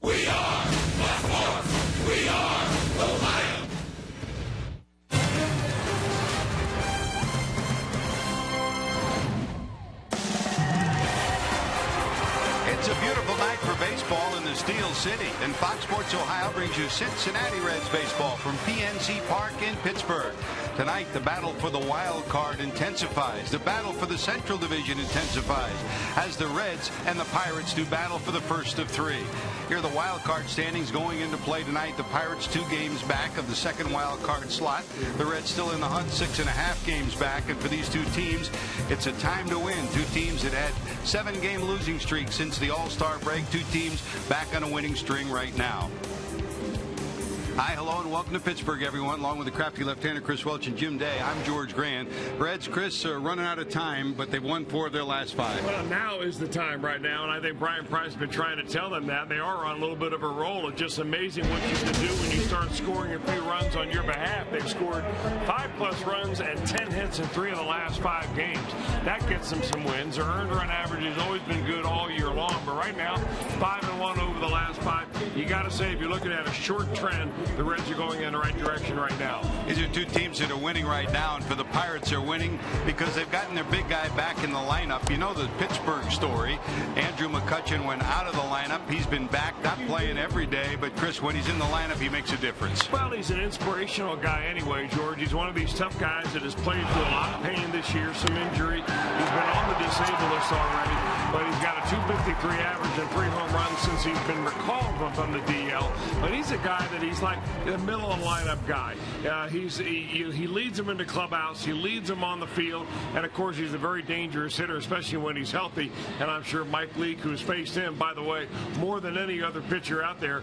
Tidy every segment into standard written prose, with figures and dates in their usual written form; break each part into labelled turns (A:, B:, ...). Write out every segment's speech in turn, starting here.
A: We are Baltimore. We are Ohio.
B: It's a beautiful night for baseball in the Steel City, and Fox Sports Ohio brings you Cincinnati Reds baseball from PNC Park in Pittsburgh. Tonight, the battle for the wild card intensifies. The battle for the Central Division intensifies as the Reds and the Pirates do battle for the first of three. Here are the wild card standings going into play tonight. The Pirates 2 games back of the second wild card slot. The Reds still in the hunt, 6.5 games back. And for these two teams, it's a time to win. Two teams that had 7-game losing streak since the All-Star break. Two teams back on a winning string right now. Hi, hello, and welcome to Pittsburgh, everyone. Along with the crafty left-hander Chris Welch and Jim Day, I'm George Grand. Reds, Chris, are running out of time, but they've won 4 of their last 5.
C: Well, now is the time right now, and I think Brian Price has been trying to tell them that. They are on a little bit of a roll. It's just amazing what you can do when you start scoring a few runs on your behalf. They've scored 5+ runs and 10 hits in 3 of the last 5 games. That gets them some wins. Their earned run average has always been good all year long, but right now, 5-1 over the last 5. You got to say, if you're looking at a short trend, the Reds are going in the right direction right now.
B: These are two teams that are winning right now, and for the Pirates, they're winning because they've gotten their big guy back in the lineup. You know the Pittsburgh story. Andrew McCutchen went out of the lineup. He's been back, not playing every day, but Chris, when he's in the lineup, he makes a difference.
C: Well, he's an inspirational guy anyway, George. He's one of these tough guys that has played through a lot of pain this year, some injury. He's been on the disabled list already, but he's got a 253 average and 3 home runs since he's been recalled from the DL. But he's a guy that he's like the middle of the lineup guy. He leads them into clubhouse. He leads them on the field. And, of course, he's a very dangerous hitter, especially when he's healthy. And I'm sure Mike Leake, who's faced him, by the way, more than any other pitcher out there,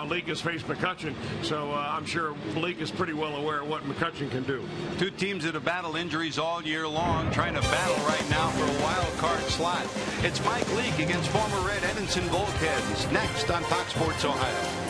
C: Leake has faced McCutchen. So I'm sure Leake is pretty well aware of what McCutchen can do.
B: Two teams that have battled injuries all year long, trying to battle right now for a wild card slot. It's Mike Leake against former Red Edinson Volkheads. Next on Fox Sports Ohio.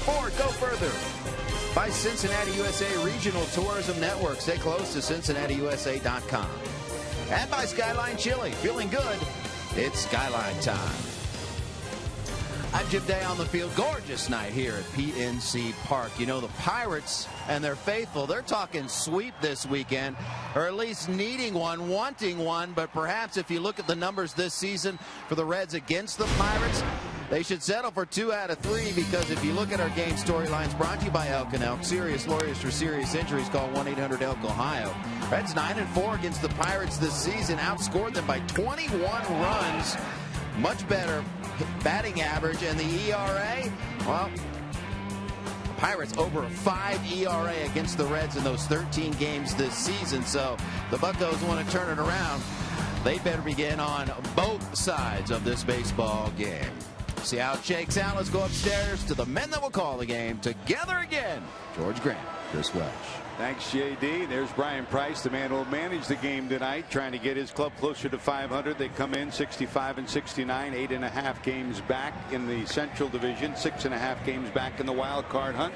D: Or go further. by Cincinnati USA Regional Tourism Network. Stay close to CincinnatiUSA.com. And by Skyline Chili. Feeling good? It's Skyline time. I'm Jim Day on the field. Gorgeous night here at PNC Park. You know, the Pirates and their faithful, they're talking sweep this weekend, or at least needing one, wanting one. But perhaps if you look at the numbers this season for the Reds against the Pirates, they should settle for 2 out of 3, because if you look at our game storylines, brought to you by Elk & Elk, serious lawyers for serious injuries, call 1-800-ELK-OHIO. Reds 9-4 against the Pirates this season, outscored them by 21 runs. Much better batting average, and the ERA, well, Pirates over a 5 ERA against the Reds in those 13 games this season. So the Buccos want to turn it around. They better begin on both sides of this baseball game. See how it shakes out. Let's go upstairs to the men that will call the game together again. George Grant, Chris Welch.
B: Thanks, JD. There's Brian Price, the man who will manage the game tonight, trying to get his club closer to 500. They come in 65-69, 8.5 games back in the Central Division, 6.5 games back in the wild card hunt.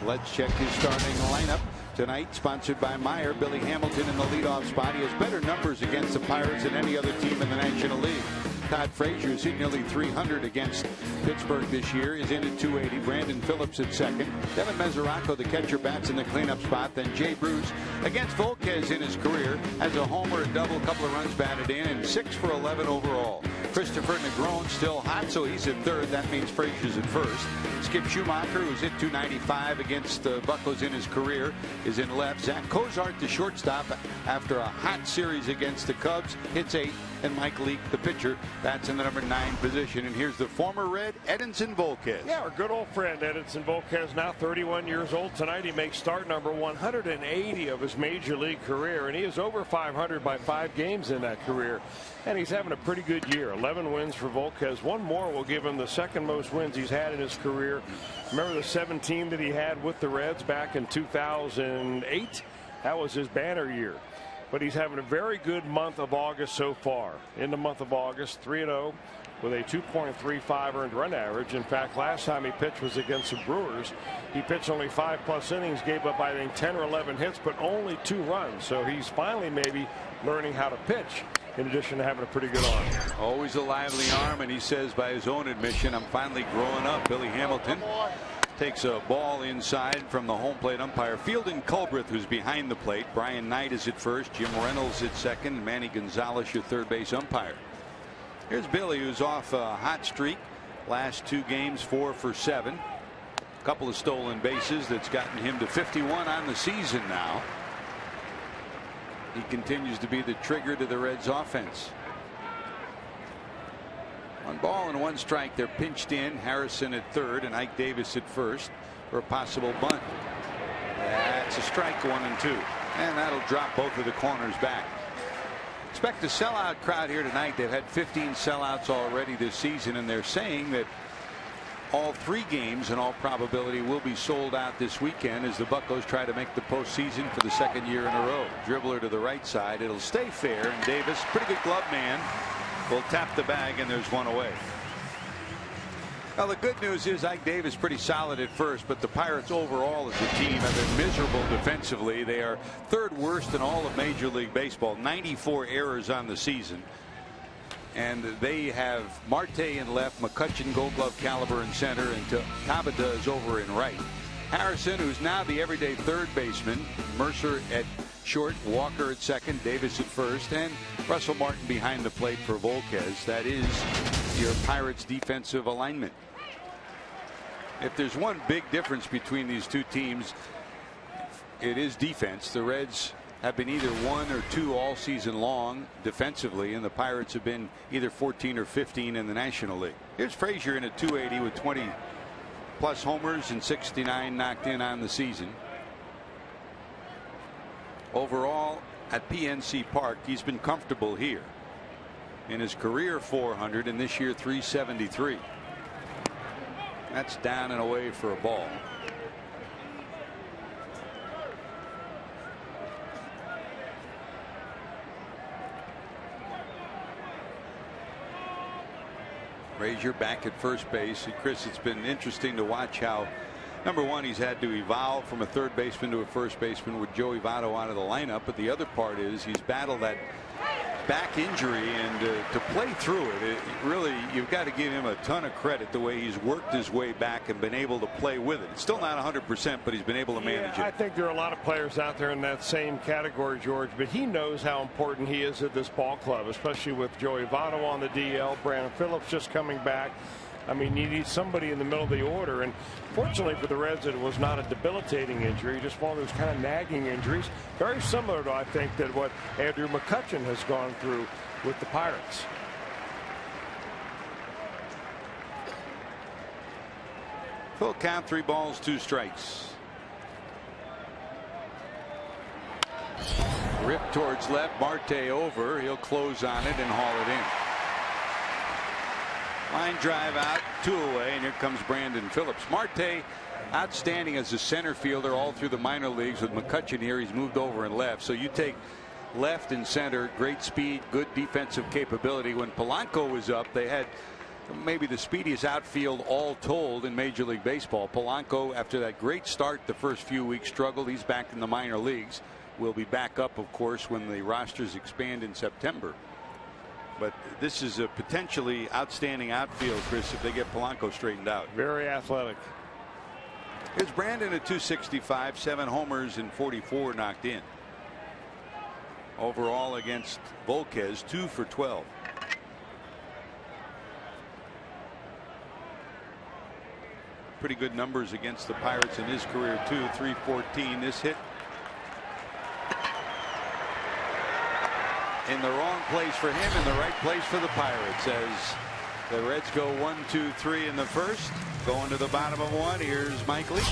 B: Let's check his starting lineup tonight, sponsored by Meyer. Billy Hamilton in the leadoff spot. He has better numbers against the Pirates than any other team in the National League. Todd Frazier, who's hit nearly 300 against Pittsburgh this year, is in at 280. Brandon Phillips at second. Devin Mesoraco, the catcher, bats in the cleanup spot. Then Jay Bruce against Volquez in his career has a homer, a double, a couple of runs batted in, and 6 for 11 overall. Christopher Negron still hot, so he's at third. That means Frazier's at first. Skip Schumacher, who's hit 295 against the Buccos in his career, is in left. Zach Cozart, the shortstop, after a hot series against the Cubs, hits 8. And Mike Leake, the pitcher, bats in the number 9 position. And here's the former Red, Edinson Volquez.
C: Yeah, our good old friend Edinson Volquez, now 31 years old. Tonight he makes start number 180 of his major league career, and he is over 500 by 5 games in that career. And he's having a pretty good year. 11 wins for Volquez. One more will give him the second most wins he's had in his career. Remember the 17 that he had with the Reds back in 2008? That was his banner year. But he's having a very good month of August so far. In the month of August, 3-0 with a 2.35 earned run average. In fact, last time he pitched was against the Brewers. He pitched only 5+ innings, gave up, I think, 10 or 11 hits, but only 2 runs. So he's finally maybe learning how to pitch, in addition to having a pretty good arm.
B: Always a lively arm, and he says by his own admission, I'm finally growing up. Billy Hamilton takes a ball inside from the home plate umpire. Fielding Culbreth, who's behind the plate. Brian Knight is at first. Jim Reynolds at second. And Manny Gonzalez, your third base umpire. Here's Billy, who's off a hot streak. Last 2 games, 4 for 7. A couple of stolen bases that's gotten him to 51 on the season now. He continues to be the trigger to the Reds offense. 1 ball and 1 strike. They're pinched in. Harrison at third and Ike Davis at first for a possible bunt. That's a strike, 1 and 2. And that'll drop both of the corners back. Expect a sellout crowd here tonight. They've had 15 sellouts already this season, and they're saying that all 3 games in all probability will be sold out this weekend as the Buccos try to make the postseason for the 2nd year in a row. Dribbler to the right side. It'll stay fair, and Davis, pretty good glove man, will tap the bag, and there's 1 away. Well, the good news is Ike Davis pretty solid at first, but the Pirates overall as a team have been miserable defensively. They are 3rd worst in all of Major League Baseball, 94 errors on the season. And they have Marte in left, McCutchen, Gold Glove caliber in center, and Tabata is over in right. Harrison, who's now the everyday 3rd baseman, Mercer at short, Walker at second, Davis at first, and Russell Martin behind the plate for Volquez. That is your Pirates defensive alignment. If there's one big difference between these 2 teams, it is defense. The Reds have been either 1 or 2 all season long defensively, and the Pirates have been either 14 or 15 in the National League. Here's Frazier in at 280 with 20+ homers and 69 knocked in on the season. Overall at PNC Park, he's been comfortable here. In his career, 400, and this year 373. That's down and away for a ball. Frazier back at first base. And Chris, it's been interesting to watch how Number one, he's had to evolve from a third baseman to a first baseman with Joey Votto out of the lineup. But the other part is he's battled that back injury, and to play through it, really, you've got to give him a ton of credit the way he's worked his way back and been able to play with it. It's still not 100%, but he's been able to manage it.
C: I think there are a lot of players out there in that same category, George, but he knows how important he is at this ball club, especially with Joey Votto on the DL, Brandon Phillips just coming back. I mean, you need somebody in the middle of the order, and fortunately for the Reds, it was not a debilitating injury, just one of those kind of nagging injuries, very similar to, I think, that what Andrew McCutchen has gone through with the Pirates.
B: Full count, 3 balls, 2 strikes. Rip towards left, Marte over. He'll close on it and haul it in. Line drive out, 2 away, and here comes Brandon Phillips. Marte, outstanding as a center fielder all through the minor leagues. With McCutchen here, he's moved over and left. So you take left and center, great speed, good defensive capability. When Polanco was up, they had maybe the speediest outfield all told in Major League Baseball. Polanco, after that great start the first few weeks, struggled. He's back in the minor leagues. Will be back up, of course, when the rosters expand in September. But this is a potentially outstanding outfield, Chris, if they get Polanco straightened out.
C: Very athletic.
B: Here's Brandon at 265, 7 homers and 44 knocked in. Overall against Volquez, 2 for 12. Pretty good numbers against the Pirates in his career, too. 314. This hit in the wrong place for him, in the right place for the Pirates, as the Reds go 1-2-3 in the first. Going to the bottom of 1. Here's Mike Leake.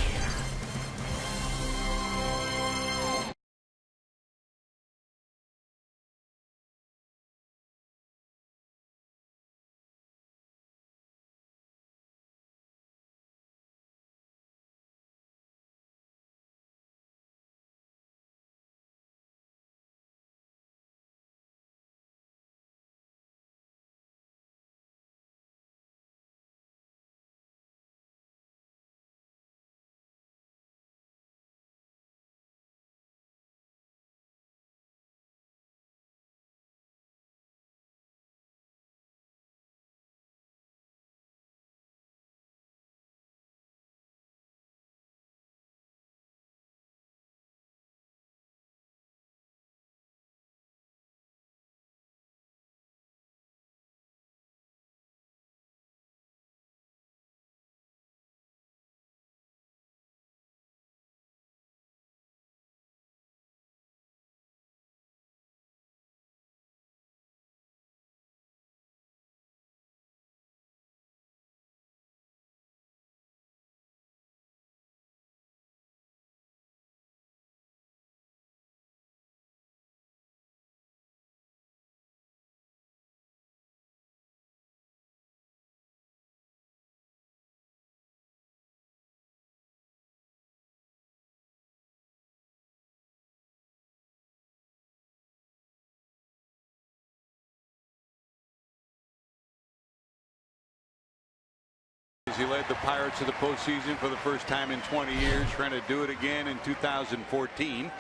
B: He led the Pirates to the postseason for the first time in 20 years, trying to do it again in 2014.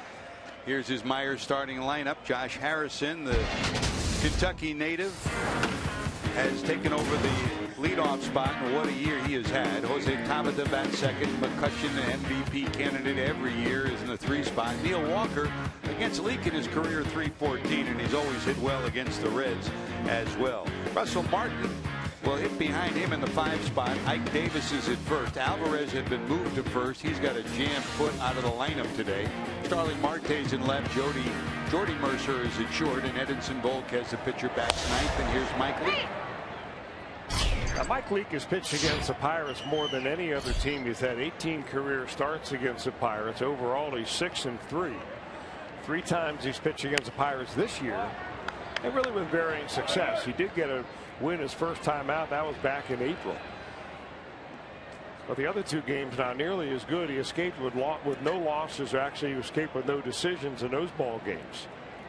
B: Here's his Myers starting lineup. Josh Harrison, the Kentucky native, has taken over the leadoff spot, and what a year he has had. Jose Tabata bats second. McCutchen, the MVP candidate every year, is in the 3 spot. Neil Walker against Leake in his career 314, and he's always hit well against the Reds as well. Russell Martin will hit behind him in the 5 spot. Ike Davis is at first. Alvarez had been moved to first. He's got a jammed foot out of the lineup today. Starling Marte's in left. Jordy Mercer is at short, and Edinson Volquez, the pitcher, bats 9th. And here's Mike Leake.
C: Now, Mike Leake has pitched against the Pirates more than any other team. He's had 18 career starts against the Pirates. Overall, he's 6-3. 3 times he's pitched against the Pirates this year, and really with varying success. He did get a win his first time out. That was back in April. But the other 2 games not nearly as good. He escaped with no losses, or actually he escaped with no decisions in those ball games.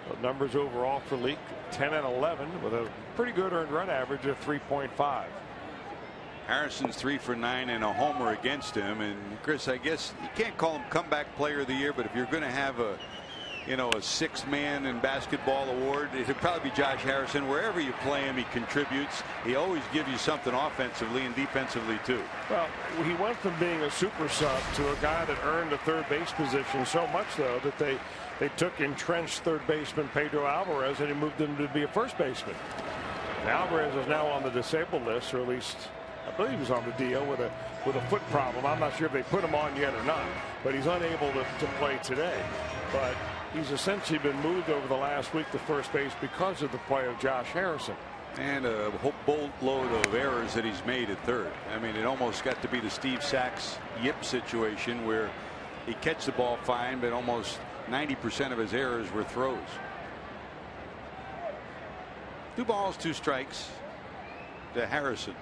C: But numbers overall for Leake, 10 and 11 with a pretty good earned run average of 3.5.
B: Harrison's 3 for 9 and a homer against him. And Chris, I guess you can't call him comeback player of the year, but if you're going to have a sixth man in basketball award, it'd probably be Josh Harrison. Wherever you play him, he contributes. He always gives you something offensively and defensively too.
C: Well, he went from being a super sub to a guy that earned a third base position, so much though that they took entrenched third baseman Pedro Alvarez and he moved him to be a first baseman. And Alvarez is now on the disabled list, or at least I believe he was on the DL with a foot problem. I'm not sure if they put him on yet or not, but he's unable to play today. But he's essentially been moved over the last week to first base because of the play of Josh Harrison.
B: And a whole boatload of errors that he's made at third. I mean, it almost got to be the Steve Sachs Yip situation where he catch the ball fine, but almost 90% of his errors were throws. 2 balls, 2 strikes to Harrison.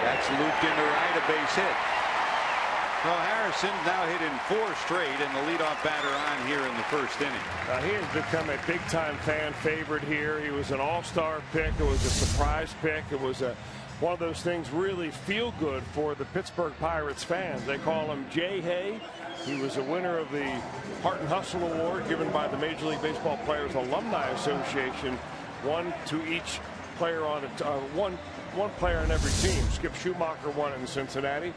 B: That's looped into right, a base hit. Well, Harrison now hitting 4 straight and the leadoff batter on here in the first inning.
C: He has become a big-time fan favorite here. He was an all-star pick. It was a surprise pick. It was one of those things really feel good for the Pittsburgh Pirates fans. They call him J-Hay. He was a winner of the Heart and Hustle Award given by the Major League Baseball Players Alumni Association. One to each player on one player on every team. Skip Schumacher won it in Cincinnati,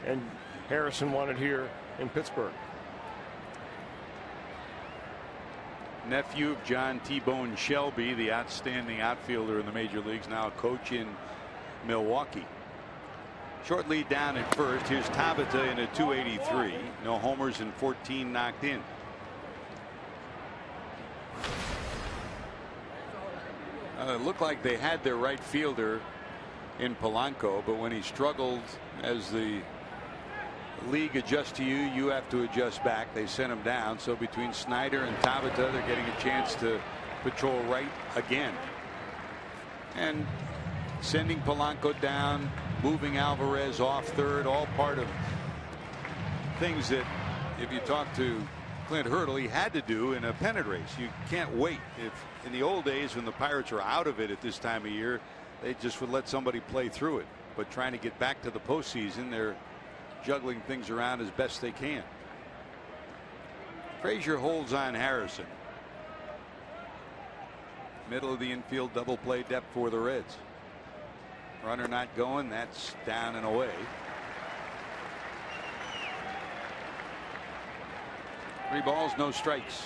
C: and Harrison won it here in Pittsburgh.
B: Nephew of John T-Bone Shelby, the outstanding outfielder in the major leagues, now a coach in Milwaukee. Short lead down at first. Here's Tabata in a 283. No homers and 14 knocked in. It looked like they had their right fielder in Polanco, but when he struggled as the league adjusts to you, you have to adjust back. They sent him down. So between Snyder and Tabata, they're getting a chance to patrol right again. And sending Polanco down, moving Alvarez off third, all part of things that if you talk to Clint Hurdle, he had to do in a pennant race. You can't wait. If in the old days when the Pirates were out of it at this time of year, they just would let somebody play through it. But trying to get back to the postseason, they're juggling things around as best they can. Frazier holds on Harrison. Middle of the infield double play depth for the Reds. Runner not going. That's down and away. 3 balls, no strikes.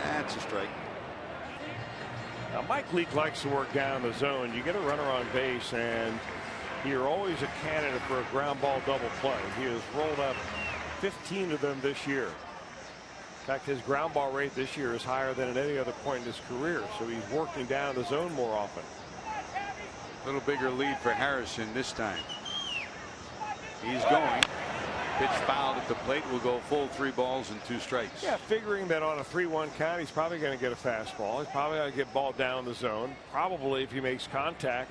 B: That's a strike.
C: Now Mike Leake likes to work down the zone. You get a runner on base and you're always a candidate for a ground ball double play. He has rolled up 15 of them this year. In fact, his ground ball rate this year is higher than at any other point in his career. So he's working down the zone more often.
B: A little bigger lead for Harrison this time. He's going. Pitch fouled at the plate. Will go full 3 balls and 2 strikes.
C: Yeah, figuring that on a 3-1 count, he's probably going to get a fastball. He's probably going to get ball down the zone. Probably if he makes contact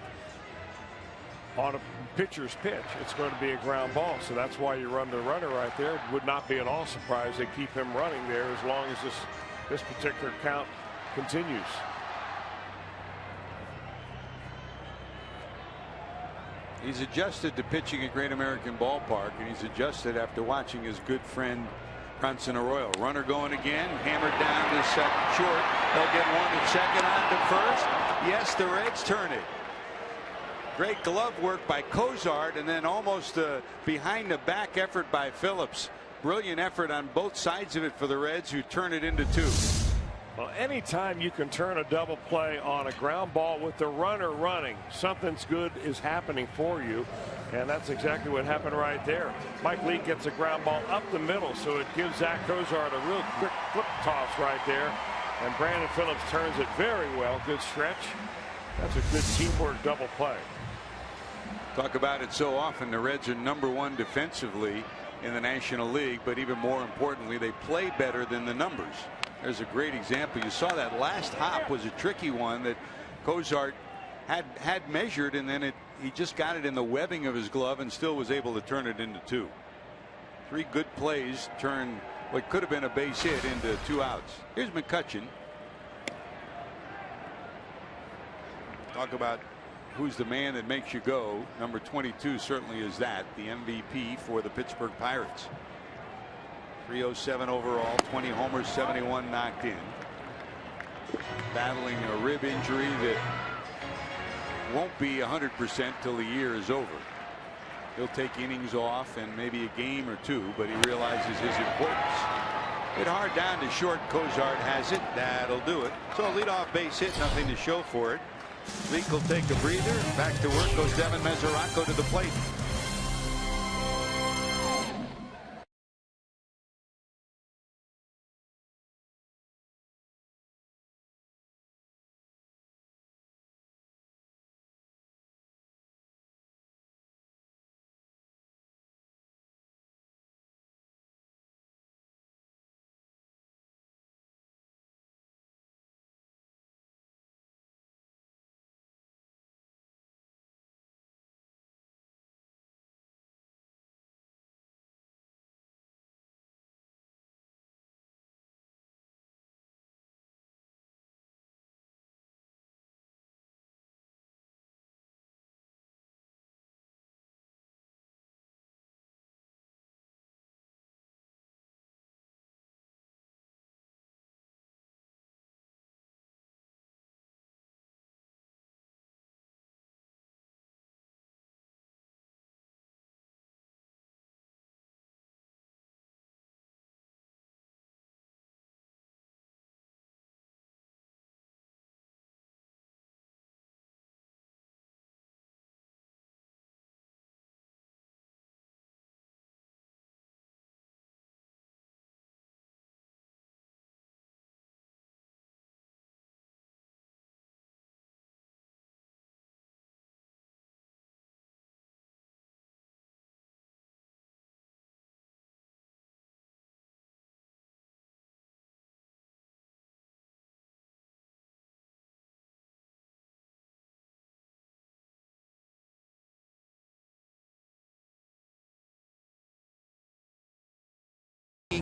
C: on a pitcher's pitch, it's going to be a ground ball. So that's why you run the runner right there. It would not be at all surprised they keep him running there as long as this particular count continues.
B: He's adjusted to pitching at Great American Ballpark, and he's adjusted after watching his good friend Bronson Arroyo. Runner going again, hammered down to short. They'll get one at second, on to first. Yes, the Reds turn it. Great glove work by Cozart, and then almost behind the back effort by Phillips. Brilliant effort on both sides of it for the Reds, who turn it into 2.
C: Well, anytime you can turn a double play on a ground ball with the runner running, something's good is happening for you. And that's exactly what happened right there. Mike Leake gets a ground ball up the middle, so it gives Zach Cozart a real quick flip toss right there. And Brandon Phillips turns it very well. Good stretch. That's a good teamwork double play.
B: Talk about it so often. The Reds are #1 defensively in the National League, but even more importantly, they play better than the numbers. There's a great example. You saw that last hop was a tricky one that Cozart had measured, and then he just got it in the webbing of his glove and still was able to turn it into 2. 3 good plays turned what could have been a base hit into 2 outs. Here's McCutchen. Talk about who's the man that makes you go. Number 22 certainly is that, the MVP for the Pittsburgh Pirates. 307 overall, 20 homers, 71 knocked in. Battling a rib injury that won't be 100% till the year is over. He'll take innings off and maybe a game or 2, but he realizes his importance. Hit hard down to short. Cozart has it. That'll do it. So a leadoff base hit, nothing to show for it. Leake will take a breather. Back to work goes Devin Mesoraco to the plate.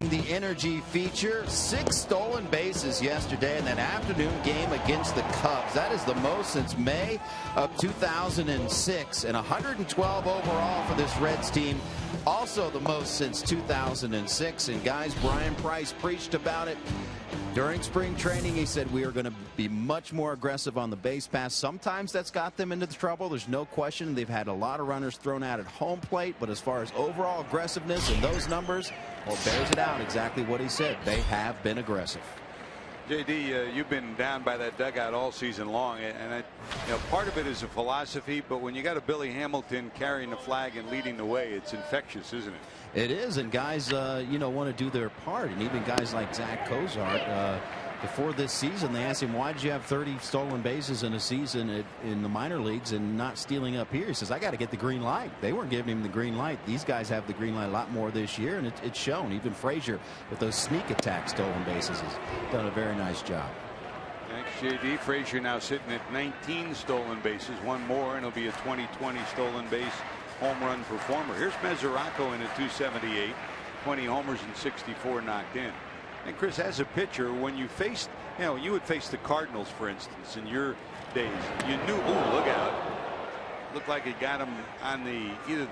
D: The energy feature, 6 stolen bases yesterday in that afternoon game against the Cubs. That is the most since May of 2006, and 112 overall for this Reds team. Also the most since 2006. And guys, Brian Price preached about it during spring training. He said we are going to be much more aggressive on the base pass. Sometimes that's got them into the trouble. There's no question. They've had a lot of runners thrown out at home plate, but as far as overall aggressiveness and those numbers, well, bears it out exactly what he said. They have been aggressive.
B: JD, you've been down by that dugout all season long, and part of it is a philosophy, but when you got a Billy Hamilton carrying the flag and leading the way, it's infectious, isn't it?
D: It is, and guys, want to do their part, and even guys like Zach Cozart. Before this season, they asked him, why did you have 30 stolen bases in a season in the minor leagues and not stealing up here? He says, I got to get the green light. They weren't giving him the green light. These guys have the green light a lot more this year, and it's shown. Even Frazier, with those sneak attack stolen bases, has done a very nice job.
B: Thanks, JD. Frazier now sitting at 19 stolen bases, one more, and he'll be a 2020 stolen base home run performer. Here's Mesoraco in at 278, 20 homers and 64 knocked in. And Chris, as a pitcher, when you faced, you would face the Cardinals, for instance, in your days, you knew, ooh, look out. Looked like it got him on either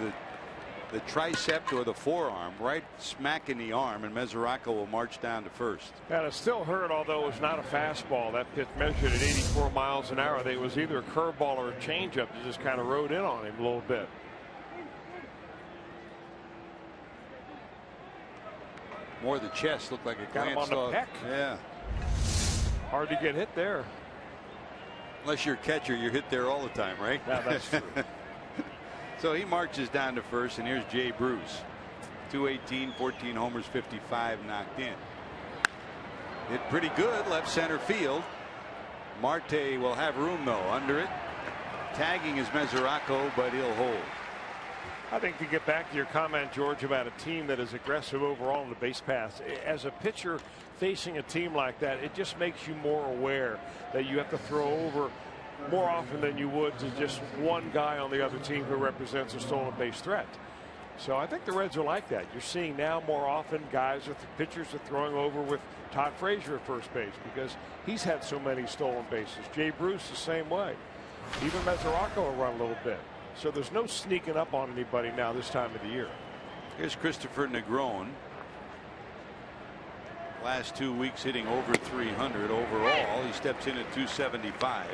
B: the tricep or the forearm, right smack in the arm, and Mesoraco will march down to first.
C: And it still hurt, although it was not a fastball. That pitch measured at 84 miles an hour. It was either a curveball or a changeup that just kind of rode in on him a little bit.
B: More of the chest, looked like it
C: got him on the peck.
B: Yeah.
C: Hard to get hit there.
B: Unless you're a catcher, you're hit there all the time, right?
C: Yeah, that's true.
B: So he marches down to first, and here's Jay Bruce. 218, 14 homers, 55 knocked in. Hit pretty good left center field. Marte will have room, though, under it. Tagging is Mesoraco, but he'll hold.
C: I think to get back to your comment, George, about a team that is aggressive overall in the base pass, as a pitcher facing a team like that, it just makes you more aware that you have to throw over more often than you would to just one guy on the other team who represents a stolen base threat. So I think the Reds are like that. You're seeing now more often pitchers are throwing over with Todd Frazier at first base because he's had so many stolen bases. Jay Bruce the same way. Even Mesoraco will run a little bit. So there's no sneaking up on anybody now this time of the year.
B: Here's Christopher Negron. Last 2 weeks hitting over 300 overall. He steps in at 275.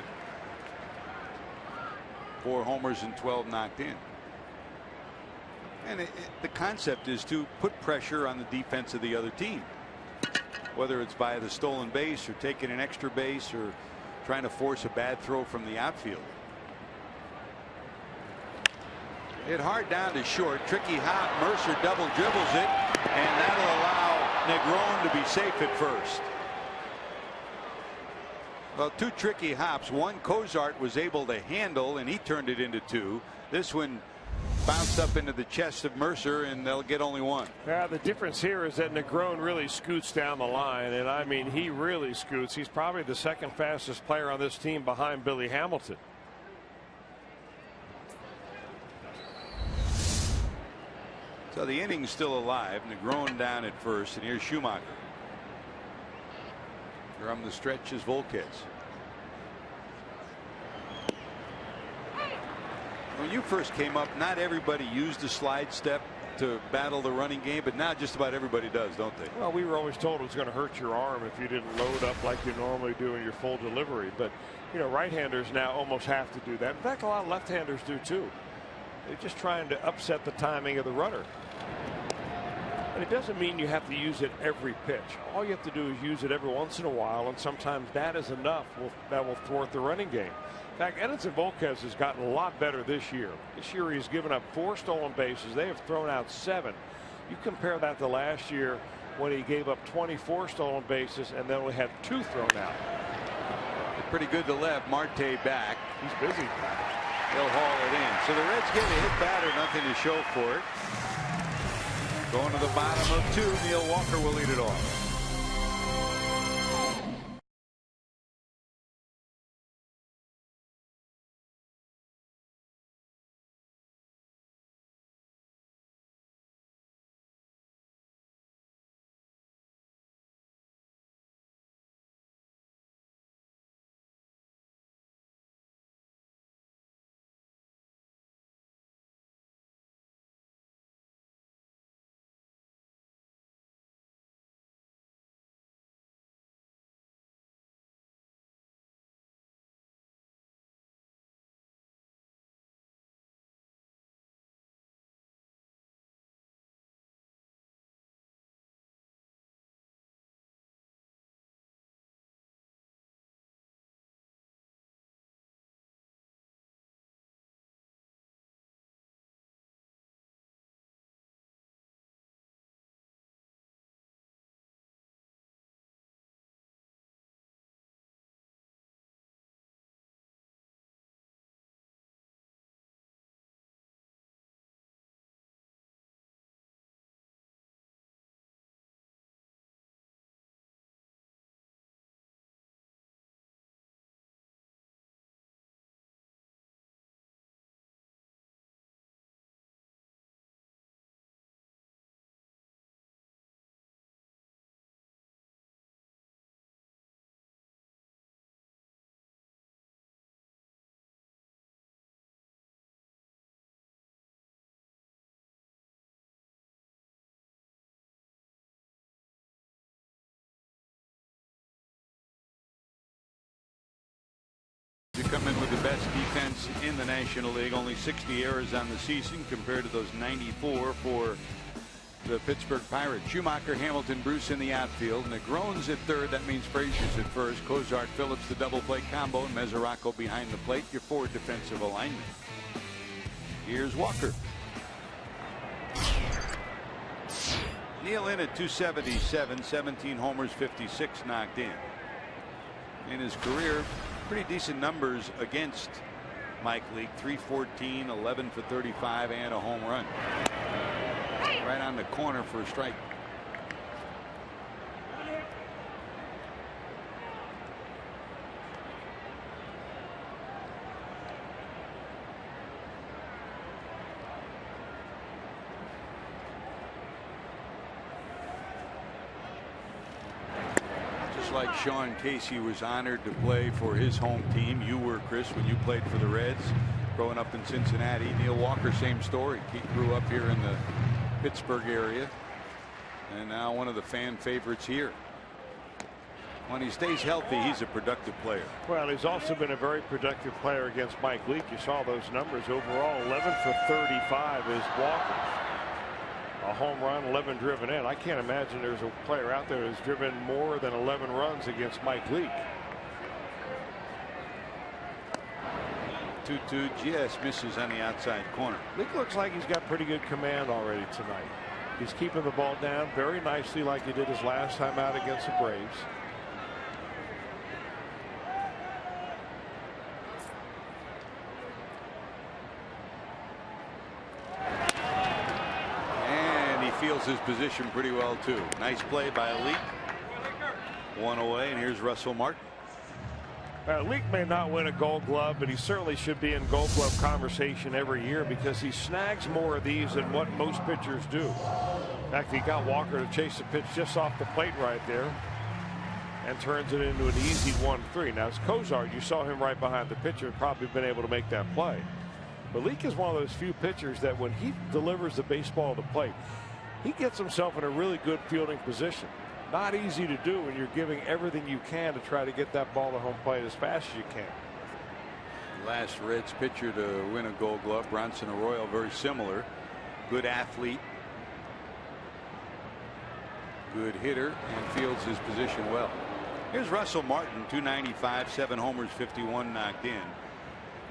B: 4 homers and 12 knocked in. And the concept is to put pressure on the defense of the other team, whether it's by the stolen base or taking an extra base or trying to force a bad throw from the outfield. Hit hard down to short. Tricky hop. Mercer double dribbles it, and that'll allow Negron to be safe at first. Well, 2 tricky hops. One Cozart was able to handle, and he turned it into 2. This one bounced up into the chest of Mercer, and they'll get only 1.
C: Yeah, the difference here is that Negron really scoots down the line, and I mean, he really scoots. He's probably the second fastest player on this team behind Billy Hamilton.
B: So the inning's still alive. Negron down at first, and here's Schumacher. From the stretch is Volquez. When you first came up, not everybody used the slide step to battle the running game, but now just about everybody does, don't they?
C: Well, we were always told it was going to hurt your arm if you didn't load up like you normally do in your full delivery. But, you know, right-handers now almost have to do that. In fact, a lot of left-handers do too. They're just trying to upset the timing of the runner. And it doesn't mean you have to use it every pitch. All you have to do is use it every once in a while, and sometimes that is enough that will thwart the running game. In fact, Edinson Volquez has gotten a lot better this year. This year he's given up 4 stolen bases. They have thrown out 7. You compare that to last year when he gave up 24 stolen bases and then only had 2 thrown out.
B: Pretty good to left. Marte back.
C: He's busy.
B: They'll haul it in. So the Reds get a hit batter, nothing to show for it. Going to the bottom of 2. Neil Walker will lead it off. You come in with the best defense in the National League. Only 60 errors on the season compared to those 94 for the Pittsburgh Pirates. Schumacher, Hamilton, Bruce in the outfield. Negron's at third. That means Frazier's at first. Cozart, Phillips, the double play combo, and Mesoraco behind the plate. Your 4 defensive alignment. Here's Walker. Neil in at 277, 17 homers, 56 knocked in. In his career, pretty decent numbers against Mike Leake. 314, 11 for 35, and a home run. Right on the corner for a strike. Much like Sean Casey was honored to play for his home team. You were, Chris, when you played for the Reds growing up in Cincinnati. Neil Walker, same story. He grew up here in the Pittsburgh area and now one of the fan favorites here. When he stays healthy, he's a productive player.
C: Well, he's also been a very productive player against Mike Leake. You saw those numbers overall. 11 for 35 is Walker. A home run, 11 driven in. I can't imagine there's a player out there who's driven more than 11 runs against Mike Leake.
B: 2-2 just misses on the outside corner.
C: Leake looks like he's got pretty good command already tonight. He's keeping the ball down very nicely like he did his last time out against the Braves.
B: Feels his position pretty well too. Nice play by Leake. One away, and here's Russell Martin.
C: Leake may not win a Gold Glove, but he certainly should be in Gold Glove conversation every year because he snags more of these than what most pitchers do. In fact, he got Walker to chase the pitch just off the plate right there and turns it into an easy 1-3. Now, it's Cozart. You saw him right behind the pitcher, probably been able to make that play. But Leake is one of those few pitchers that when he delivers the baseball to the plate, he gets himself in a really good fielding position. Not easy to do when you're giving everything you can to try to get that ball to home plate as fast as you can.
B: Last Reds pitcher to win a Gold Glove, Bronson Arroyo, very similar. Good athlete, good hitter, and fields his position well. Here's Russell Martin, 295, 7 homers, 51 knocked in.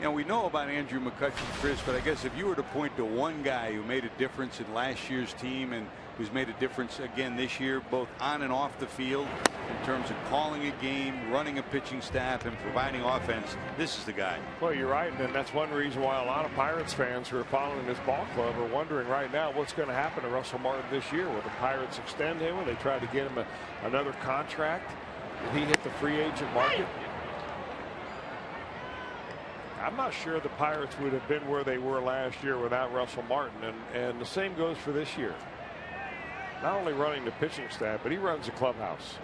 B: And we know about Andrew McCutchen, Chris, but I guess if you were to point to one guy who made a difference in last year's team and who's made a difference again this year, both on and off the field, in terms of calling a game, running a pitching staff, and providing offense, this is the guy.
C: Well, you're right, and that's one reason why a lot of Pirates fans who are following this ball club are wondering right now what's going to happen to Russell Martin this year. Will the Pirates extend him? Will they try to get him another contract? Will he hit the free agent market? I'm not sure the Pirates would have been where they were last year without Russell Martin, and the same goes for this year. Not only running the pitching staff, but he runs the clubhouse.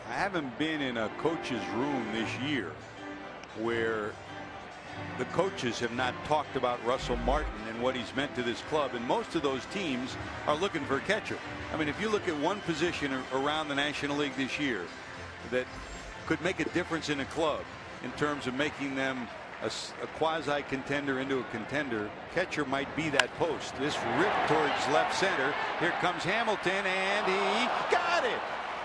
B: I haven't been in a coach's room this year where the coaches have not talked about Russell Martin and what he's meant to this club, and most of those teams are looking for a catcher. I mean, if you look at one position around the National League this year that could make a difference in a club in terms of making them a quasi contender into a contender, catcher might be that post. This ripped towards left center. Here comes Hamilton, and he got it.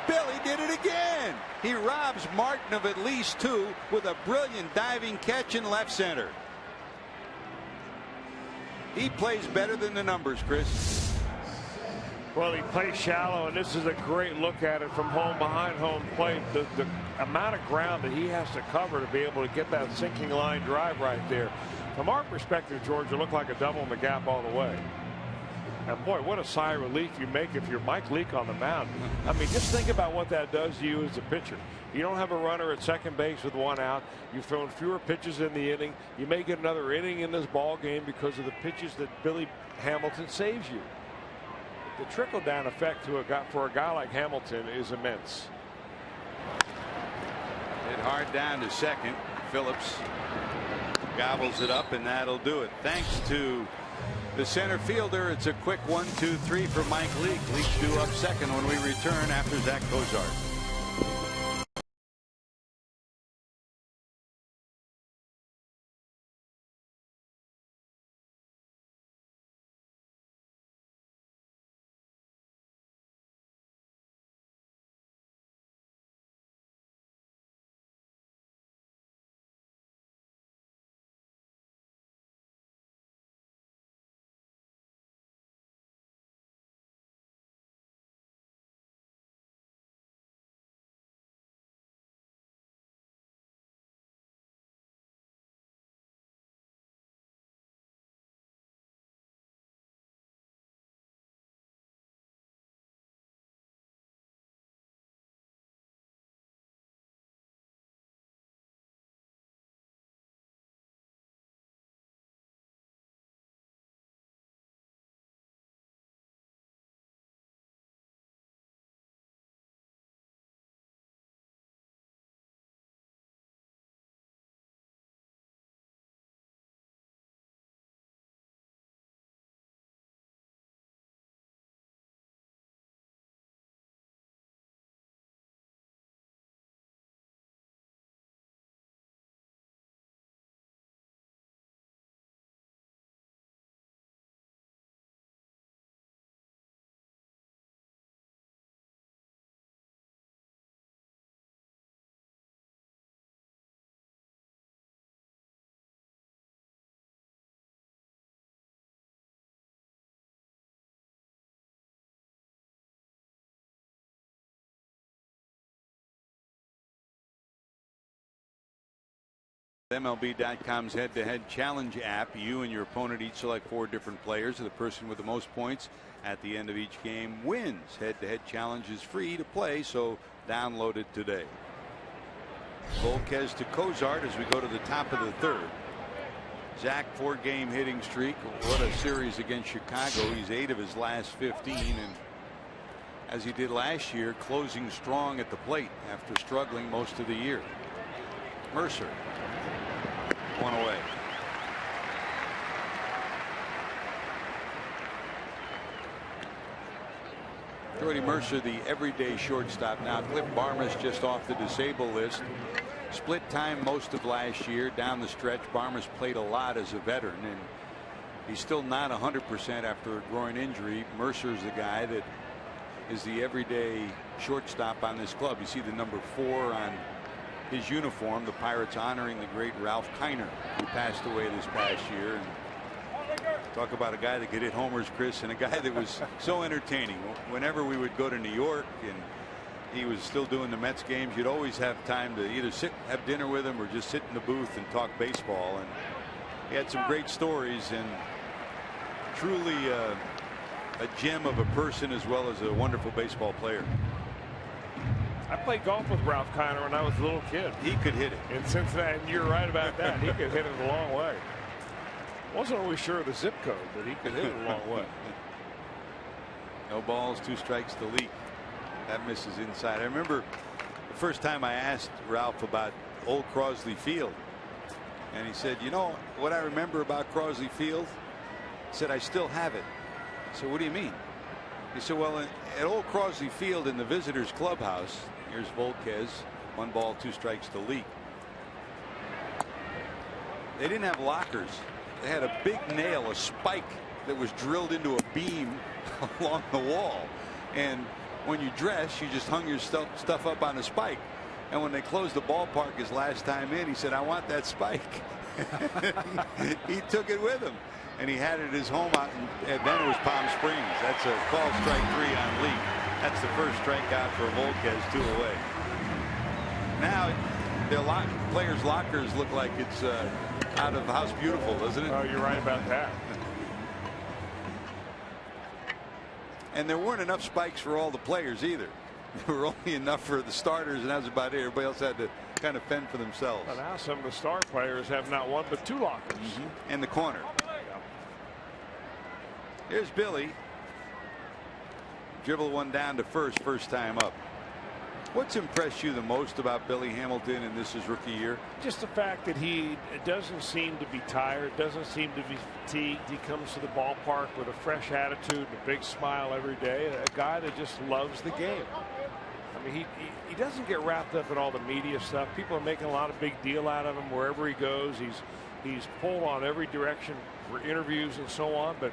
B: Billy did it again. He robs Martin of at least 2 with a brilliant diving catch in left center. He plays better than the numbers, Chris.
C: Well, he plays shallow, and this is a great look at it from home behind home plate. The amount of ground that he has to cover to be able to get that sinking line drive right there. From our perspective, George, it looked like a double in the gap all the way. And boy, what a sigh of relief you make if you're Mike Leake on the mound. I mean, just think about what that does to you as a pitcher. You don't have a runner at second base with 1 out. You've thrown fewer pitches in the inning. You may get another inning in this ball game because of the pitches that Billy Hamilton saves you. The trickle-down effect for a guy like Hamilton is immense.
B: Hit hard down to second. Phillips gobbles it up, and that'll do it. Thanks to the center fielder. It's a quick 1-2-3 for Mike Leake. Leake's due up second when we return after Zach Cozart. MLB.com's head-to-head challenge app. You and your opponent each select 4 different players. The person with the most points at the end of each game wins. Head-to-head challenge is free to play, so download it today. Volquez to Cozart as we go to the top of the 3rd. Zach 4-game hitting streak. What a series against Chicago. He's 8 of his last 15, and as he did last year, closing strong at the plate after struggling most of the year. Mercer. 1 away. Jordy Mercer, the everyday shortstop now. Cliff Barmas just off the disabled list. Split time most of last year. Down the stretch, Barmas played a lot as a veteran, and he's still not 100% after a groin injury. Mercer's the guy that is the everyday shortstop on this club. You see the number 4 on his uniform. The Pirates honoring the great Ralph Kiner, who passed away this past year. And talk about a guy that could hit homers, Chris, and a guy that was so entertaining. Whenever we would go to New York and he was still doing the Mets games, you'd always have time to either have dinner with him or just sit in the booth and talk baseball. And he had some great stories, and truly a gem of a person as well as a wonderful baseball player.
C: I played golf with Ralph Kiner when I was a little kid.
B: He could hit it
C: in Cincinnati, and you're right about that. He could hit it a long way. Wasn't always sure of the zip code, but he could hit it a long way.
B: No balls, 2 strikes to Leake. That misses inside. I remember the first time I asked Ralph about old Crosley Field, and he said, you know what I remember about Crosley Field? He said, I still have it. I said, what do you mean? He said, well, at old Crosley Field in the visitors clubhouse, here's Volquez, 1 ball, 2 strikes to Leake. They didn't have lockers. They had a big nail, a spike that was drilled into a beam along the wall, and when you dress, you just hung your stuff up on a spike. And when they closed the ballpark his last time in, he said, I want that spike. He took it with him, and he had it at his home out and then it was Palm Springs. That's a call, strike 3 on Leake. That's the first strikeout for Volquez, 2 away. Now their players' lockers look like it's out of House Beautiful, doesn't it?
C: Oh, you're right about that.
B: And there weren't enough spikes for all the players either. There were only enough for the starters, and that was about it. Everybody else had to kind of fend for themselves.
C: Well, now some of the star players have not 1 but 2 lockers.
B: In the corner. Here's Billy. Dribble one down to first time up. What's impressed you the most about Billy Hamilton in this his rookie year?
C: Just the fact that he doesn't seem to be tired, doesn't seem to be fatigued. He comes to the ballpark with a fresh attitude and a big smile every day. A guy that just loves the game. I mean, he doesn't get wrapped up in all the media stuff. People are making a lot of big deal out of him wherever he goes. He's pulled on every direction for interviews and so on, but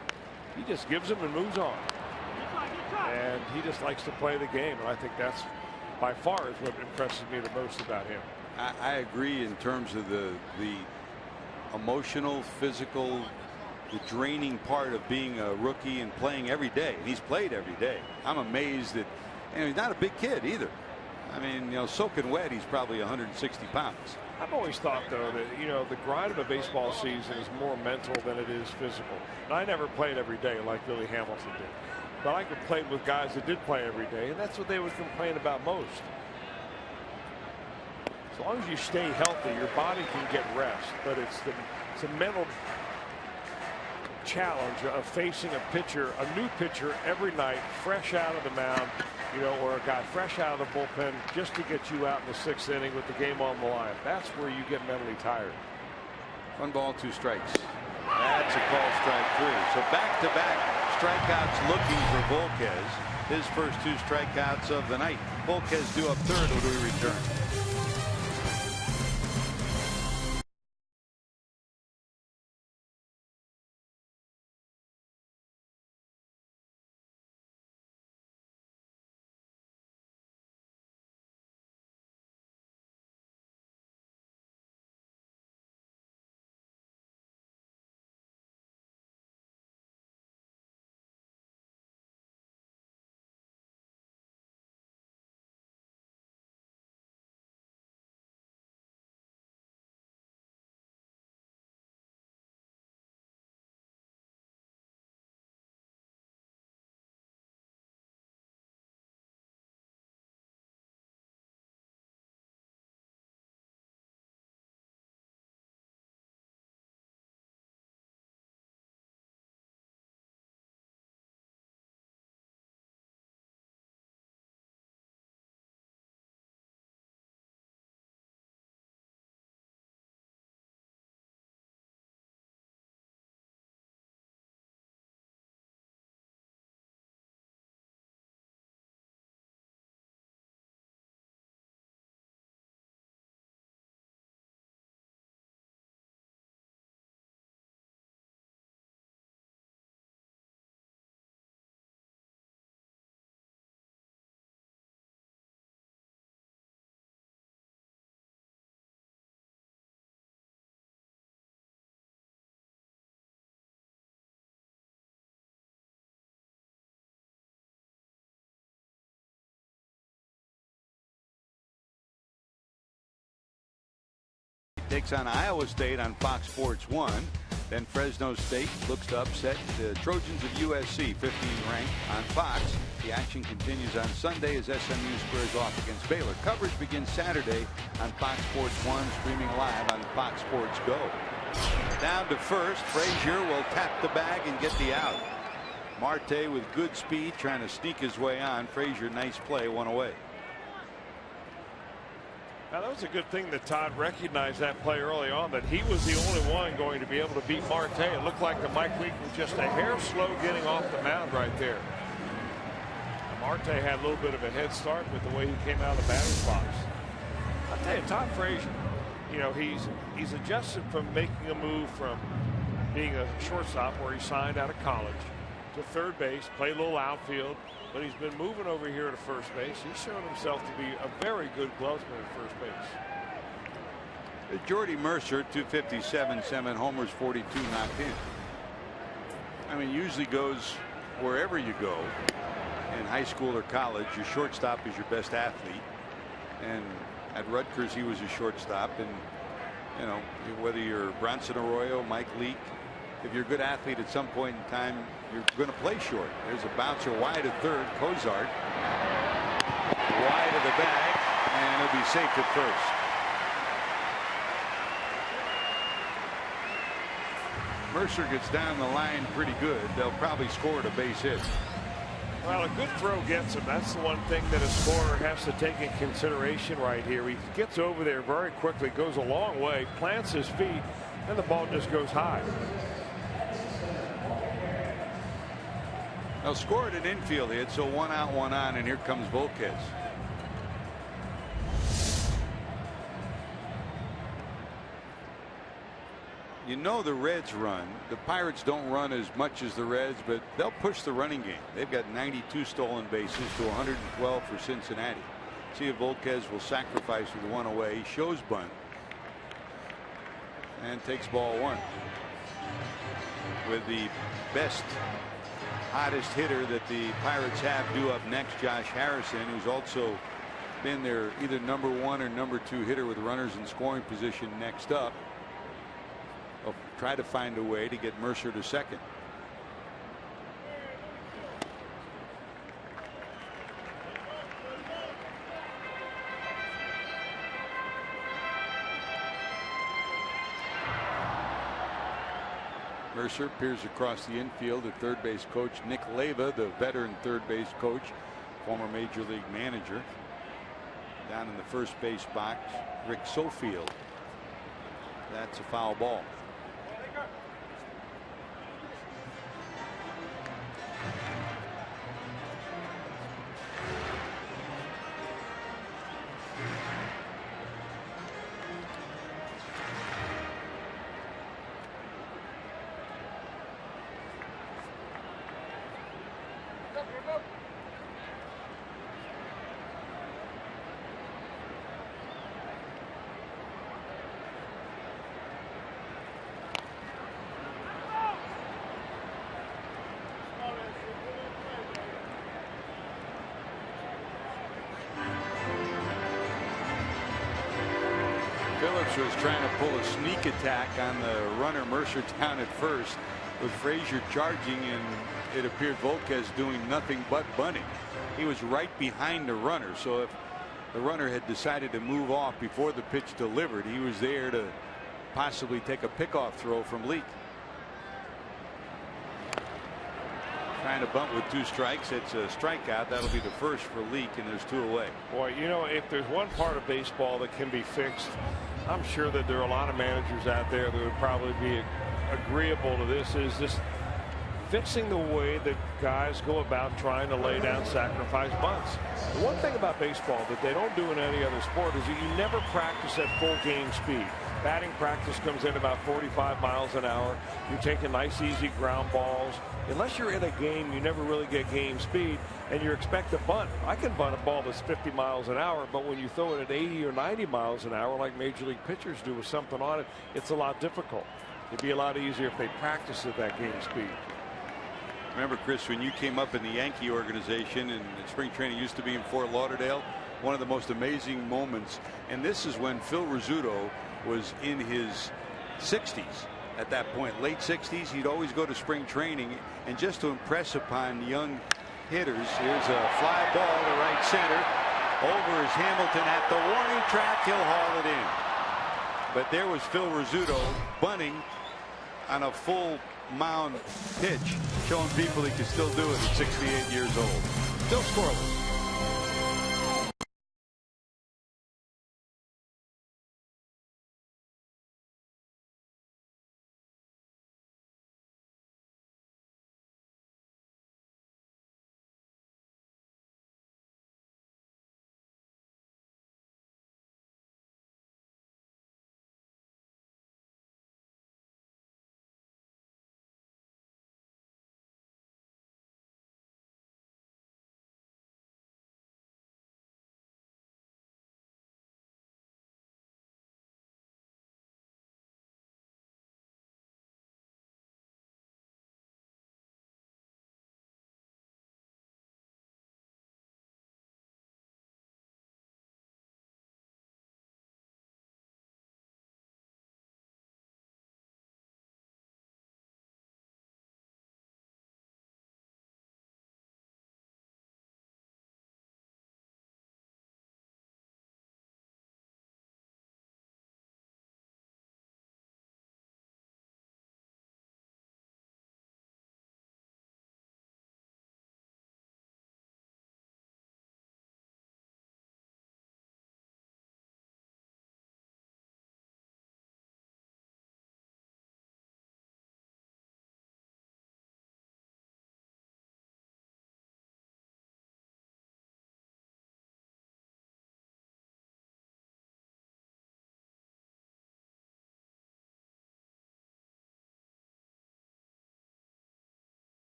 C: he just gives them and moves on. And he just likes to play the game, and I think that's by far is what impresses me the most about him.
B: I agree in terms of the emotional, physical, the draining part of being a rookie and playing every day. And he's played every day. I'm amazed that, and he's not a big kid either. I mean, you know, soaking wet, he's probably 160 pounds.
C: I've always thought, though, that, you know, the grind of a baseball season is more mental than it is physical. And I never played every day like Billy Hamilton did. But I could play with guys that did play every day, and that's what they would complain about most. As long as you stay healthy, your body can get rest, but it's a mental challenge of facing a pitcher, a new pitcher every night, fresh out of the mound, you know, or a guy fresh out of the bullpen just to get you out in the 6th inning with the game on the line. That's where you get mentally tired.
B: 1 ball, 2 strikes. That's a call, strike 3. So back-to-back strikeouts looking for Volquez. His first 2 strikeouts of the night. Volquez due up 3rd when we return. takes on Iowa State on Fox Sports 1. Then Fresno State looks to upset the Trojans of USC, 15 ranked, on Fox. The action continues on Sunday as SMU squares off against Baylor. Coverage begins Saturday on Fox Sports 1, streaming live on Fox Sports Go. Down to first, Frazier will tap the bag and get the out. Marte with good speed trying to sneak his way on. Frazier, nice play, one away.
C: Now, that was a good thing that Todd recognized that play early on, that he was the only one going to be able to beat Marte. It looked like that Mike Leake was just a hair slow getting off the mound right there. Marte had a little bit of a head start with the way he came out of the batter's box. I'll tell you, Todd Frazier, you know, he's adjusted from making a move from being a shortstop where he signed out of college to third base, played a little outfield, but he's been moving over here to first base. He's shown himself to be a very good glovesman at first base.
B: Jordy Mercer, 257, 7 homers, 42 knocked in. I mean, usually goes wherever you go in high school or college. Your shortstop is your best athlete, and at Rutgers he was a shortstop. And you know, whether you're Bronson Arroyo, Mike Leake, if you're a good athlete at some point in time, you're going to play short. There's a bouncer wide at third. Cozart wide of the bag, and he'll be safe at first. Mercer gets down the line pretty good. They'll probably score at a base hit.
C: Well, a good throw gets him. That's the one thing that a scorer has to take in consideration right here. He gets over there very quickly, goes a long way, plants his feet, and the ball just goes high.
B: They'll score it an infield hit, so 1 out, 1 on, and here comes Volquez. You know the Reds run. The Pirates don't run as much as the Reds, but they'll push the running game. They've got 92 stolen bases to 112 for Cincinnati. See if Volquez will sacrifice with 1 away. He shows bunt and takes ball 1. With the best, hottest hitter that the Pirates have due up next, Josh Harrison, who's also been their either number 1 or number 2 hitter with runners in scoring position next up. They'll try to find a way to get Mercer to second. Mercer peers across the infield at third base coach Nick Leyva, the veteran third base coach, former major league manager. Down in the first base box, Rick Sofield. That's a foul ball. Phillips was trying to pull a sneak attack on the runner Mercer down at first, with Frazier charging, and it appeared Volquez doing nothing but bunting. He was right behind the runner, so if the runner had decided to move off before the pitch delivered, he was there to possibly take a pickoff throw from Leake. Trying to bunt with 2 strikes. It's a strikeout. That'll be the first for Leake, and there's 2 away.
C: Boy, you know, if there's one part of baseball that can be fixed, I'm sure that there are a lot of managers out there that would probably be agreeable to this, is just fixing the way that guys go about trying to lay down sacrifice bunts. The one thing about baseball that they don't do in any other sport is that you never practice at full game speed. Batting practice comes in about 45 miles an hour. You're taking nice easy ground balls. Unless you're in a game, you never really get game speed, and you expect to bunt. I can bunt a ball that's 50 miles an hour, but when you throw it at 80 or 90 miles an hour like major league pitchers do with something on it, it's a lot difficult. It'd be a lot easier if they practice at that game speed.
B: Remember, Chris, when you came up in the Yankee organization, and spring training used to be in Fort Lauderdale, one of the most amazing moments, and this is when Phil Rizzuto was in his 60s at that point, late 60s. He'd always go to spring training, and just to impress upon young hitters, here's a fly ball to right center. Over is Hamilton at the warning track. He'll haul it in. But there was Phil Rizzuto bunting on a full mound pitch, showing people he could still do it at 68 years old. Still scoreless.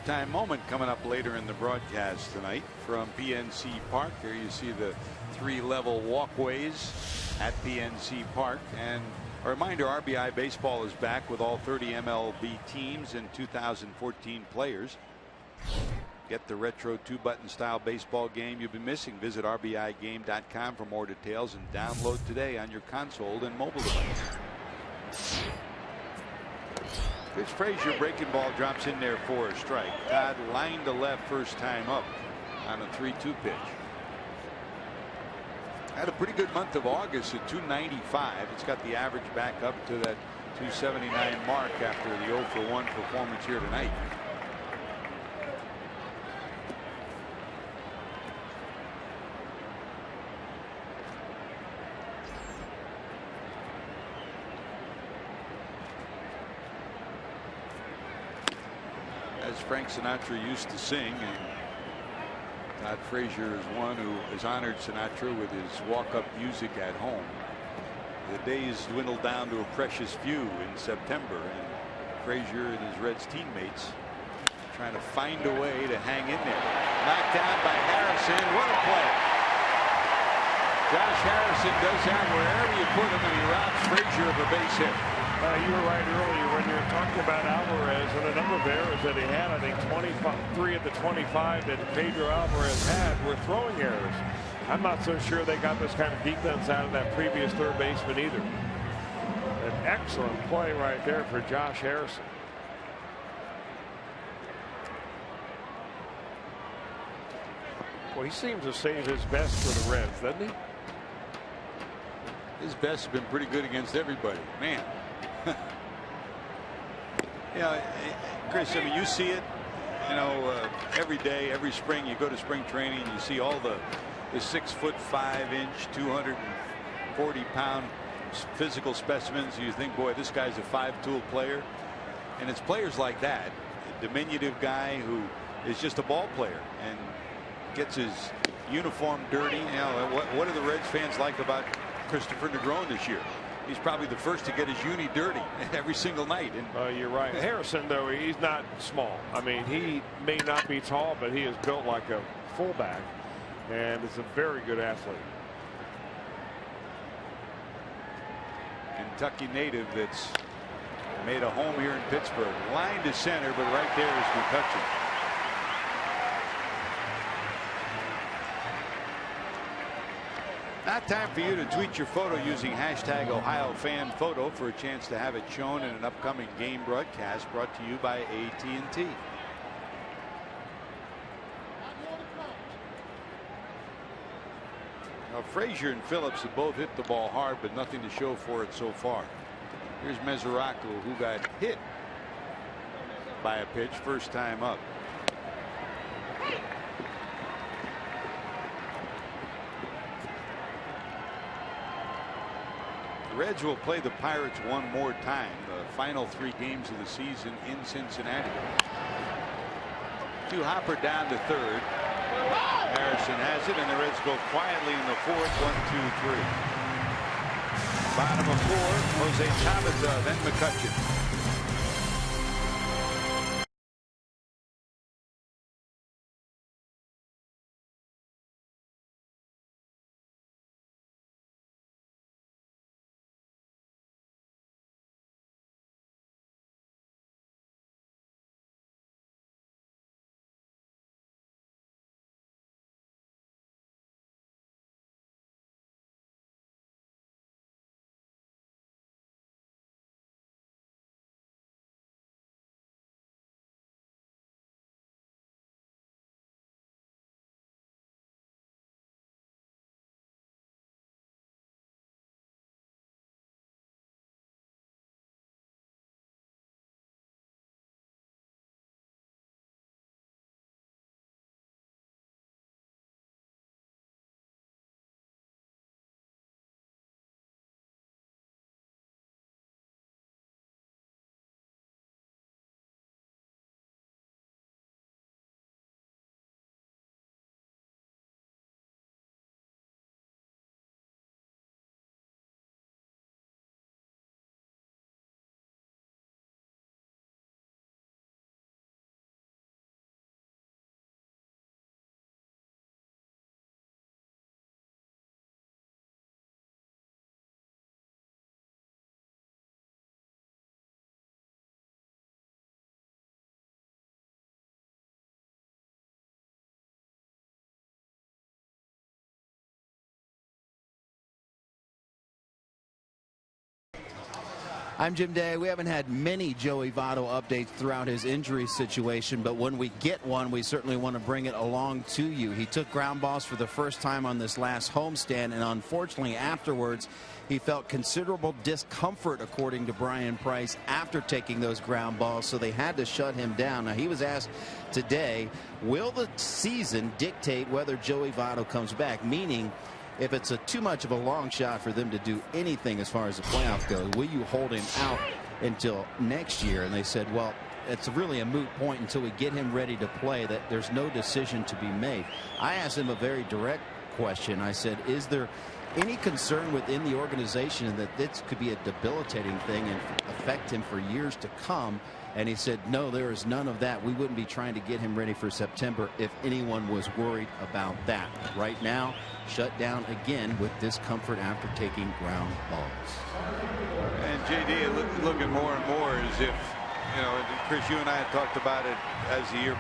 B: Time moment coming up later in the broadcast tonight from PNC Park. Here you see the 3-level walkways at PNC Park. And a reminder, RBI Baseball is back with all 30 MLB teams and 2014 players. Get the retro 2-button style baseball game you've been missing. Visit RBIGame.com for more details and download today on your console and mobile device. Pitch Frazier, breaking ball, drops in there for a strike. Todd lined to left first time up on a 3-2 pitch. Had a pretty good month of August at 295. It's got the average back up to that 279 mark after the 0-for-1 performance here tonight. As Frank Sinatra used to sing, and Todd Frazier is one who has honored Sinatra with his walk-up music at home. The days dwindled down to a precious few in September, and Frazier and his Reds teammates trying to find a way to hang in there. Knocked down by Harrison. What a play! Josh Harrison does that wherever you put him, and he robs Frazier of a base hit.
C: You were right earlier when you were talking about Alvarez and the number of errors that he had. I think 23 of the 25 that Pedro Alvarez had were throwing errors. I'm not so sure they got this kind of defense out of that previous third baseman either. An excellent play right there for Josh Harrison. Well, he seems to save his best for the Reds, doesn't he?
B: His best has been pretty good against everybody. Man. Yeah, Chris, I mean, you see it, you know, every day, every spring. You go to spring training and you see all the 6'5", 240-pound physical specimens. You think, boy, this guy's a 5-tool player. And it's players like that, a diminutive guy who is just a ball player and gets his uniform dirty. You know, what do the Reds fans like about Christopher Negron this year? He's probably the first to get his uni dirty every single night. And
C: you're right. Harrison, though, he's not small. I mean, he may not be tall, but he is built like a fullback, and is a very good athlete.
B: Kentucky native that's Made a home here in Pittsburgh. Line to center, but right there is McCutchen. Now time for you to tweet your photo using hashtag #OhioFanPhoto for a chance to have it shown in an upcoming game broadcast brought to you by AT&T. Now, Frazier and Phillips have both hit the ball hard, but nothing to show for it so far. Here's Mesoraco, who got hit by a pitch first time up. The Reds will play the Pirates one more time, the final 3 games of the season in Cincinnati. To Hopper down to third. Harrison has it, and the Reds go quietly in the 4th. 1, 2, 3. Bottom of 4, Jose Tabata, then McCutchen.
D: I'm Jim Day. We haven't had many Joey Votto updates throughout his injury situation, but when we get one, we certainly want to bring it along to you. He took ground balls for the first time on this last homestand, and unfortunately afterwards he felt considerable discomfort, according to Brian Price, after taking those ground balls, so they had to shut him down. Now, he was asked today, will the season dictate whether Joey Votto comes back, meaning if it's too much of a long shot for them to do anything as far as the playoff goes, will you hold him out until next year? And they said, well, it's really a moot point until we get him ready to play, that there's no decision to be made. I asked him a very direct question. I said, is there any concern within the organization that this could be a debilitating thing and affect him for years to come? And he said, no, there is none of that. We wouldn't be trying to get him ready for September if anyone was worried about that. Right now, shut down again with discomfort after taking ground balls.
B: And JD, looking more and more as if, you know, Chris, you and I have talked about it as the year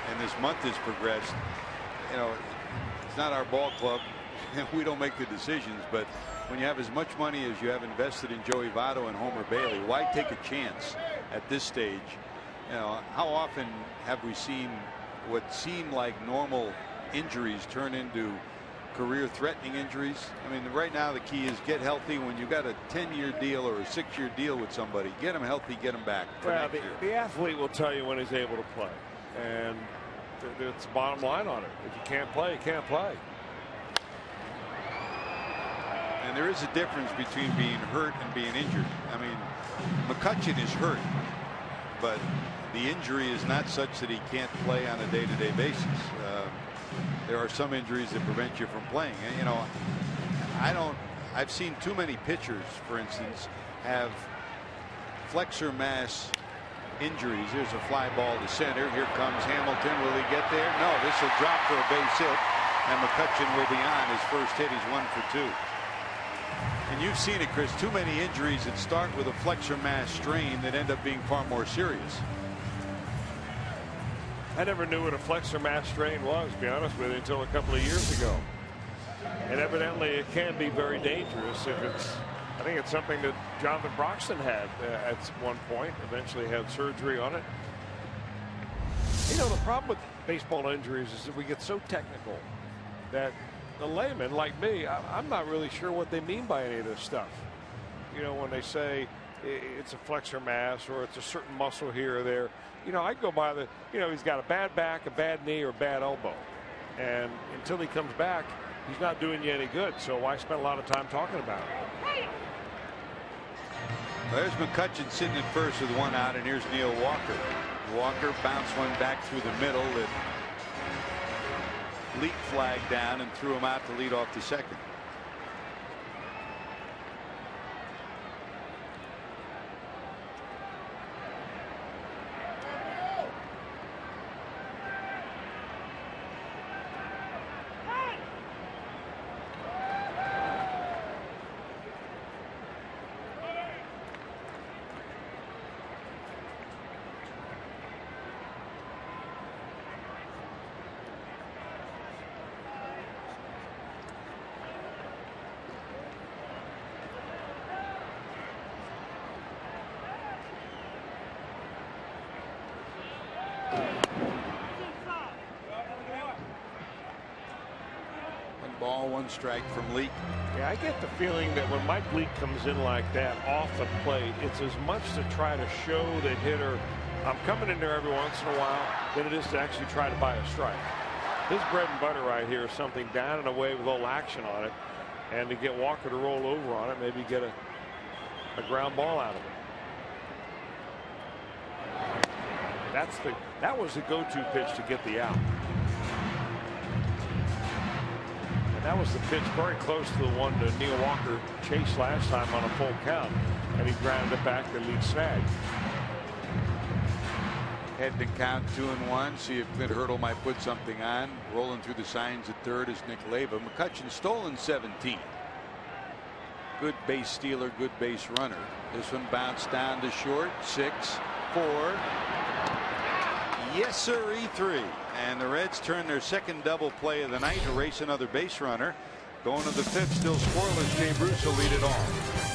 B: and this month has progressed. You know, it's not our ball club. We don't make the decisions, but when you have as much money as you have invested in Joey Votto and Homer Bailey, why take a chance at this stage? You know, how often have we seen what seem like normal injuries turn into career-threatening injuries? I mean, right now the key is get healthy. When you've got a 10-year deal or a 6-year deal with somebody, get them healthy, get them back.
C: Well, the athlete will tell you when he's able to play, and it's the bottom line on it. If you can't play, you can't play.
B: And there is a difference between being hurt and being injured. I mean, McCutchen is hurt, but the injury is not such that he can't play on a day-to-day basis. There are some injuries that prevent you from playing. And, you know, I've seen too many pitchers, for instance, have flexor mass injuries. There's a fly ball to center. Here comes Hamilton. Will he get there? No, this will drop for a base hit, and McCutchen will be on his first hit. He's 1 for 2. And you've seen it, Chris, too many injuries that start with a flexor mass strain that end up being far more serious.
C: I never knew what a flexor mass strain was, to be honest with you, until a couple of years ago. And evidently it can be very dangerous if it's, I think it's something that Jonathan Broxton had at one point, eventually had surgery on it. You know, the problem with baseball injuries is that we get so technical that the layman like me, I'm not really sure what they mean by any of this stuff. You know, when they say it's a flexor mass or it's a certain muscle here or there, you know, I go by the, you know, he's got a bad back, a bad knee, or a bad elbow. And until he comes back, he's not doing you any good. So why spend a lot of time talking about it?
B: There's McCutchen sitting at first with one out, and here's Neil Walker. Walker bounced one back through the middle that Leak flagged down and threw him out to lead off the second. Ball, one strike from Leak.
C: Yeah, I get the feeling that when Mike Leak comes in like that off the plate, it's as much to try to show the hitter I'm coming in there every once in a while than it is to actually try to buy a strike. His bread and butter right here is something down and away with a little action on it, and to get Walker to roll over on it, maybe get a ground ball out of it. That was the go-to pitch to get the out. That was the pitch very close to the one that Neil Walker chased last time on a full count, and he grounded it back to Leak snag.
B: Head to count 2-1. See if Clint Hurdle might put something on. Rolling through the signs at third is Nick Leyva. McCutchen stolen 17. Good base stealer, good base runner. This one bounced down to short. 6-4. Yes, sir, E3. And the Reds turn their second double play of the night, erase another base runner. Going to the fifth, still scoreless. Jay Bruce will lead it off.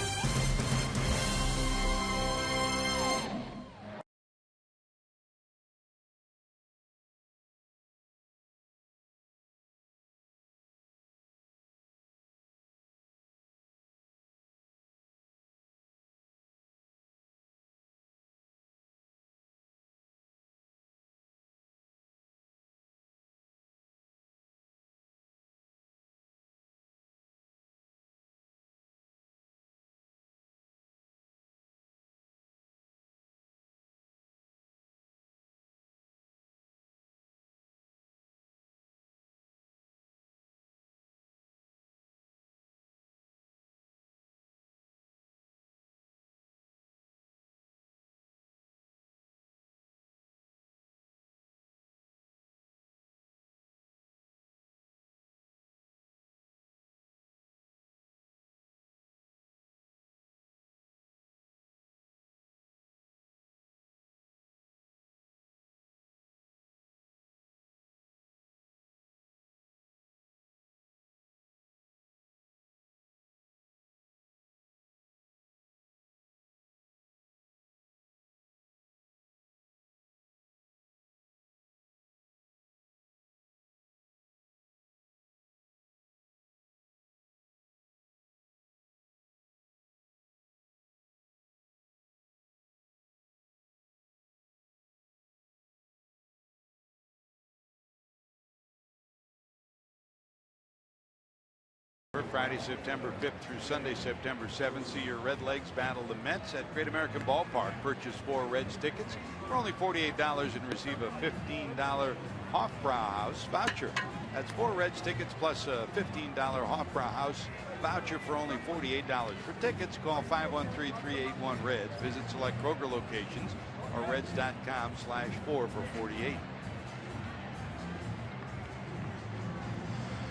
B: Friday, September 5th through Sunday, September 7th. See your Redlegs battle the Mets at Great American Ballpark. Purchase 4 Reds tickets for only $48 and receive a $15 Hofbrauhaus voucher. That's 4 Reds tickets plus a $15 Hofbrauhaus voucher for only $48. For tickets, call 513-381-REDS. Visit select Kroger locations or reds.com/4 for $48.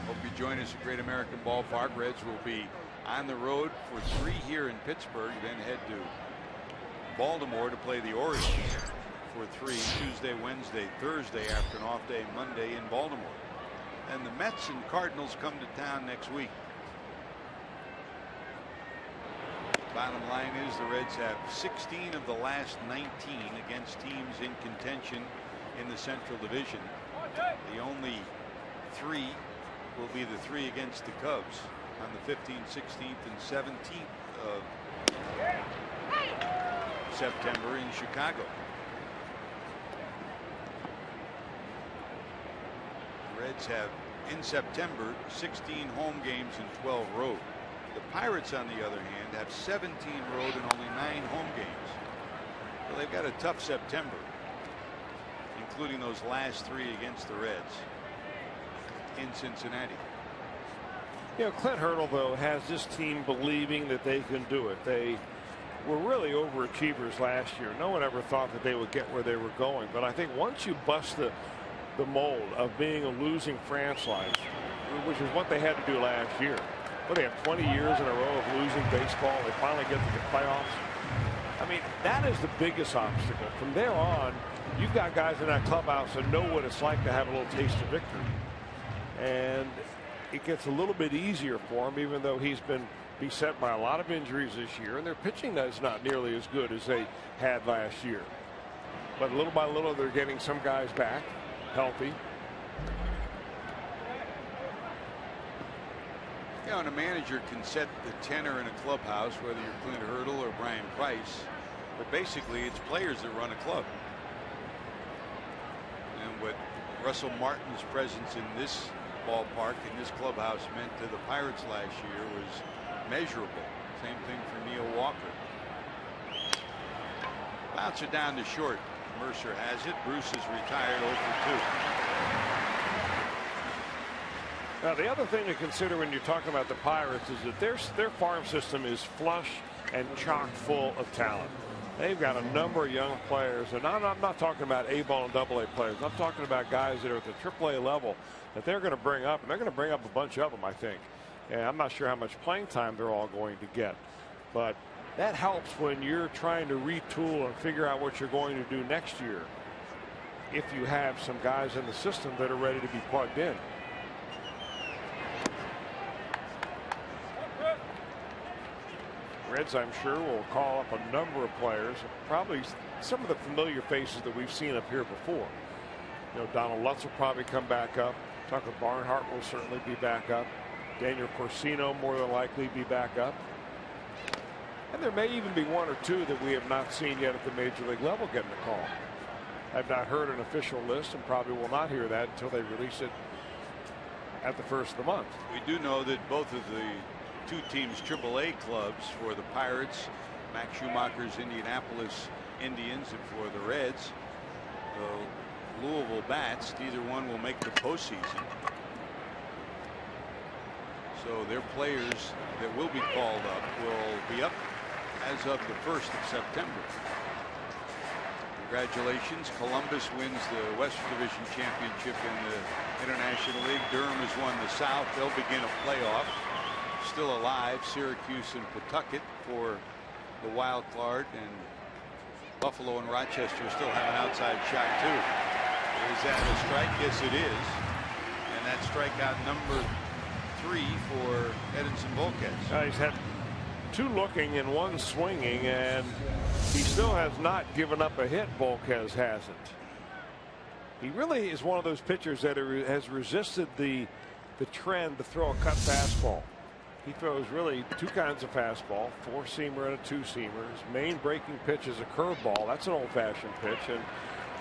B: Hope you join us at Great American Ballpark. Reds will be on the road for 3 here in Pittsburgh, then head to Baltimore to play the Orioles for 3 Tuesday, Wednesday, Thursday after an off day Monday in Baltimore. And the Mets and Cardinals come to town next week. Bottom line is the Reds have 16 of the last 19 against teams in contention in the Central Division. The only 3 will be the 3 against the Cubs on the 15th, 16th, and 17th of September in Chicago. The Reds have in September 16 home games and 12 road. The Pirates, on the other hand, have 17 road and only 9 home games. So they've got a tough September, including those last 3 against the Reds in Cincinnati.
C: You know, Clint Hurdle, though, has this team believing that they can do it. They were really overachievers last year. No one ever thought that they would get where they were going. But I think once you bust the mold of being a losing franchise, which is what they had to do last year. Well, they have 20 years in a row of losing baseball. They finally get to the playoffs. I mean, that is the biggest obstacle. From there on, you've got guys in that clubhouse that know what it's like to have a little taste of victory. And it gets a little bit easier for him, even though he's been beset by a lot of injuries this year, and their pitching is not nearly as good as they had last year. But little by little, they're getting some guys back healthy.
B: You know, and a manager can set the tenor in a clubhouse, whether you're Clint Hurdle or Brian Price, but basically it's players that run a club. And what Russell Martin's presence in this ballpark, in this clubhouse, meant to the Pirates last year was measurable. Same thing for Neil Walker. Bouncer down to short. Mercer has it. Bruce is retired 0 for 2.
C: Now, the other thing to consider when you're talking about the Pirates is that their farm system is flush and chock full of talent. They've got a number of young players, and I'm not talking about A-ball and AA players. I'm talking about guys that are at the AAA level that they're going to bring up, and they're going to bring up a bunch of them, I think. And I'm not sure how much playing time they're all going to get, but that helps when you're trying to retool and figure out what you're going to do next year, if you have some guys in the system that are ready to be plugged in. Reds, I'm sure, will call up a number of players, probably some of the familiar faces that we've seen up here before. You know, Donald Lutz will probably come back up. Tucker Barnhart will certainly be back up. Daniel Corsino more than likely be back up. And there may even be 1 or 2 that we have not seen yet at the major league level getting a call. I've not heard an official list and probably will not hear that until they release it at the first of the month.
B: We do know that both of the 2 teams AAA clubs, for the Pirates, Max Schumacher's Indianapolis Indians, and for the Reds, the Louisville Bats, neither one will make the postseason. So their players that will be called up will be up as of the 1st of September. Congratulations. Columbus wins the West Division championship in the International League. Durham has won the South. They'll begin a playoff. Still alive, Syracuse and Pawtucket for the wild card, and Buffalo and Rochester still have an outside shot too. Is that a strike? Yes, it is. And that strikeout number 3 for Edinson Volquez.
C: He's had 2 looking and 1 swinging, and he still has not given up a hit. Volquez hasn't. He really is one of those pitchers that has resisted the trend to throw a cut fastball. He throws really 2 kinds of fastball, 4-seamer and a 2-seamer. His main breaking pitch is a curveball. That's an old-fashioned pitch, and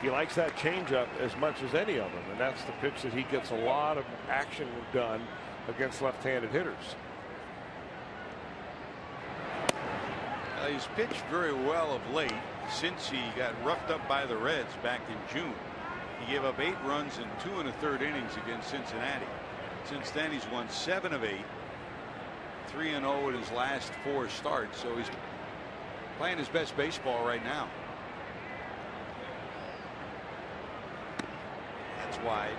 C: he likes that changeup as much as any of them, and that's the pitch that he gets a lot of action done against left-handed hitters.
B: He's pitched very well of late since he got roughed up by the Reds back in June. He gave up 8 runs in 2 1/3 innings against Cincinnati. Since then, he's won 7 of 8. 3-0 in his last 4 starts, so he's playing his best baseball right now. That's wide.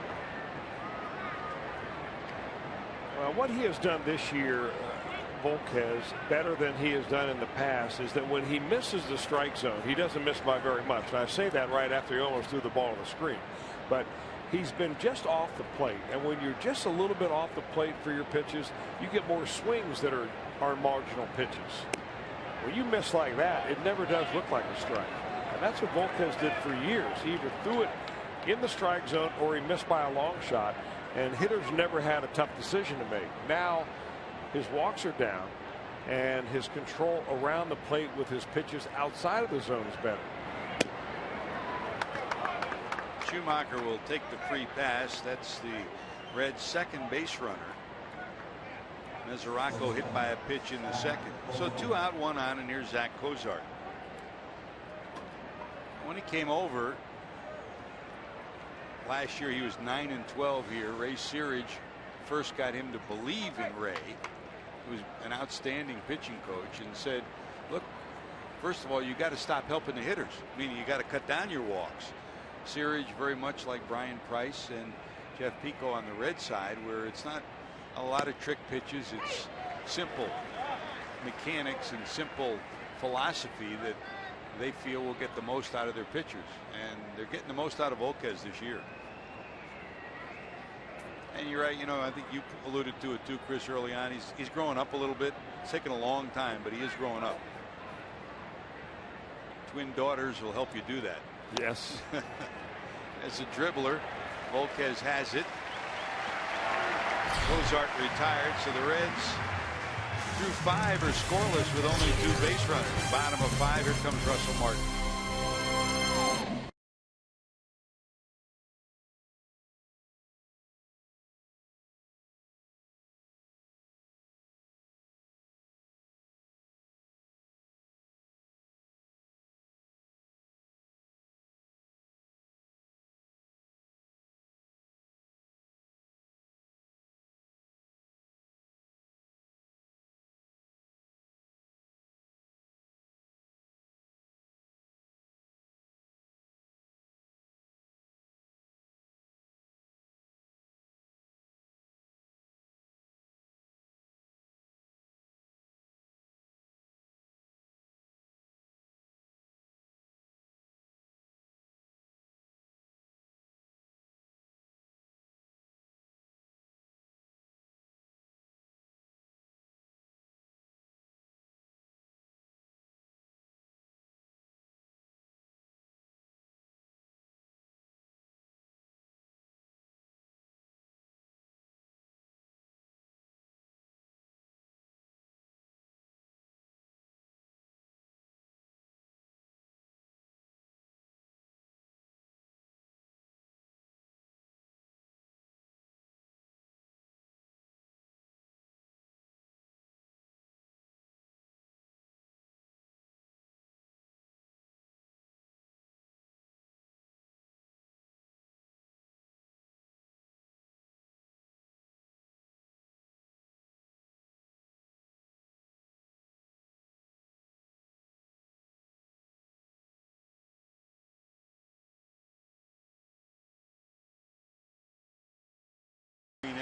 C: Well, what he has done this year Volquez better than he has done in the past is that when he misses the strike zone, he doesn't miss by very much. And I say that right after he almost threw the ball on the screen. But he's been just off the plate. And when you're just a little bit off the plate for your pitches, you get more swings that are marginal pitches. When you miss like that, it never does look like a strike. And that's what Volquez did for years. He either threw it in the strike zone or he missed by a long shot. And hitters never had a tough decision to make. Now his walks are down and his control around the plate with his pitches outside of the zone is better.
B: Schumacher will take the free pass. That's the Reds' second base runner. Mesoraco hit by a pitch in the second. So 2 out, 1 on, and here's Zach Cozart. When he came over last year, he was 9-12 here. Ray Searage first got him to believe in Ray, who was an outstanding pitching coach, and said, look, first of all, you got to stop helping the hitters, meaning you got to cut down your walks. Searage very much like Brian Price and Jeff Pico on the Red side, where it's not a lot of trick pitches. It's simple mechanics and simple philosophy that they feel will get the most out of their pitchers, and they're getting the most out of Volquez this year. And you're right, you know, I think you alluded to it too, Chris, early on. He's growing up a little bit. It's taken a long time, but he is growing up. Twin daughters will help you do that.
C: Yes.
B: As a dribbler, Volquez has it. Cozart retired, so the Reds through 5 are scoreless with only 2 base runners. Bottom of 5, here comes Russell Martin.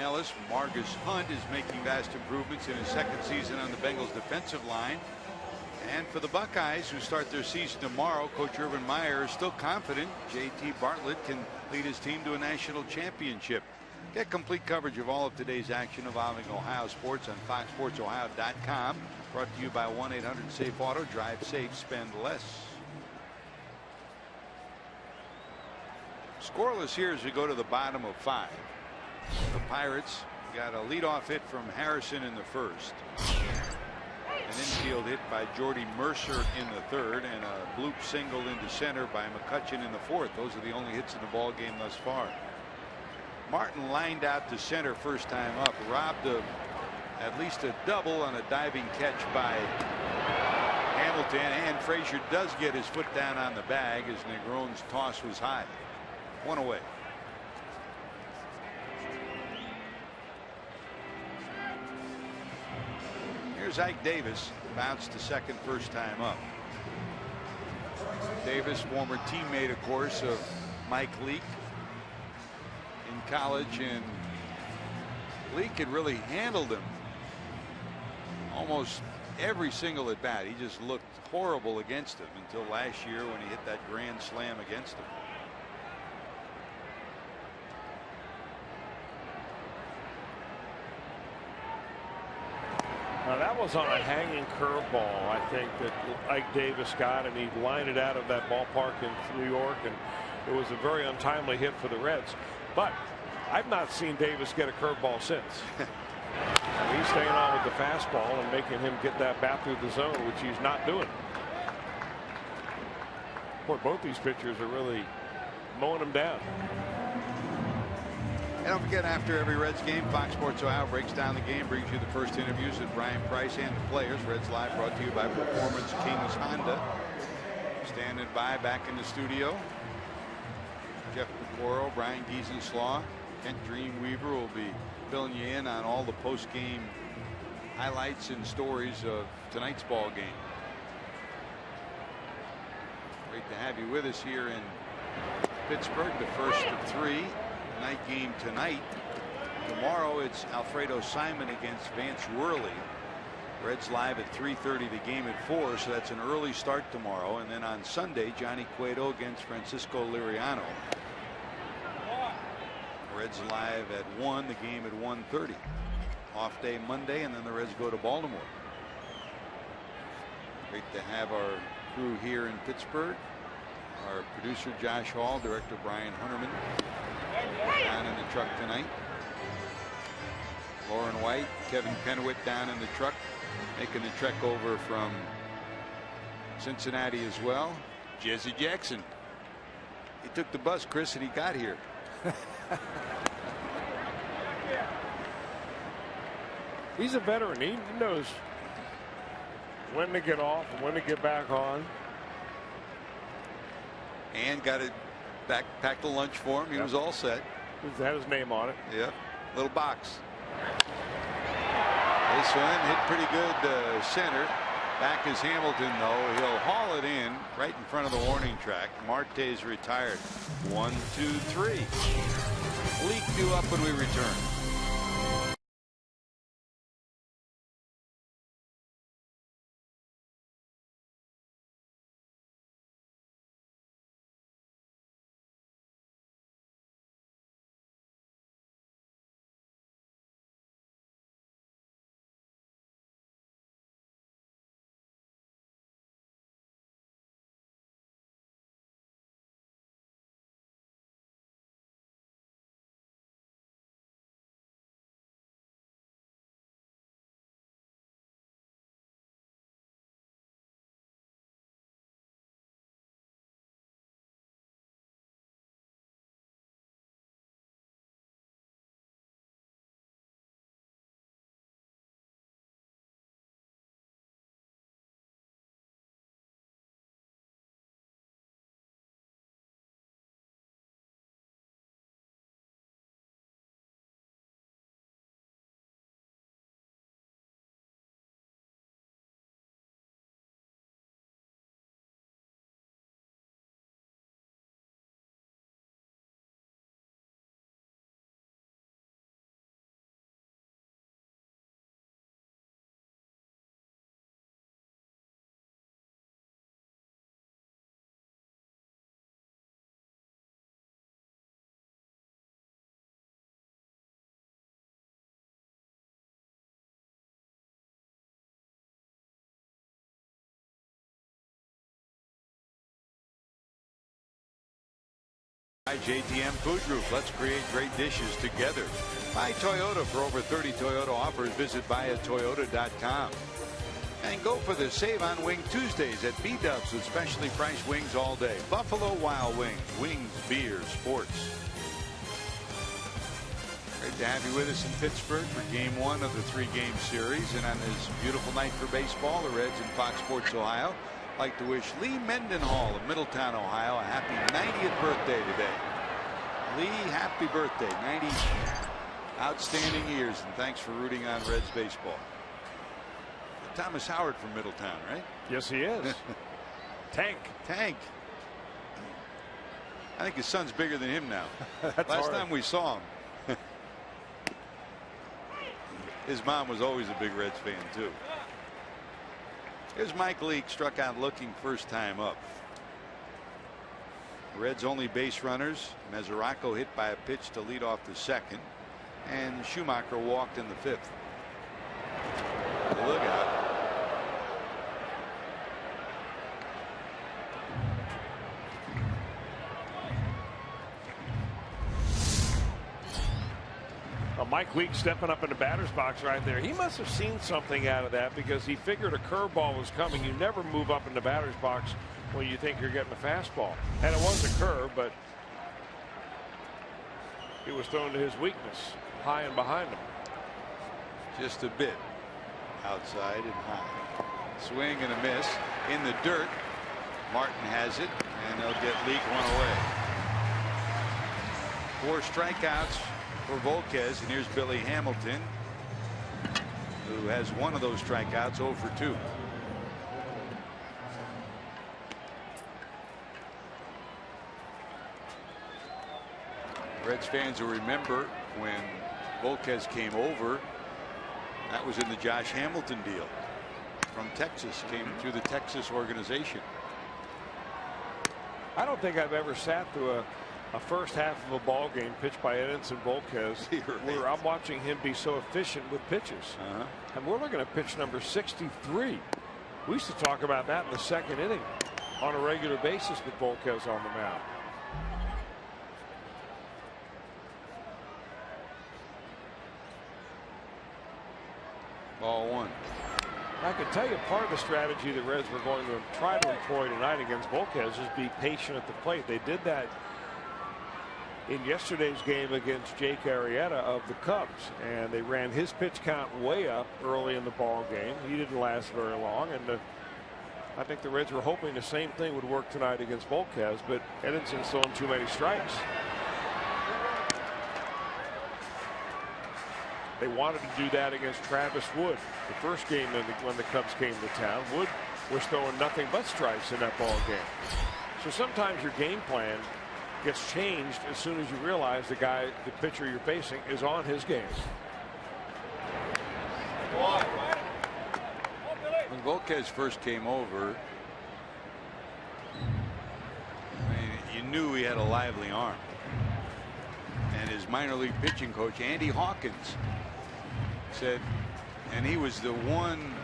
B: Ellis. Marcus Hunt is making vast improvements in his second season on the Bengals defensive line. And for the Buckeyes, who start their season tomorrow, Coach Urban Meyer is still confident JT Bartlett can lead his team to a national championship. Get complete coverage of all of today's action involving Ohio sports on FoxSportsOhio.com. Brought to you by 1-800-SAFE-AUTO. Drive safe, spend less. Scoreless here as we go to the bottom of 5. The Pirates got a leadoff hit from Harrison in the first. An infield hit by Jordy Mercer in the third, and a bloop single into center by McCutchen in the fourth. Those are the only hits in the ball game thus far. Martin lined out to center first time up, robbed at least a double on a diving catch by Hamilton, and Frazier does get his foot down on the bag as Negron's toss was high. 1 away. Here's Ike Davis, bounced to second first time up. Davis, former teammate, of course, of Mike Leake in college, and Leake had really handled him almost every single at bat. He just looked horrible against him until last year when he hit that grand slam against him.
C: Now that was on a hanging curveball, I think, that Ike Davis got, and he lined it out of that ballpark in New York, and it was a very untimely hit for the Reds. But I've not seen Davis get a curveball since. He's staying on with the fastball and making him get that bat through the zone, which he's not doing. Boy, both these pitchers are really mowing him down.
B: And don't forget, after every Reds game, Fox Sports Ohio breaks down the game, brings you the first interviews with Brian Price and the players. Reds Live brought to you by Performance Kings Honda. Standing by back in the studio, Jeff Pecoro, Brian Giesenslaw, Kent Dreamweaver will be filling you in on all the post-game highlights and stories of tonight's ball game. Great to have you with us here in Pittsburgh, the first of three. Night game tonight. Tomorrow it's Alfredo Simon against Vance Worley. Reds Live at 3:30, the game at 4, so that's an early start tomorrow. And then on Sunday, Johnny Cueto against Francisco Liriano. Reds Live at 1, the game at 1:30. Off day Monday, and then the Reds go to Baltimore. Great to have our crew here in Pittsburgh. Our producer Josh Hall, director Brian Hunterman, down in the truck tonight. Lauren White, Kevin Penwitt down in the truck, making the trek over from Cincinnati as well. Jesse Jackson, he took the bus, Chris, and he got here.
C: He's a veteran. He knows when to get off and when to get back on.
B: And got it back, packed a lunch for him. He was all set.
C: He had his name on it.
B: Yep. Little box. This one hit pretty good center. Back is Hamilton, though. He'll haul it in right in front of the warning track. Marte's retired. 1, 2, 3. Leak due up when we return. JTM Food Group. Let's create great dishes together. Buy Toyota for over 30 Toyota offers. Visit buyatoyota.com. And go for the Save on Wing Tuesdays at B-Dubs with specially priced wings all day. Buffalo Wild Wings. Wings, beer, sports. Great to have you with us in Pittsburgh for game 1 of the 3-game series. And on this beautiful night for baseball, the Reds and Fox Sports Ohio like to wish Lee Mendenhall of Middletown, Ohio, a happy 90th birthday today. Lee, happy birthday. 90 outstanding years, and thanks for rooting on Reds baseball. Thomas Howard from Middletown, right?
C: Yes, he is. Tank.
B: I think his son's bigger than him now.
C: Last
B: time we saw him. His mom was always a big Reds fan, too. Here's Mike Leake, struck out looking first time up. Reds only base runners. Mesoraco hit by a pitch to lead off the second, and Schumacher walked in the fifth. Look out.
C: Mike Leake stepping up in the batter's box right there. He must have seen something out of that, because he figured a curveball was coming. You never move up in the batter's box when you think you're getting a fastball. And it was a curve, but it was thrown to his weakness, high and behind him.
B: Just a bit outside and high. Swing and a miss in the dirt. Martin has it, and they'll get Leake one away. 4 strikeouts for Volquez, and here's Billy Hamilton, who has one of those strikeouts, 0 for 2. Reds fans will remember when Volquez came over, that was in the Josh Hamilton deal from Texas, came through the Texas organization.
C: I don't think I've ever sat through a first half of a ball game pitched by Edinson Volquez where I'm watching him be so efficient with pitches. And we're looking at pitch number 63. We used to talk about that in the second inning on a regular basis with Volquez on the mound.
B: Ball 1.
C: I can tell you part of the strategy the Reds were going to try to employ tonight against Volquez is be patient at the plate. They did that in yesterday's game against Jake Arrieta of the Cubs, and they ran his pitch count way up early in the ball game. He didn't last very long, and I think the Reds were hoping the same thing would work tonight against Volquez, but Edison's throwing too many strikes. They wanted to do that against Travis Wood the first game when the Cubs came to town. Wood was throwing nothing but strikes in that ball game. So sometimes your game plan gets changed as soon as you realize the pitcher you're facing is on his game.
B: When Volquez first came over, you knew he had a lively arm. And his minor league pitching coach, Andy Hawkins, said, and he was the one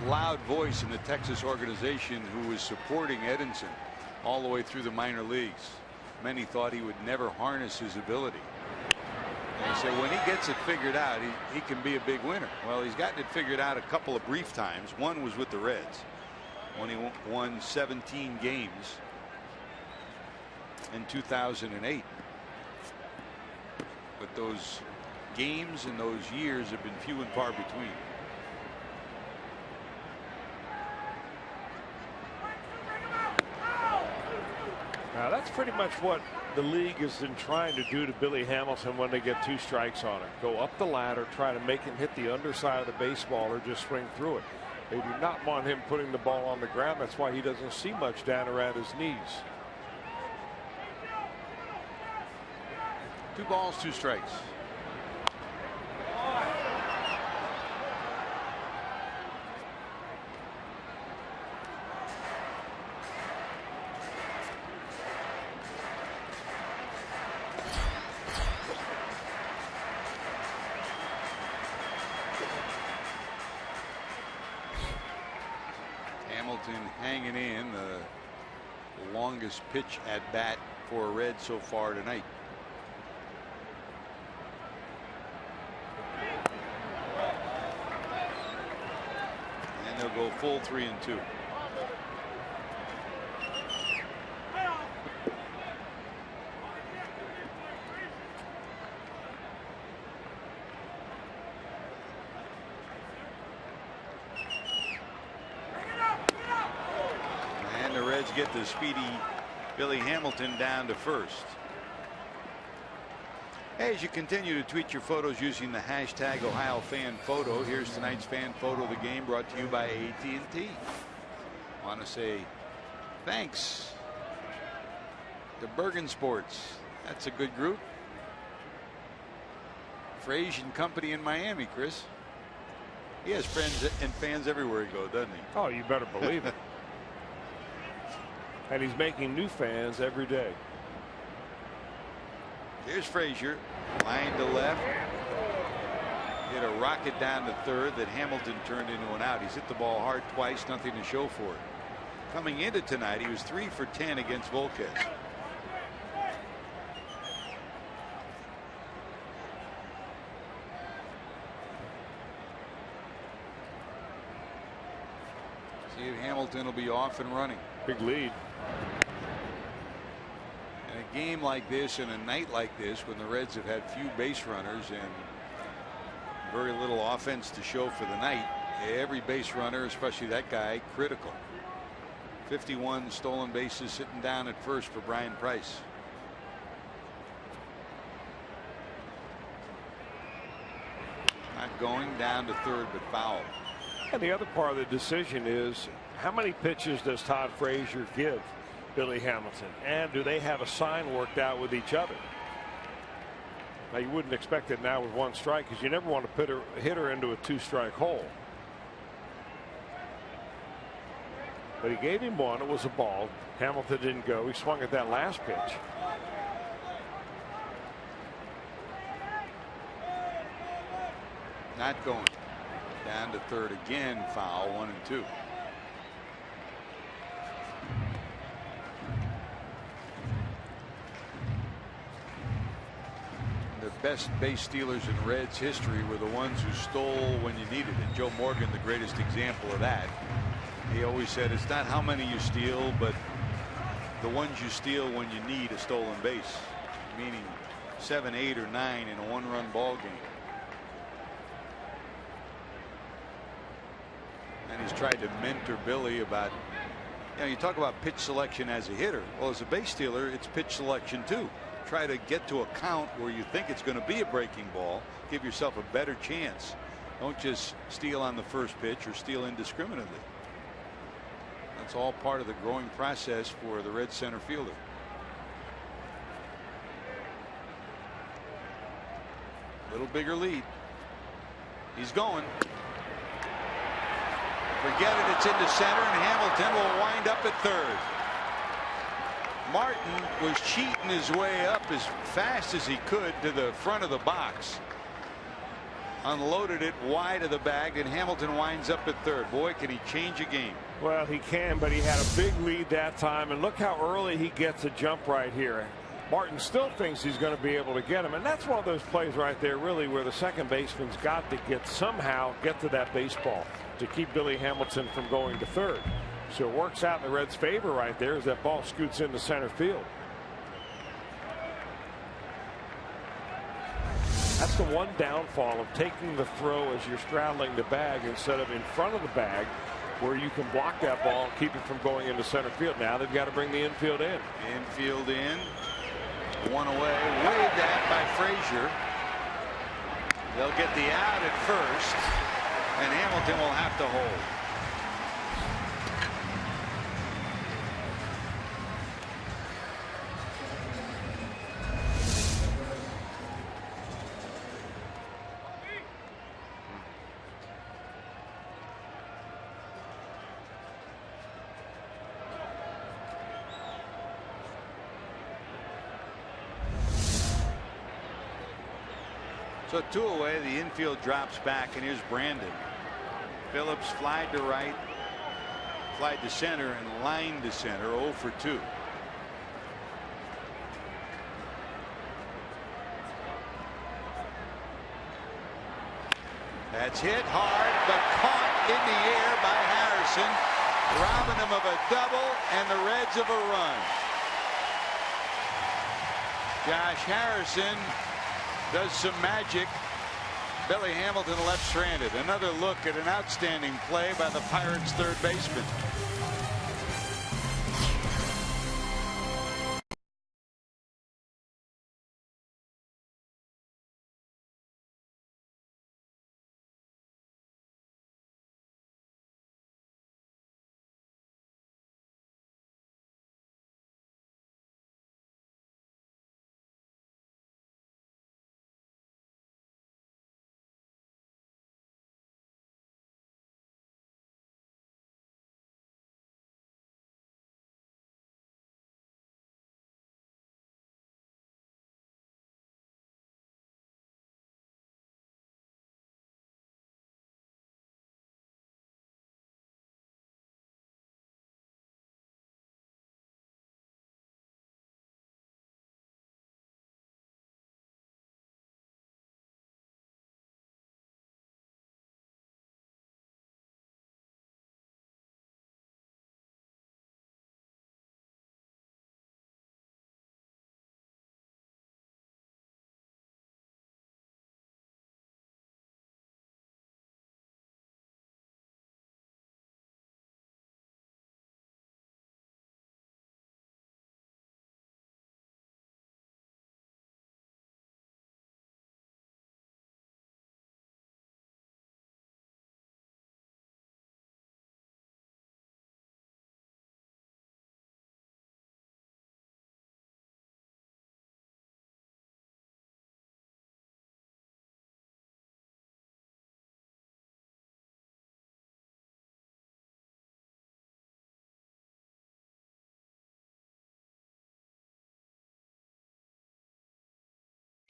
B: loud voice in the Texas organization who was supporting Edinson all the way through the minor leagues. Many thought he would never harness his ability. And he said when he gets it figured out, he can be a big winner. Well, he's gotten it figured out a couple of brief times. One was with the Reds when he won 17 games in 2008. But those games and those years have been few and far between.
C: Now that's pretty much what the league has been trying to do to Billy Hamilton when they get 2 strikes on him. Go up the ladder, try to make him hit the underside of the baseball or just swing through it. They do not want him putting the ball on the ground. That's why he doesn't see much down around his knees.
B: 2 balls, 2 strikes. Hamilton hanging in, the longest pitch at bat for a Red so far tonight. And they'll go full 3-2. And the Reds get the speedy Billy Hamilton down to first. As you continue to tweet your photos using the hashtag #OhioFanPhoto, here's tonight's fan photo of the game brought to you by AT&T. Want to say thanks to Bergen Sports. That's a good group. Frasier and Company in Miami, Chris. He has friends and fans everywhere he goes, doesn't he?
C: Oh, you better believe it. And he's making new fans every day.
B: Here's Frazier, line to left. Hit a rocket down to third that Hamilton turned into an out. He's hit the ball hard twice, nothing to show for it. Coming into tonight, he was 3 for 10 against Volquez. See if Hamilton will be off and running.
C: Big lead.
B: In a game like this, and a night like this, when the Reds have had few base runners and very little offense to show for the night, every base runner, especially that guy, critical. 51 stolen bases sitting down at first for Brian Price. Not going down to third, but foul.
C: And the other part of the decision is how many pitches does Todd Frazier give Billy Hamilton, and do they have a sign worked out with each other? Now, you wouldn't expect it now with one strike, because you never want to put a hitter into a 2-strike hole. But he gave him one. It was a ball. Hamilton didn't go. He swung at that last pitch.
B: Not going. Down to third again. Foul. 1 and 2. The best base stealers in Reds history were the ones who stole when you needed it. Joe Morgan, the greatest example of that. He always said it's not how many you steal, but the ones you steal when you need a stolen base, meaning 7, 8, or 9 in a 1-run ball game. And he's tried to mentor Billy about, you talk about pitch selection as a hitter. Well, as a base stealer, it's pitch selection too. Try to get to a count where you think it's going to be a breaking ball. Give yourself a better chance. Don't just steal on the first pitch or steal indiscriminately. That's all part of the growing process for the Red center fielder. Little bigger lead. He's going. Forget it. It's into center, and Hamilton will wind up at third. Martin was cheating his way up as fast as he could to the front of the box. Unloaded it wide of the bag, and Hamilton winds up at third. Boy, can he change a game.
C: Well, he can, but he had a big lead that time, and look how early he gets a jump right here. Martin still thinks he's going to be able to get him, and that's one of those plays right there really where the second baseman's got to somehow get to that baseball to keep Billy Hamilton from going to third. So it works out in the Reds' favor right there as that ball scoots into center field. That's the one downfall of taking the throw as you're straddling the bag instead of in front of the bag, where you can block that ball and keep it from going into center field. Now they've got to bring the infield in.
B: Infield in. One away. Waved at by Frazier. They'll get the out at first, and Hamilton will have to hold. So 2 away, the infield drops back, and here's Brandon. Phillips flied to right, flied to center, and lined to center. 0 for 2. That's hit hard, but caught in the air by Harrison, robbing him of a double and the Reds of a run. Josh Harrison does some magic. Billy Hamilton left stranded. Another look at an outstanding play by the Pirates' third baseman.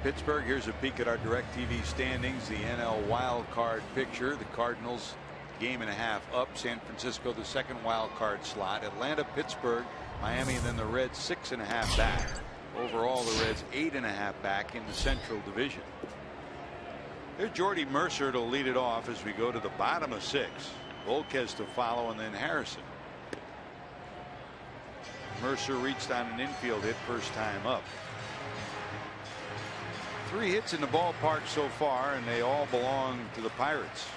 B: Pittsburgh. Here's a peek at our DirecTV standings. The NL wild card picture. The Cardinals game-and-a-half up. San Francisco the second wild card slot. Atlanta, Pittsburgh, Miami, and then the Reds 6.5 back. Overall, the Reds 8.5 back in the Central Division. There's Jordy Mercer to lead it off as we go to the bottom of 6. Volquez to follow, and then Harrison. Mercer reached on an infield hit first time up. 3 hits in the ballpark so far, and they all belong to the Pirates.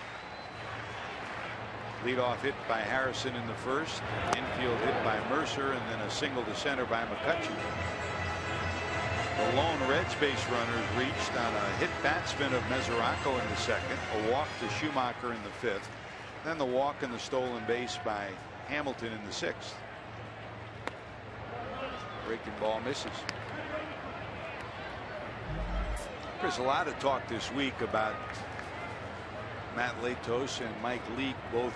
B: Leadoff hit by Harrison in the first, infield hit by Mercer, and then a single to center by McCutchen. The lone Reds base runners reached on a hit batsman of Mesoraco in the second, a walk to Schumacher in the fifth, then the walk and the stolen base by Hamilton in the sixth. Breaking ball misses. There's a lot of talk this week about Matt Latos and Mike Leake both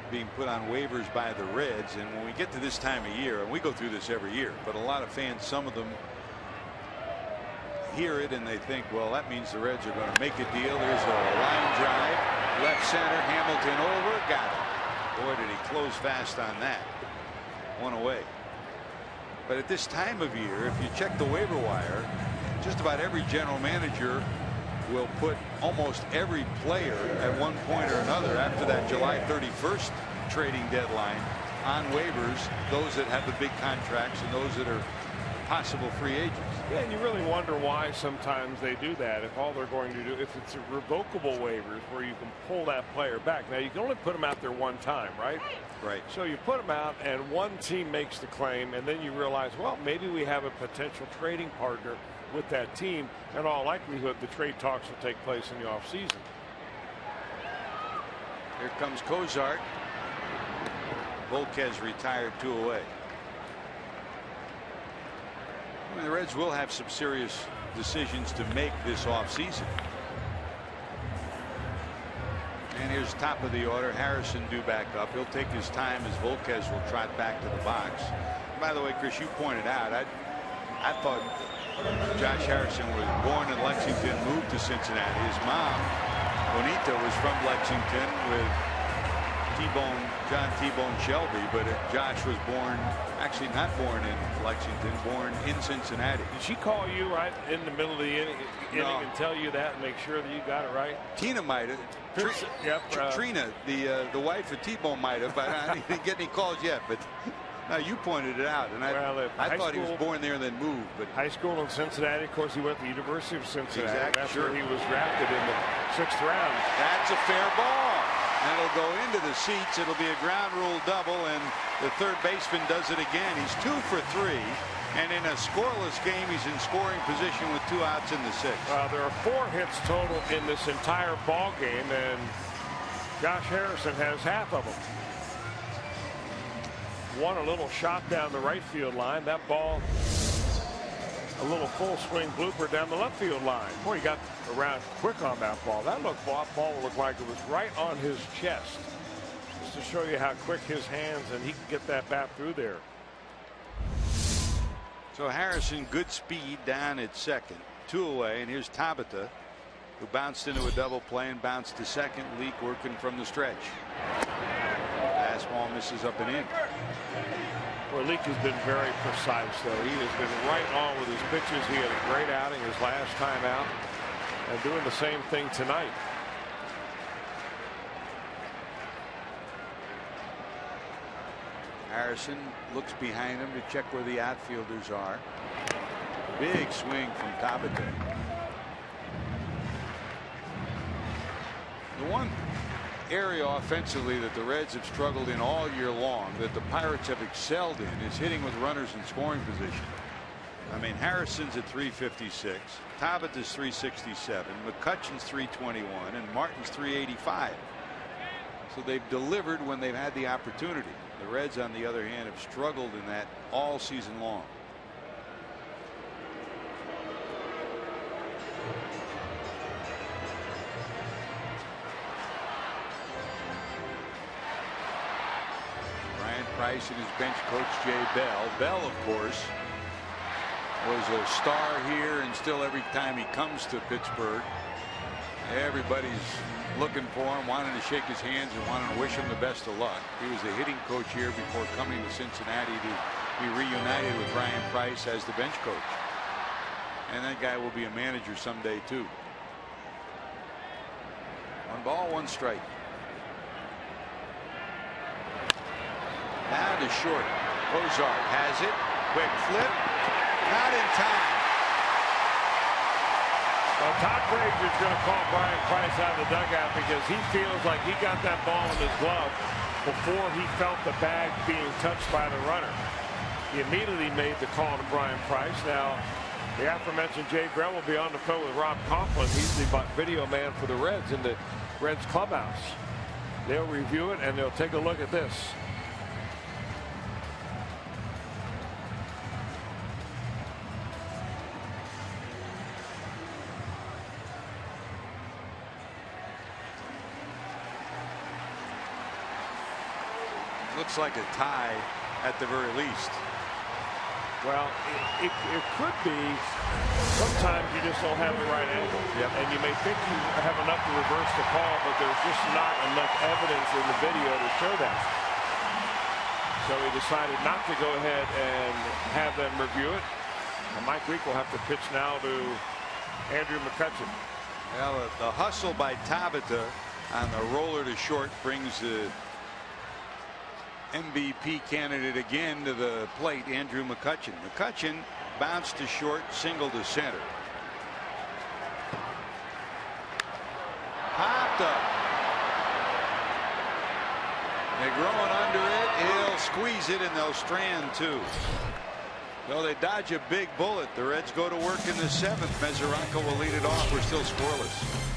B: being put on waivers by the Reds, and when we get to this time of year, and we go through this every year, but a lot of fans, some of them hear it and they think, well, that means the Reds are going to make a deal. There's a line drive, left center, Hamilton over, got it. Boy, did he close fast on that. One away. But at this time of year, if you check the waiver wire, just about every general manager will put almost every player at one point or another after that July 31st trading deadline on waivers, those that have the big contracts and those that are possible free agents.
C: Yeah, and you really wonder why sometimes they do that. If all they're going to do, if it's a revocable waivers where you can pull that player back. Now you can only put them out there one time, right?
B: Right.
C: So you put them out and one team makes the claim, and then you realize, well, maybe we have a potential trading partner with that team. In all likelihood, the trade talks will take place in the offseason.
B: Here comes Cozart. Volquez retired, 2 away. I mean, the Reds will have some serious decisions to make this offseason. And here's top of the order. Harrison due back up. He'll take his time as Volquez will trot back to the box. By the way, Chris, you pointed out, I thought Josh Harrison was born in Lexington, moved to Cincinnati. His mom, Bonita, was from Lexington with John T-Bone Shelby, but Josh was born, actually not born in Lexington, born in Cincinnati.
C: Did she call you right in the middle of the inning
B: No.
C: and tell you that and make sure that you got it right?
B: Tina might have. Trina, the wife of T-Bone might have, but I didn't get any calls yet. But no, you pointed it out, and I thought he was born there and then moved. But
C: high school in Cincinnati, of course, he went to the University of Cincinnati.
B: Exactly,
C: That's
B: sure.
C: where he was drafted in the 6th round.
B: That's a fair ball. And it'll go into the seats. It'll be a ground rule double, and the third baseman does it again. He's 2 for 3, and in a scoreless game, he's in scoring position with 2 outs in the 6th.
C: There are 4 hits total in this entire ball game, and Josh Harrison has half of them. One a little shot down the right field line. That ball, a little full swing blooper down the left field line. Boy, he got around quick on that ball. That ball looked like it was right on his chest. Just to show you how quick his hands, and he can get that bat through there.
B: So Harrison, good speed down at second, 2 away, and here's Tabata, who bounced into a double play and bounced to second. Leak working from the stretch. Fastball misses up and in.
C: Well, Leak has been very precise, though. He has been right on with his pitches. He had a great outing his last time out, and doing the same thing tonight.
B: Harrison looks behind him to check where the outfielders are. Big swing from Tabata. The one area offensively that the Reds have struggled in all year long, that the Pirates have excelled in, is hitting with runners in scoring position. I mean, Harrison's at 356, Tabata's 367, McCutchen's 321, and Martin's 385. So they've delivered when they've had the opportunity. The Reds, on the other hand, have struggled in that all season long. Brian Price and his bench coach Jay Bell. Bell, of course,
E: was a star here, and still every time he comes to Pittsburgh, everybody's looking for him, wanting to shake his hands and wanting to wish him the best of luck. He was the hitting coach here before coming to Cincinnati to be reunited with Brian Price as the bench coach. And that guy will be a manager someday too. 1 ball, 1 strike. Now to short. Ozark has it. Quick flip. Not in time.
C: Well, Todd Frazier's going to call Brian Price out of the dugout because he feels like he got that ball in his glove before he felt the bag being touched by the runner. He immediately made the call to Brian Price. Now, the aforementioned Jay Grell will be on the phone with Rob Coughlin. He's the video man for the Reds in the Reds clubhouse. They'll review it and they'll take a look at this.
E: Looks like a tie at the very least.
C: Well, it could be. Sometimes you just don't have the right angle.
E: Yep.
C: And you may think you have enough to reverse the call, but there's just not enough evidence in the video to show that. So he decided not to go ahead and have them review it. And Mike Leake will have to pitch now to Andrew McCutchen.
E: Well, the hustle by Tabata on the roller to short brings the MVP candidate again to the plate, Andrew McCutchen. McCutchen bounced to short, single to center. Popped up. They're growing under it. He'll squeeze it and they'll strand too. So they dodge a big bullet. The Reds go to work in the 7th. Mesoraco will lead it off. We're still scoreless.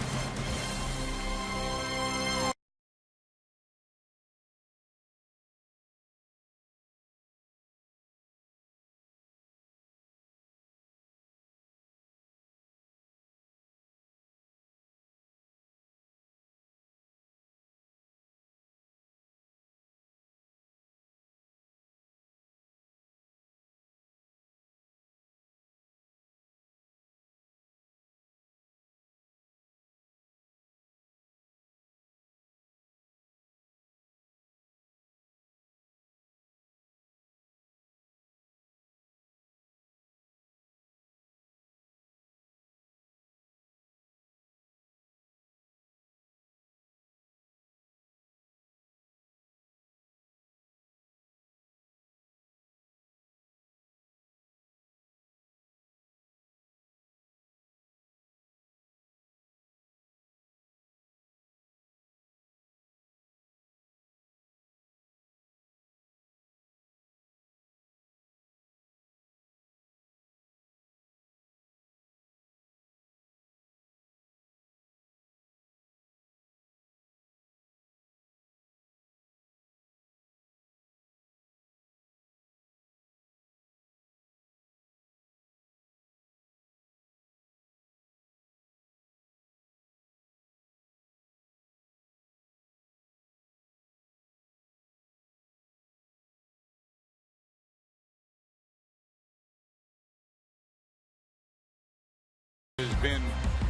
E: Has been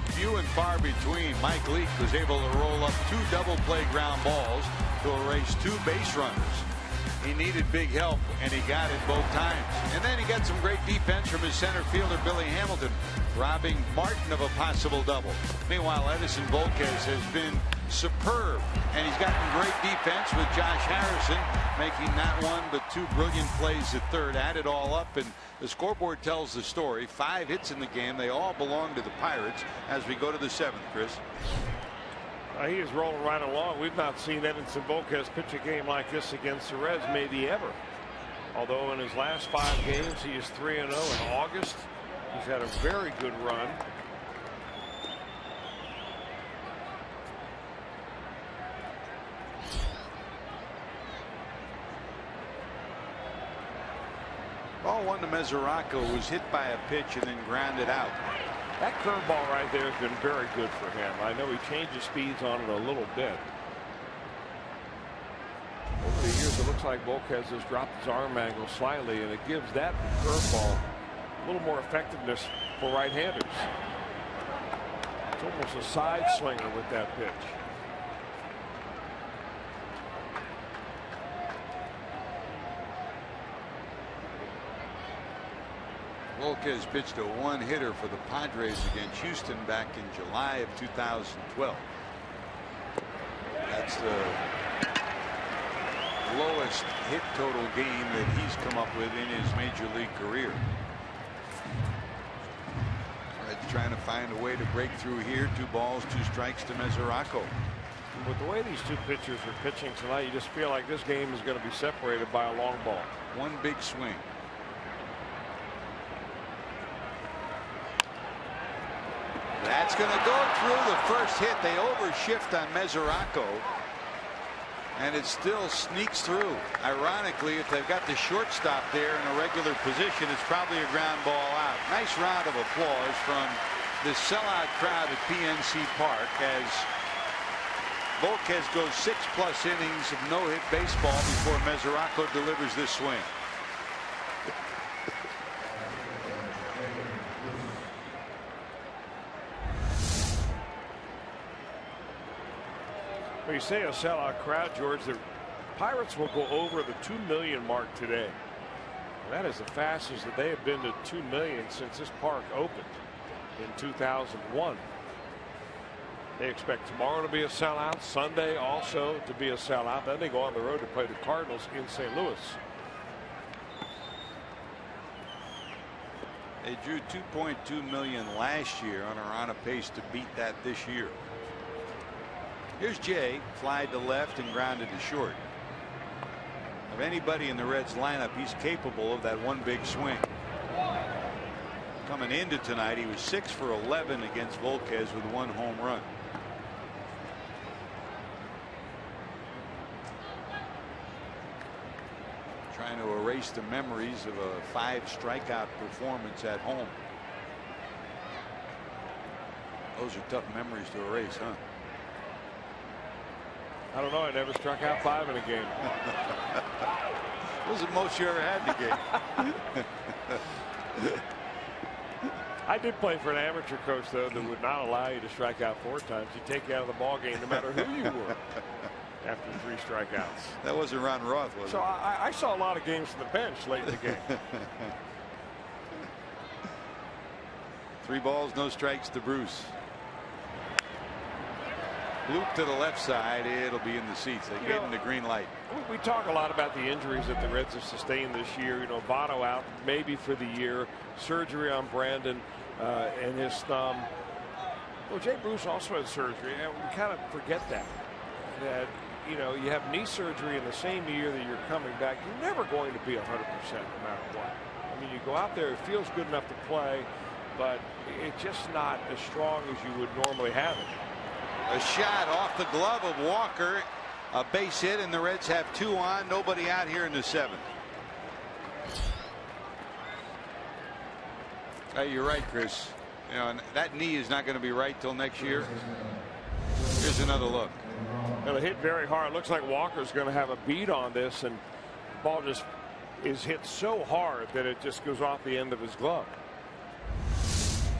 E: few and far between. Mike Leake was able to roll up 2 double play ground balls to erase 2 base runners. He needed big help and he got it both times. And then he got some great defense from his center fielder Billy Hamilton, robbing Martin of a possible double. Meanwhile, Edison Volquez has been superb, and he's gotten great defense with Josh Harrison making not 1 but 2 brilliant plays at third. Add it all up and the scoreboard tells the story. 5 hits in the game. They all belong to the Pirates as we go to the 7th, Chris.
C: He is rolling right along. We've not seen Edinson Volquez pitch a game like this against the Reds maybe ever. Although in his last 5 games he is 3-0 in August. He's had a very good run.
E: Ball 1 to Mesoraco, was hit by a pitch and then grounded out.
C: That curveball right there has been very good for him. I know he changed his speeds on it a little bit. Over the years, it looks like Volquez has dropped his arm angle slightly, and it gives that curveball a little more effectiveness for right-handers. It's almost a side slinger with that pitch.
E: Volquez pitched a one-hitter for the Padres against Houston back in July of 2012. That's the lowest hit total game that he's come up with in his major league career. Reds trying to find a way to break through here. 2 balls, 2 strikes to Mesoraco.
C: With the way these two pitchers are pitching tonight, you just feel like this game is going to be separated by a long ball.
E: One big swing. That's going to go through the first hit. They overshift on Mesoraco, and it still sneaks through. Ironically, if they've got the shortstop there in a regular position, it's probably a ground ball out. Nice round of applause from the sellout crowd at PNC Park as Volquez goes 6+ innings of no-hit baseball before Mesoraco delivers this swing.
C: When you say a sellout crowd, George, the Pirates will go over the 2 million mark today. That is the fastest that they have been to 2 million since this park opened in 2001. They expect tomorrow to be a sellout, Sunday also to be a sellout. Then they go on the road to play the Cardinals in St. Louis.
E: They drew 2.2 million last year and are on a pace to beat that this year. Here's Jay, flied to left and grounded to short. Of anybody in the Reds lineup, he's capable of that one big swing. Coming into tonight, he was 6 for 11 against Volquez with 1 home run. Trying to erase the memories of a 5 strikeout performance at home. Those are tough memories to erase, huh?
C: I don't know. I never struck out 5 in a game.
E: What was the most you ever had in the game?
C: I did play for an amateur coach, though, that would not allow you to strike out 4 times. He'd take you out of the ball game no matter who you were after 3 strikeouts.
E: That wasn't Ron Roth, was it?
C: So I saw a lot of games from the bench late in the game.
E: 3 balls, no strikes to Bruce. Loop to the left side. It'll be in the seats. They gave him the green light.
C: We talk a lot about the injuries that the Reds have sustained this year. You know, Votto out maybe for the year. Surgery on Brandon and his thumb. Well, Jay Bruce also had surgery, and we kind of forget that. That, you know, you have knee surgery in the same year that you're coming back. You're never going to be 100% no matter what. I mean, you go out there, it feels good enough to play, but it's just not as strong as you would normally have it.
E: A shot off the glove of Walker, a base hit, and the Reds have 2 on, nobody out here in the 7th. You're right, Chris. You know, that knee is not going to be right till next year. Here's another look.
C: Well, it hit very hard. It looks like Walker's going to have a beat on this, and the ball just is hit so hard that it just goes off the end of his glove.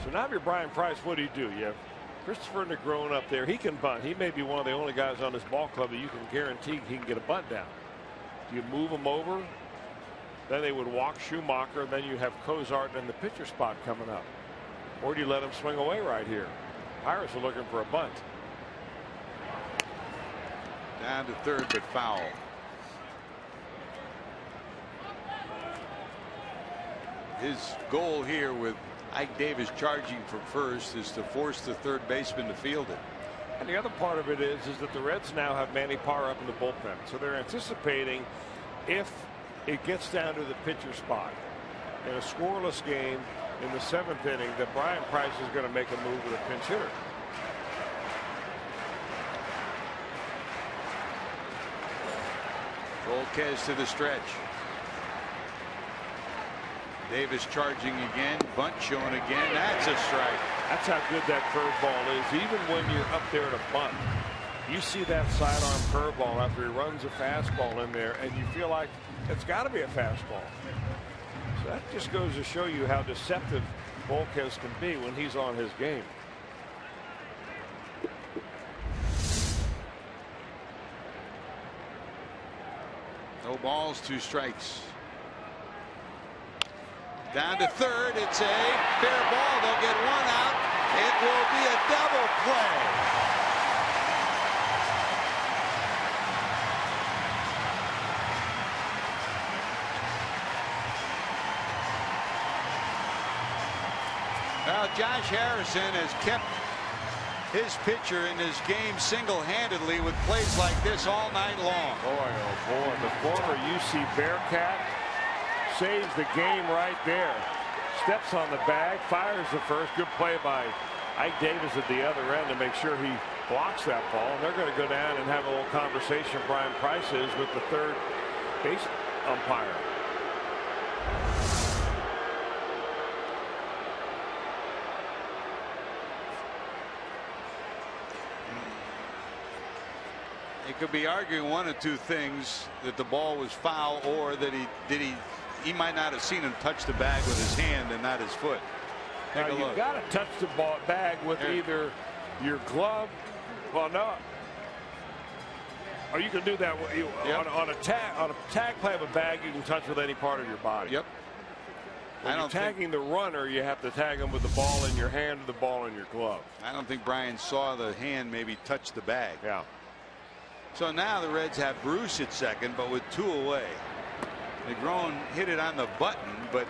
C: So now if you're Brian Price, what do? You have Christopher Negron up there. He can bunt. He may be one of the only guys on this ball club that you can guarantee he can get a bunt down. Do you move him over? Then they would walk Schumacher. Then you have Cozart in the pitcher spot coming up. Or do you let him swing away right here? Pirates are looking for a bunt.
E: Down to third, but foul. His goal here with Ike Davis charging for first is to force the third baseman to field it.
C: And the other part of it is that the Reds now have Manny Parra up in the bullpen. So they're anticipating if it gets down to the pitcher spot in a scoreless game in the 7th inning, that Brian Price is going to make a move with a pinch hitter.
E: Volquez to the stretch. Davis charging again. Bunt showing again. That's a strike.
C: That's how good that curveball is. Even when you're up there at a bunt, you see that sidearm curveball after he runs a fastball in there, and you feel like it's got to be a fastball. That just goes to show you how deceptive Volquez can be when he's on his game.
E: No balls, 2 strikes. Down to third. It's a fair ball. They'll get 1 out. It will be a double play. Well, Josh Harrison has kept his pitcher in his game single-handedly with plays like this all night long.
C: Boy, oh boy, the former UC Bearcat saves the game right there. Steps on the bag, fires the first. Good play by Ike Davis at the other end to make sure he blocks that ball. And they're going to go down and have a little conversation, Brian Price is, with the third base umpire.
E: He could be arguing one of 2 things, that the ball was foul or that he might not have seen him touch the bag with his hand and not his foot. Take a look.
C: You've got to touch the bag with either your glove. Well, no. Or you can do that on a tag play of a bag. You can touch with any part of your body.
E: Yep.
C: When you're tagging the runner, you have to tag him with the ball in your hand or the ball in your glove.
E: I don't think Brian saw the hand maybe touch the bag.
C: Yeah.
E: So now the Reds have Bruce at second, but with 2 away. Negron hit it on the button, but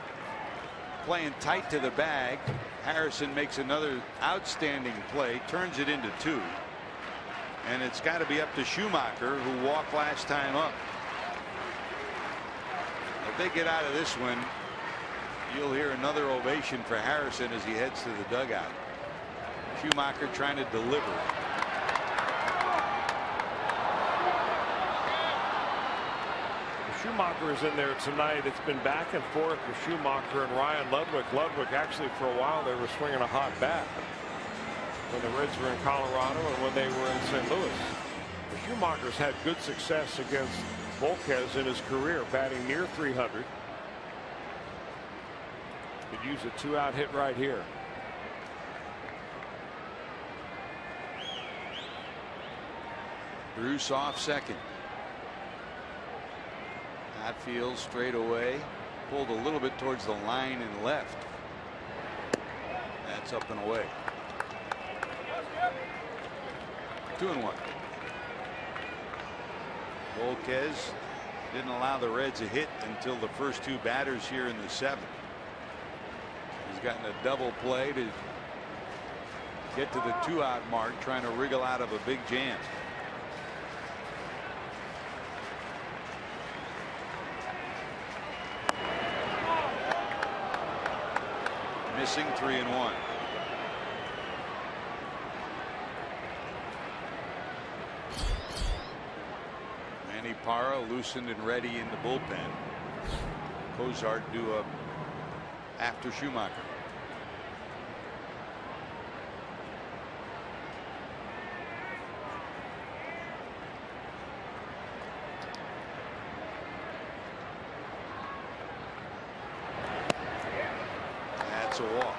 E: playing tight to the bag. Harrison makes another outstanding play, turns it into 2. And it's got to be up to Schumacher, who walked last time up. If they get out of this one, you'll hear another ovation for Harrison as he heads to the dugout. Schumacher trying to deliver.
C: Schumacher is in there tonight. It's been back and forth with Schumacher and Ryan Ludwig. Ludwig, actually, for a while, they were swinging a hot bat when the Reds were in Colorado and when they were in St. Louis. The Schumacher's had good success against Volquez in his career, batting near 300. Could use a 2-out hit right here.
E: Bruce off second. Outfield straight away, pulled a little bit towards the line and left. That's up and away. 2-1. Volquez didn't allow the Reds a hit until the first 2 batters here in the 7th. He's gotten a double play to get to the 2-out mark, trying to wriggle out of a big jam. Missing 3-1. Manny Parra loosened and ready in the bullpen. Cozart due up after Schumacher. A walk.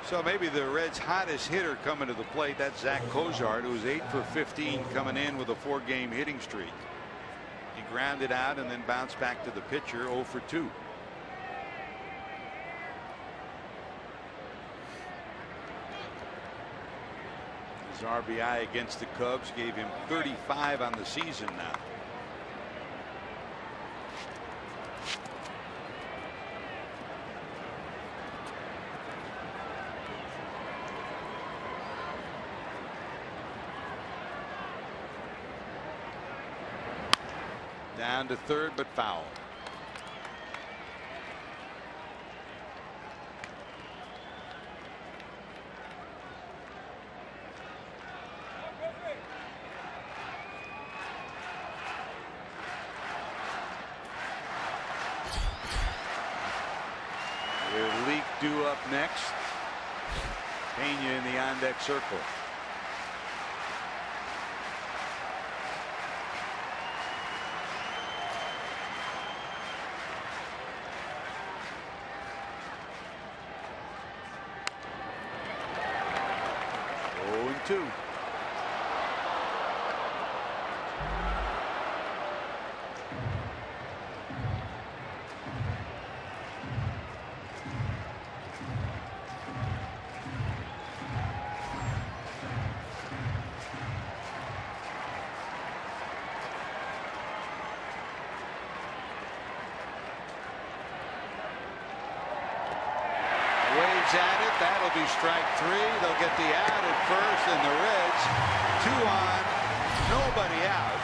E: So maybe the Reds' hottest hitter coming to the plate, that's Zach Cozart, who was 8 for 15 coming in with a 4-game hitting streak. He grounded out and then bounced back to the pitcher, 0 for 2. His RBI against the Cubs gave him 35 on the season now. Down to third, but foul. There's Leak due up next. Pena in the on-deck circle. 2. At it. That'll be strike 3. They'll get the out at first, and the Reds 2 on, nobody out.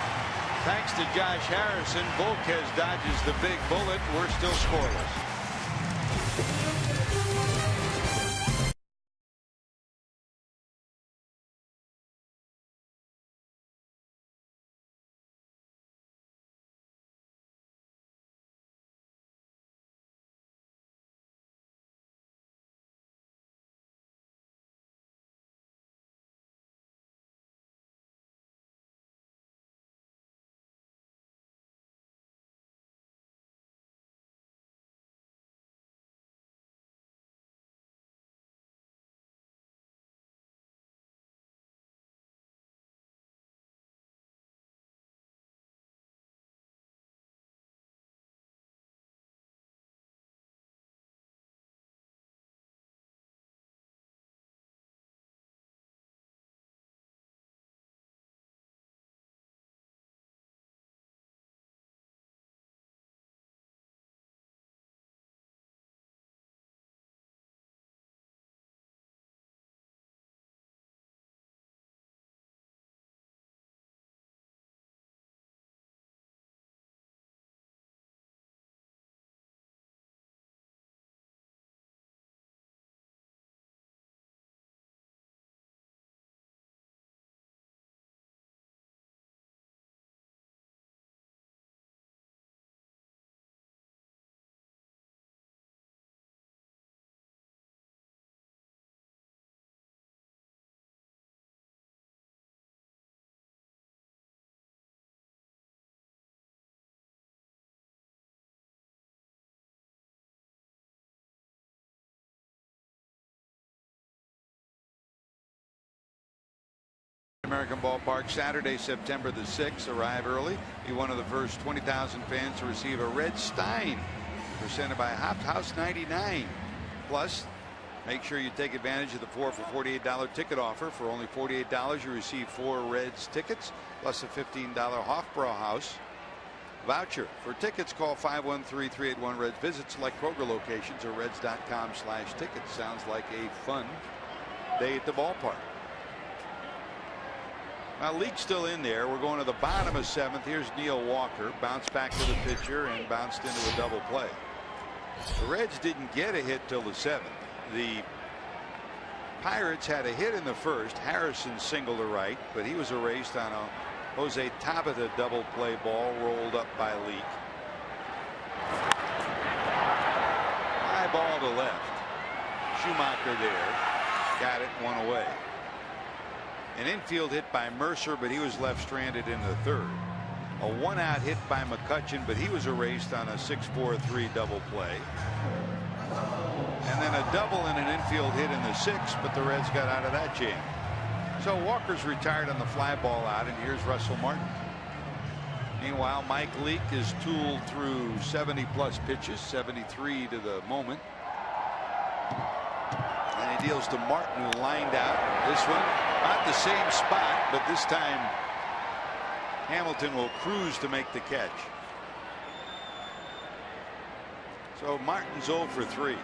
E: Thanks to Josh Harrison, Volquez dodges the big bullet. We're still scoreless. American Ballpark Saturday, September the 6th. Arrive early. Be one of the first 20,000 fans to receive a Red Stein presented by House 99. Plus, make sure you take advantage of the 4 for $48 ticket offer. For only $48, you receive 4 Reds tickets plus a $15 Hofbrauhaus voucher. For tickets, call 513-381-REDS. Visit select Kroger locations or reds.com/tickets. Sounds like a fun day at the ballpark. Now, Leake's still in there. We're going to the bottom of 7th. Here's Neil Walker. Bounced back to the pitcher and bounced into a double play. The Reds didn't get a hit till the 7th. The Pirates had a hit in the first. Harrison singled to right, but he was erased on a Jose Tabata double play ball rolled up by Leake. High ball to left. Schumacher there. Got it, 1 away. An infield hit by Mercer, but he was left stranded in the 3rd. A 1-out hit by McCutchen, but he was erased on a 6-4-3 double play. And then a double and an infield hit in the 6th, but the Reds got out of that jam. So Walker's retired on the fly ball out, and here's Russell Martin. Meanwhile, Mike Leake is tooled through 70+ pitches, 73 to the moment. And he deals to Martin, who lined out. This one, not the same spot, but this time Hamilton will cruise to make the catch. So Martin's 0 for 3.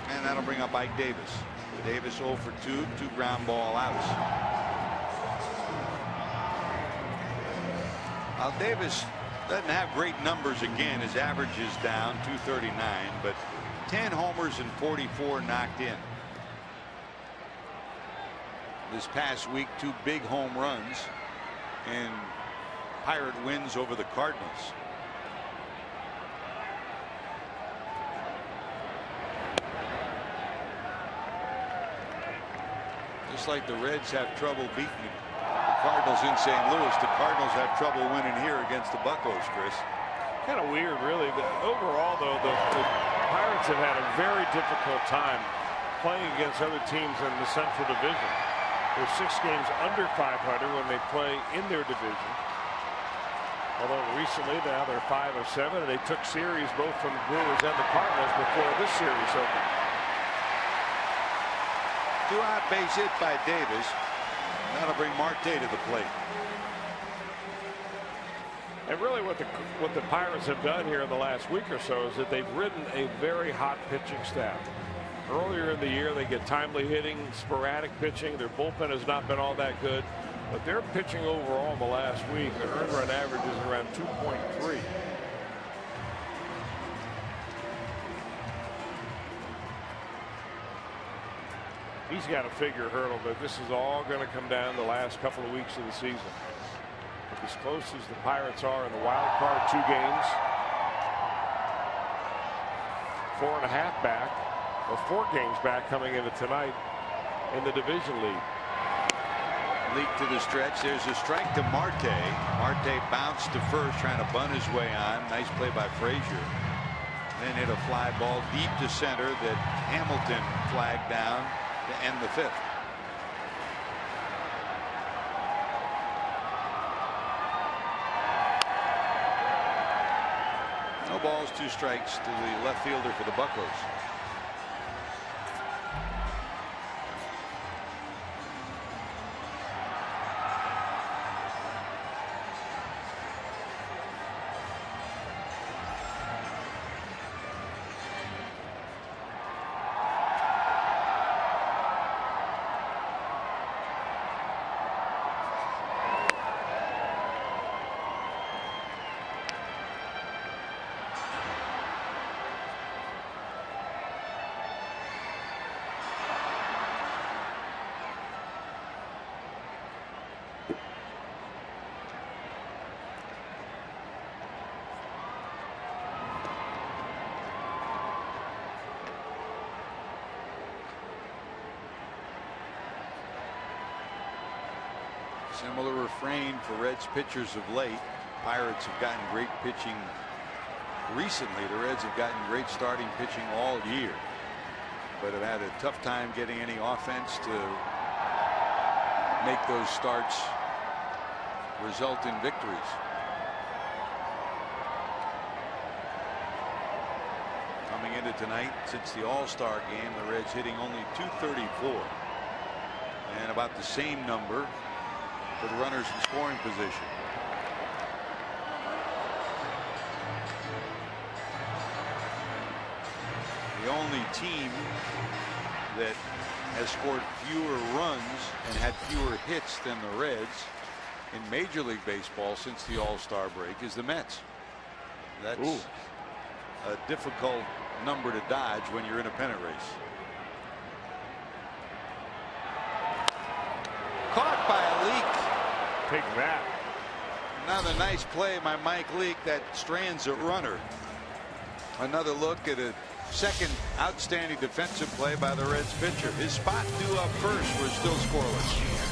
E: And that'll bring up Ike Davis. Davis 0 for 2, 2 ground ball outs. Well, Davis doesn't have great numbers again. His average is down 239, but 10 homers and 44 knocked in. This past week, 2 big home runs and Pirate wins over the Cardinals. Just like the Reds have trouble beating the Cardinals in St. Louis, the Cardinals have trouble winning here against the Buccos, Chris.
C: Kind of weird, really. Overall, though, the Pirates have had a very difficult time playing against other teams in the Central Division. They're 6 games under 500 when they play in their division. Although recently now they're 5 of 7, and they took series both from the Brewers and the Cardinals before this series opened.
E: 2-out base hit by Davis. That'll bring Marte to the plate.
C: And really what the Pirates have done here in the last week or so is that they've ridden a very hot pitching staff. Earlier in the year they get timely hitting, sporadic pitching. Their bullpen has not been all that good, but their pitching overall in the last week, their earned run average is around 2.3. He's got a figure hurdle, but this is all going to come down the last couple of weeks of the season. As close as the Pirates are in the wild card, 2 games, 4.5 back, or 4 games back coming into tonight in the division lead.
E: Leak to the stretch. There's a strike to Marte. Marte bounced to first, trying to bunt his way on. Nice play by Frazier. Then hit a fly ball deep to center that Hamilton flagged down to end the 5th. No balls, 2 strikes to the left fielder for the Buccos. Similar refrain for Reds pitchers of late. Pirates have gotten great pitching recently. The Reds have gotten great starting pitching all year, but have had a tough time getting any offense to make those starts result in victories. Coming into tonight, since the All-Star game, the Reds hitting only .234, and about the same number with runners in scoring position. The only team that has scored fewer runs and had fewer hits than the Reds in Major League Baseball since the All-Star break is the Mets. That's a difficult number to dodge when you're in a pennant race. Caught by a Leak.
C: Take that.
E: Another nice play by Mike Leake that strands a runner. Another look at a second outstanding defensive play by the Reds pitcher. His spot due up first was still scoreless.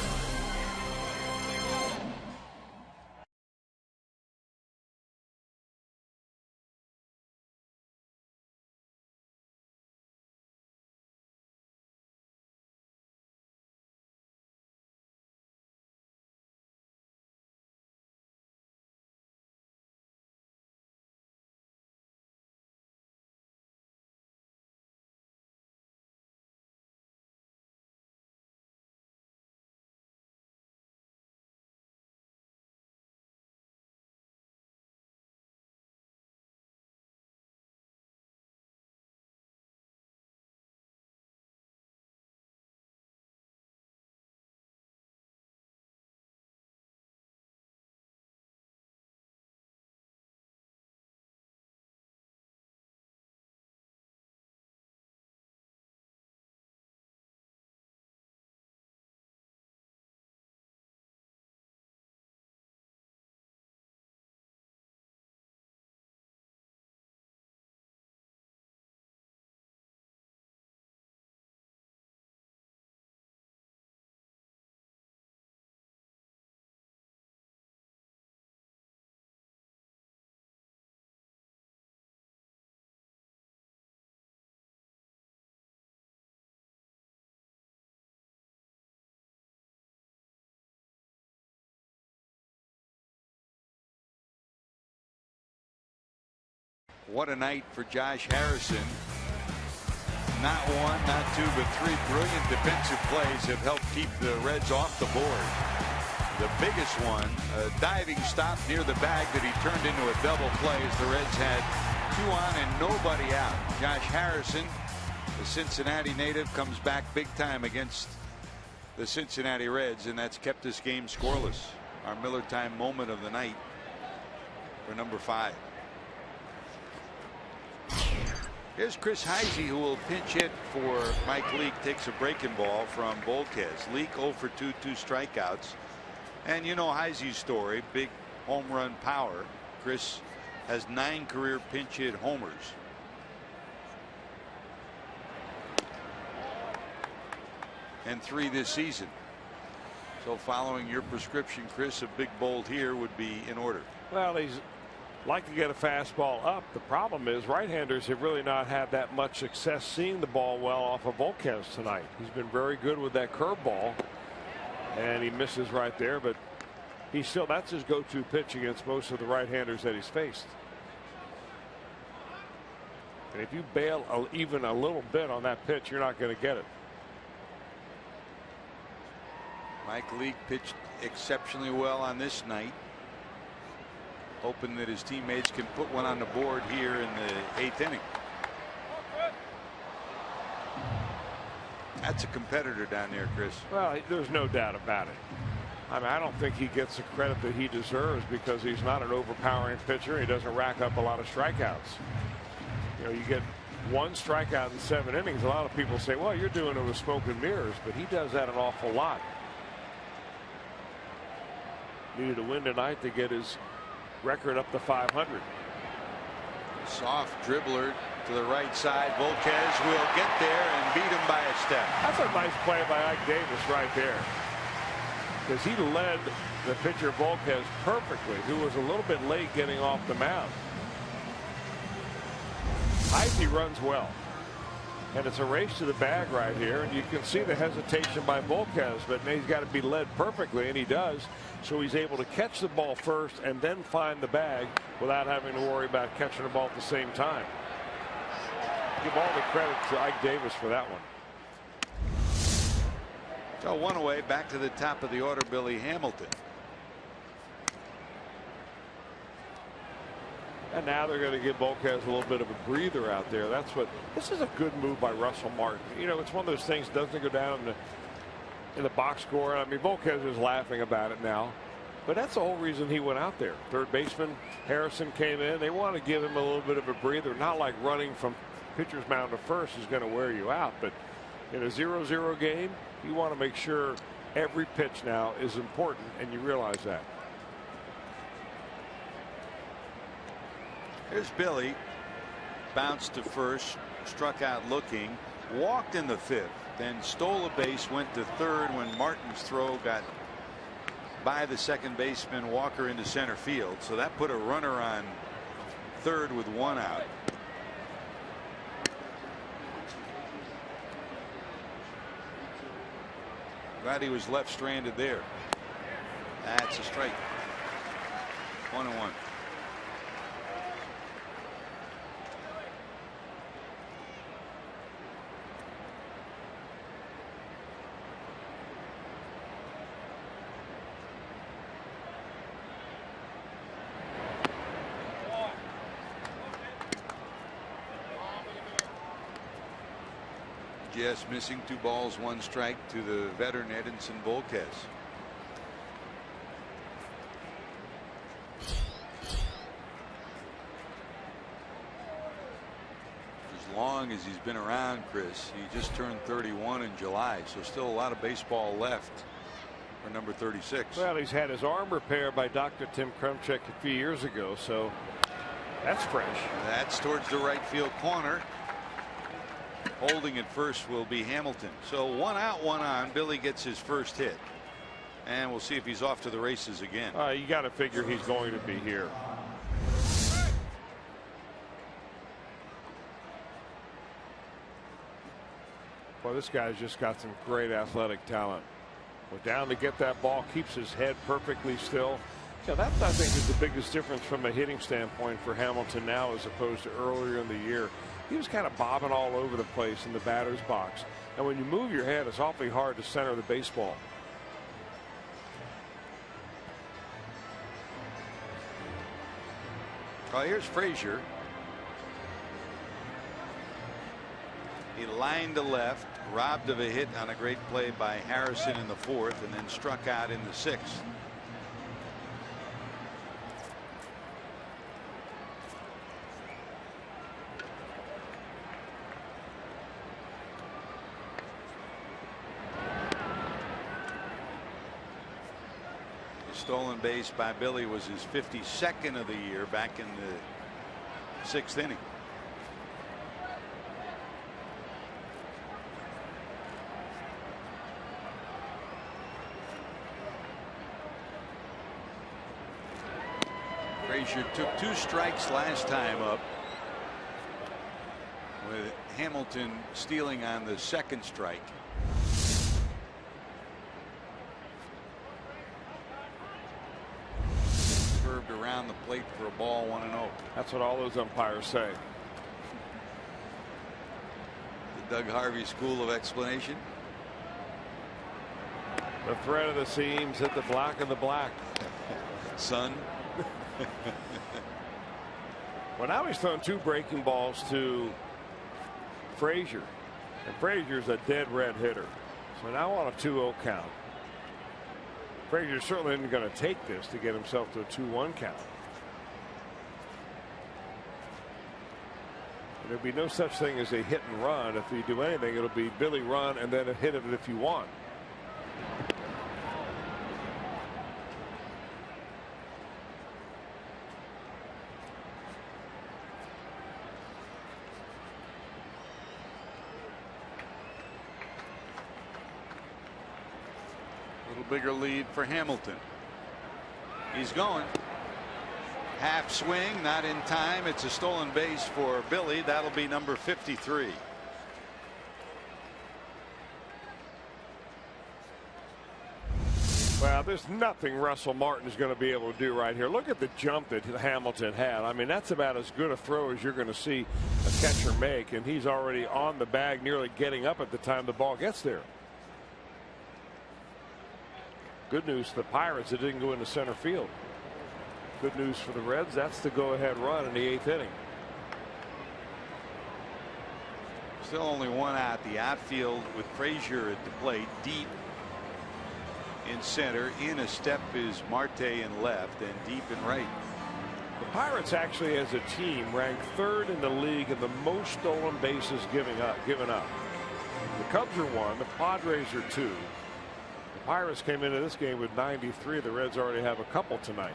E: What a night for Josh Harrison. Not one, not two, but three brilliant defensive plays have helped keep the Reds off the board. The biggest one, a diving stop near the bag that he turned into a double play as the Reds had 2 on and nobody out. Josh Harrison, the Cincinnati native, comes back big time against the Cincinnati Reds, and that's kept this game scoreless. Our Miller time moment of the night for number 5. Here's Chris Heisey, who will pinch hit for Mike Leake. Takes a breaking ball from Volquez. Leake 0 for 2, 2 strikeouts. And you know Heisey's story, big home run power. Chris has 9 career pinch hit homers. And 3 this season. So following your prescription, Chris, a big bolt here would be in order.
C: Well, he's like to get a fastball up. The problem is right-handers have really not had that much success seeing the ball well off of Volquez tonight. He's been very good with that curveball, and he misses right there, but he still, that's his go-to pitch against most of the right-handers that he's faced. And if you bail even a little bit on that pitch, you're not going to get it.
E: Mike Leake pitched exceptionally well on this night, hoping that his teammates can put one on the board here in the 8th inning. That's a competitor down there, Chris.
C: Well, there's no doubt about it. I mean, I don't think he gets the credit that he deserves because he's not an overpowering pitcher. He doesn't rack up a lot of strikeouts. You know, you get 1 strikeout in 7 innings. A lot of people say, well, you're doing it with smoke and mirrors, but he does that an awful lot. Needed a win tonight to get his record up to 500.
E: Soft dribbler to the right side. Volquez will get there and beat him by a step.
C: That's a nice play by Ike Davis right there, because he led the pitcher Volquez perfectly, who was a little bit late getting off the mound. Heisey runs well, and it's a race to the bag right here, and you can see the hesitation by Volquez, but he's got to be led perfectly, and he does. So he's able to catch the ball first and then find the bag without having to worry about catching the ball at the same time. Give all the credit to Ike Davis for that one.
E: So 1 away, back to the top of the order, Billy Hamilton.
C: And now they're going to give Volquez a little bit of a breather out there. That's what, this is a good move by Russell Martin. You know, it's one of those things, doesn't go down in the box score. I mean, Volquez is laughing about it now, but that's the whole reason he went out there. Third baseman Harrison came in. They want to give him a little bit of a breather, not like running from pitcher's mound to first is going to wear you out, but in a 0-0 game, you want to make sure every pitch now is important, and you realize that.
E: Here's Billy, bounced to first, struck out looking, walked in the 5th, then stole a base, went to 3rd when Martin's throw got by the second baseman Walker into center field. So that put a runner on 3rd with 1 out. Glad he was left stranded there. That's a strike. 1-1. Yes, missing 2 balls, 1 strike to the veteran Edinson Volquez. As long as he's been around, Chris, he just turned 31 in July, so still a lot of baseball left for number 36.
C: Well, he's had his arm repaired by Dr. Tim Krumchek a few years ago, so that's fresh.
E: That's towards the right field corner. Holding at first will be Hamilton. So 1 out, 1 on. Billy gets his first hit, and we'll see if he's off to the races again.
C: You got to figure he's going to be here. Well, this guy's just got some great athletic talent. Went down to get that ball, keeps his head perfectly still. Yeah, that I think is the biggest difference from a hitting standpoint for Hamilton now as opposed to earlier in the year. He was kind of bobbing all over the place in the batter's box. And when you move your head, it's awfully hard to center the baseball.
B: Well, here's Frazier. He lined to left, robbed of a hit on a great play by Harrison in the 4th, and then struck out in the 6th. Stolen base by Billy was his 52nd of the year back in the 6th inning. Frazier took 2 strikes last time up, with Hamilton stealing on the 2nd strike. Around the plate for a ball, 1-0.
C: That's what all those umpires say.
B: The Doug Harvey school of explanation.
C: The thread of the seams hit the black of the black.
B: Son.
C: Well, now he's thrown 2 breaking balls to Frazier, and Frazier's a dead red hitter. So now on a 2-0 count. Frazier certainly isn't going to take this to get himself to a 2-1 count. There'll be no such thing as a hit and run. If you do anything, it'll be Billy run and then a hit of it if you want.
B: Bigger lead for Hamilton. He's going. Half swing, not in time. It's a stolen base for Billy. That'll be number 53.
C: Well, there's nothing Russell Martin's going to be able to do right here. Look at the jump that Hamilton had. I mean, that's about as good a throw as you're going to see a catcher make, and he's already on the bag, nearly getting up at the time the ball gets there. Good news for the Pirates, it didn't go into center field. Good news for the Reds, that's the go-ahead run in the 8th inning.
B: Still only 1 out. The outfield with Frazier at the plate, deep in center. In a step is Marte in left, and deep in right.
C: The Pirates actually, as a team, ranked 3rd in the league in the most stolen bases given up. The Cubs are 1, the Padres are 2. The Pirates came into this game with 93. The Reds already have a couple tonight.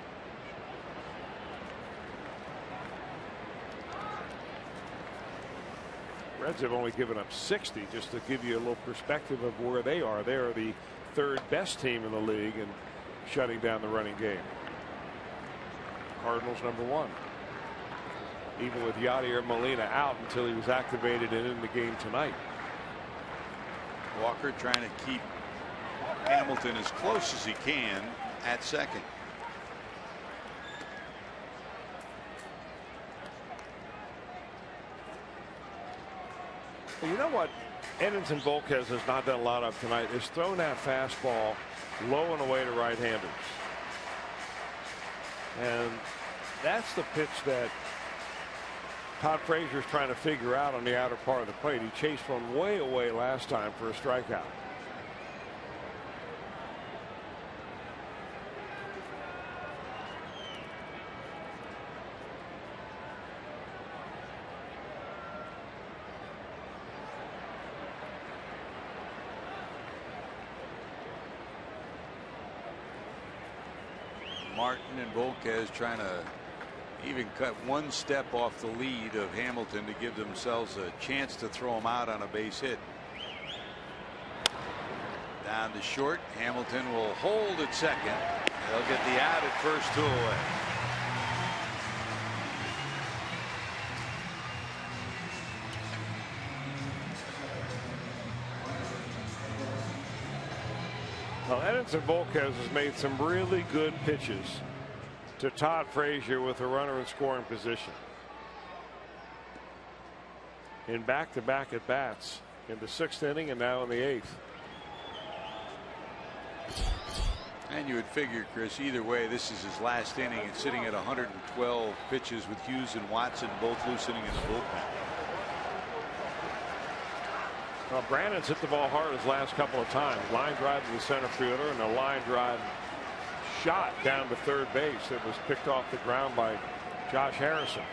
C: Reds have only given up 60, just to give you a little perspective of where they are. They are the 3rd best team in the league in shutting down the running game. Cardinals number 1. Even with Yadier Molina out until he was activated and in the game tonight.
B: Walker trying to keep Hamilton as close as he can at second.
C: Well, you know what Edinson Volquez has not done a lot of tonight is thrown that fastball low and away to right-handers. And that's the pitch that Todd Frazier's trying to figure out on the outer part of the plate. He chased one way away last time for a strikeout.
B: Martin and Volquez trying to even cut 1 step off the lead of Hamilton to give themselves a chance to throw him out on a base hit. Down to short. Hamilton will hold at second. They'll get the out at first, 2 away.
C: Well, Edinson Volquez has made some really good pitches to Todd Frazier with a runner in scoring position. In back-to-back at bats in the 6th inning and now in the 8th.
E: And you would figure, Chris, either way, this is his last inning and sitting at 112 pitches with Hughes and Watson both loosening in the bullpen.
C: Well, Brandon's hit the ball hard his last couple of times. Line drive to the center fielder and a line drive shot down to third base that was picked off the ground by Josh Harrison.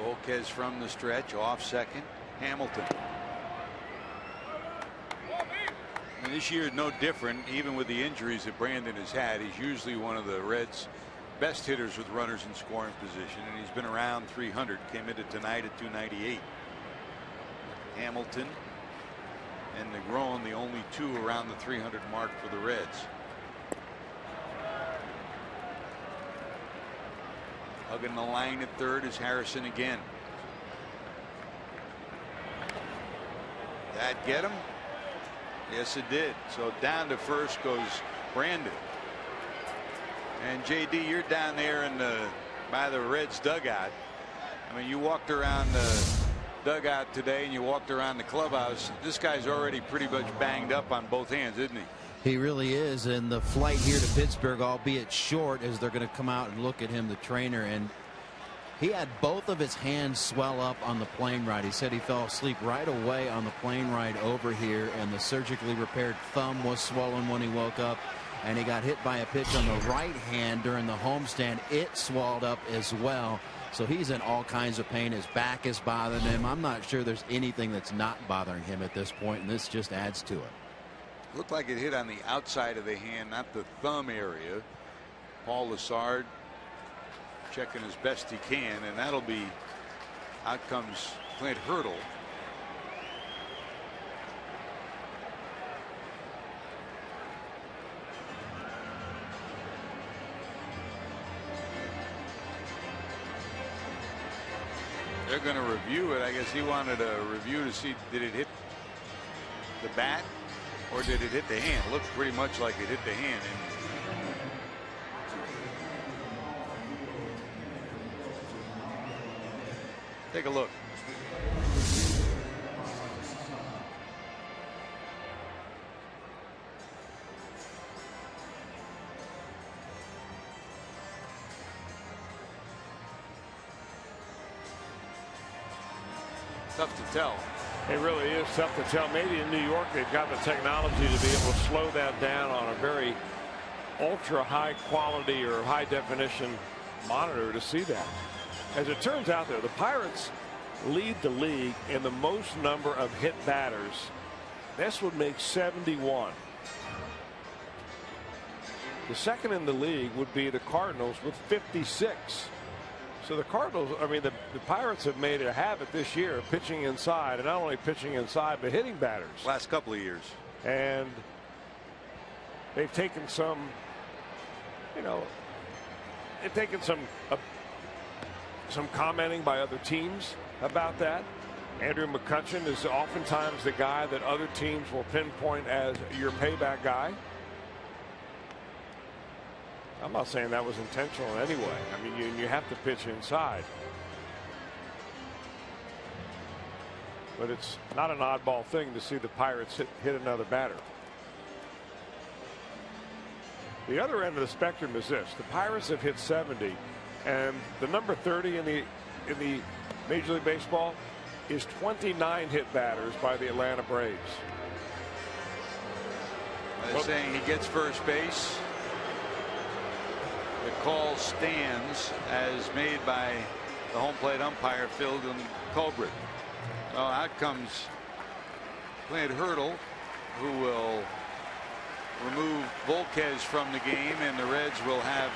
E: Volquez from the stretch, off second. Hamilton. And this year is no different, even with the injuries that Brandon has had. He's usually one of the Reds' best hitters with runners in scoring position, and he's been around 300. Came into tonight at 298. Hamilton and Negron, the only two around the 300 mark for the Reds. Hugging the line at third is Harrison again. That get him? Yes, it did. So down to first goes Brandon. And JD, you're down there in by the Reds dugout. I mean, you walked around the dugout today and you walked around the clubhouse. This guy's already pretty much banged up on both hands, isn't he?
D: He really is. And the flight here to Pittsburgh, albeit short, as they're going to come out and look at him, the trainer, and he had both of his hands swell up on the plane ride. He said he fell asleep right away on the plane ride over here, and the surgically repaired thumb was swollen when he woke up, and he got hit by a pitch on the right hand during the homestand. It swelled up as well. So he's in all kinds of pain. His back is bothering him. I'm not sure there's anything that's not bothering him at this point, and this just adds to it.
E: Looked like it hit on the outside of the hand, not the thumb area. Paul Lessard checking as best he can, and that'll be, out comes Clint Hurdle. They're going to review it. I guess he wanted a review to see, did it hit the bat or did it hit the hand? Looked pretty much like it hit the hand. Take a look. Tough to tell.
C: It really is tough to tell. Maybe in New York they've got the technology to be able to slow that down on a very ultra high quality or high definition monitor to see that. As it turns out, though, the Pirates lead the league in the most number of hit batters. This would make 71. The second in the league would be the Cardinals with 56. So the Cardinals, I mean, the Pirates have made it a habit this year of pitching inside, and not only pitching inside, but hitting batters.
E: Last couple of years.
C: And they've taken some, you know, they've taken some commenting by other teams about that. Andrew McCutchen is oftentimes the guy that other teams will pinpoint as your payback guy. I'm not saying that was intentional in any way. I mean, you have to pitch inside. But it's not an oddball thing to see the Pirates hit another batter. The other end of the spectrum is this. The Pirates have hit 70, and the number 30 in the Major League Baseball is 29 hit batters by the Atlanta Braves.
E: They're saying he gets first base. The call stands as made by the home plate umpire, Phil Colbert. Well, out comes Clint Hurdle, who will remove Volquez from the game, and the Reds will have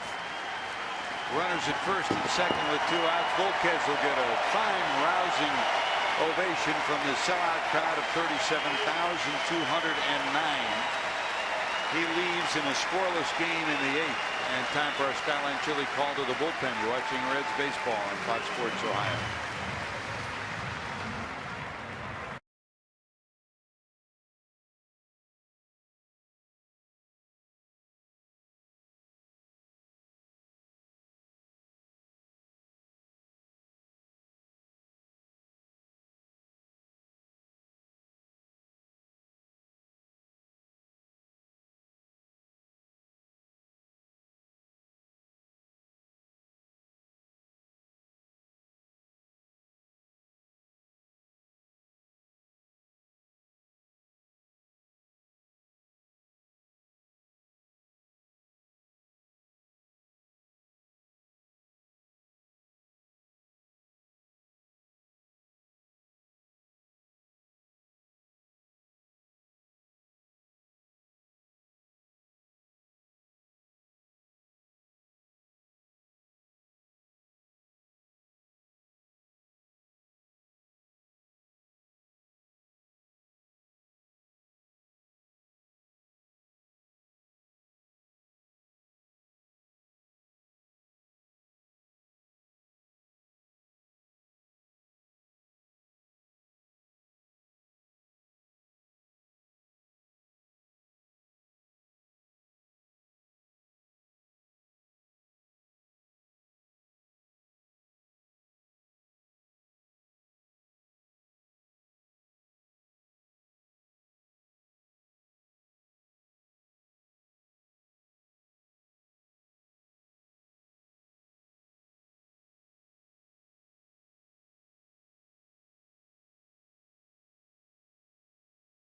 E: runners at first and second with 2 outs. Volquez will get a fine, rousing ovation from the sellout crowd of 37,209. He leaves in a scoreless game in the 8th. And time for our Skyline Chili call to the bullpen. You're watching Reds baseball on Fox Sports Ohio.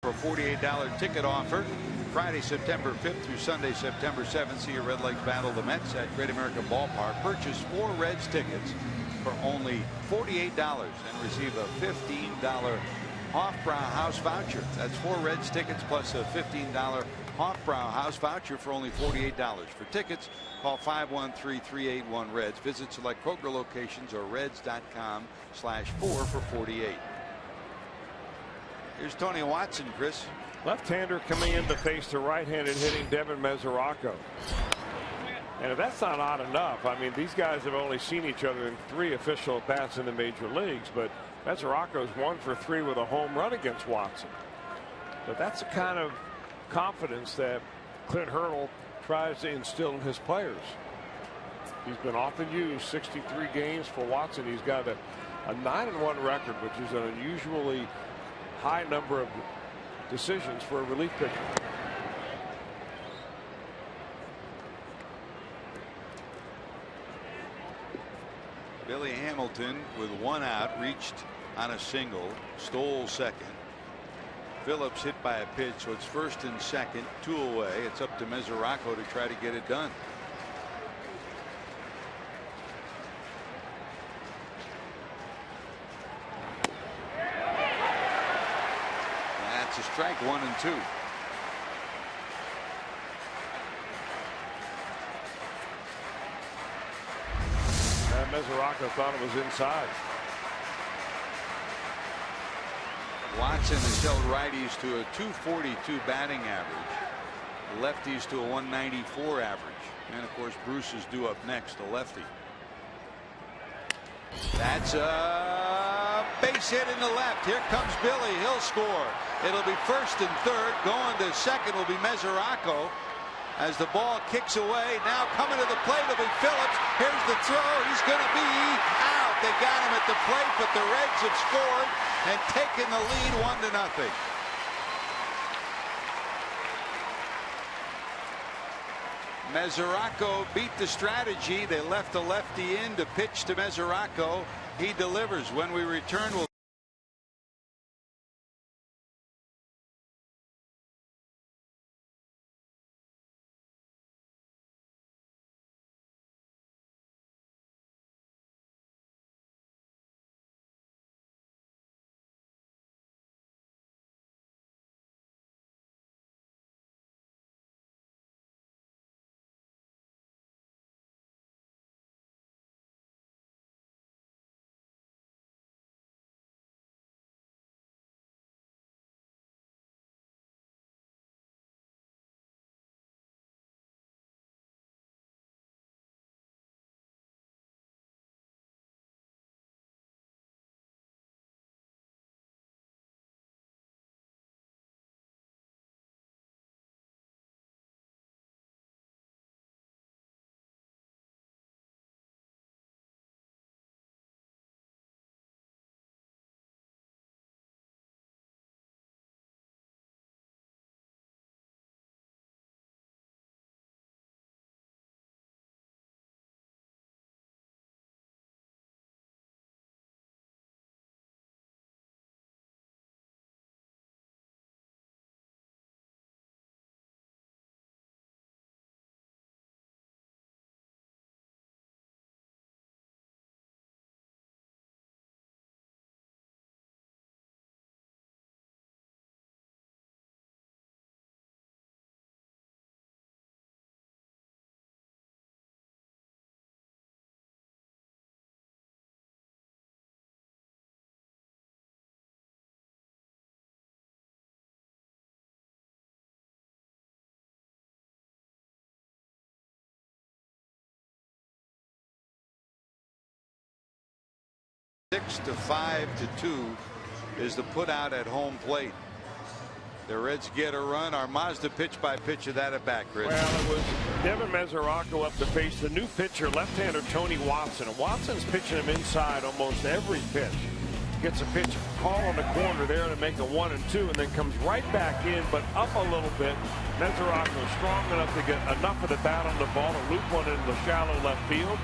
E: For a $48 ticket offer. Friday, September 5th through Sunday, September 7th. See your Redlegs battle the Mets at Great American Ballpark. Purchase 4 Reds tickets for only $48 and receive a $15 Hofbrau House voucher. That's 4 Reds tickets plus a $15 Hofbrau House voucher for only $48. For tickets, call 513-381-REDS. Visit select Kroger locations or reds.com/4 for $48. Here's Tony Watson, Chris.
C: Left-hander coming in to face the right-handed hitting Devin Mesoraco. And if that's not odd enough, I mean, these guys have only seen each other in 3 official at-bats in the major leagues, but Mesoraco's 1 for 3 with a home run against Watson. But that's the kind of confidence that Clint Hurdle tries to instill in his players. He's been often used 63 games for Watson. He's got a 9-1 record, which is an unusually high number of decisions for a relief pitcher.
E: Billy Hamilton with 1 out reached on a single, stole second. Phillips hit by a pitch, so it's first and second, 2 away. It's up to Mesoraco to try to get it done. That's a strike, 1 and 2.
C: Mesoraco thought it was inside.
E: Watson has held righties to a .242 batting average, lefties to a .194 average, and of course Bruce is due up next, a lefty. That's a base hit in the left. Here comes Billy. He'll score. It'll be first and third. Going to second will be Mesoraco. As the ball kicks away, now coming to the plate will be Phillips. Here's the throw. He's going to be out. They got him at the plate, but the Reds have scored and taken the lead 1-0. Mesoraco beat the strategy. They left the lefty in to pitch to Mesoraco. He delivers. When we return, we'll Six to 5-2 is the put out at home plate. The Reds get a run. Our Mazda pitch by pitch of that at bat, Chris.
C: Well, it was Devin Mesoraco up to face the new pitcher, left-hander Tony Watson. And Watson's pitching him inside almost every pitch. Gets a pitch call on the corner there to make a 1-2, and then comes right back in, but up a little bit. Mesoraco is strong enough to get enough of the bat on the ball to loop one into the shallow left field.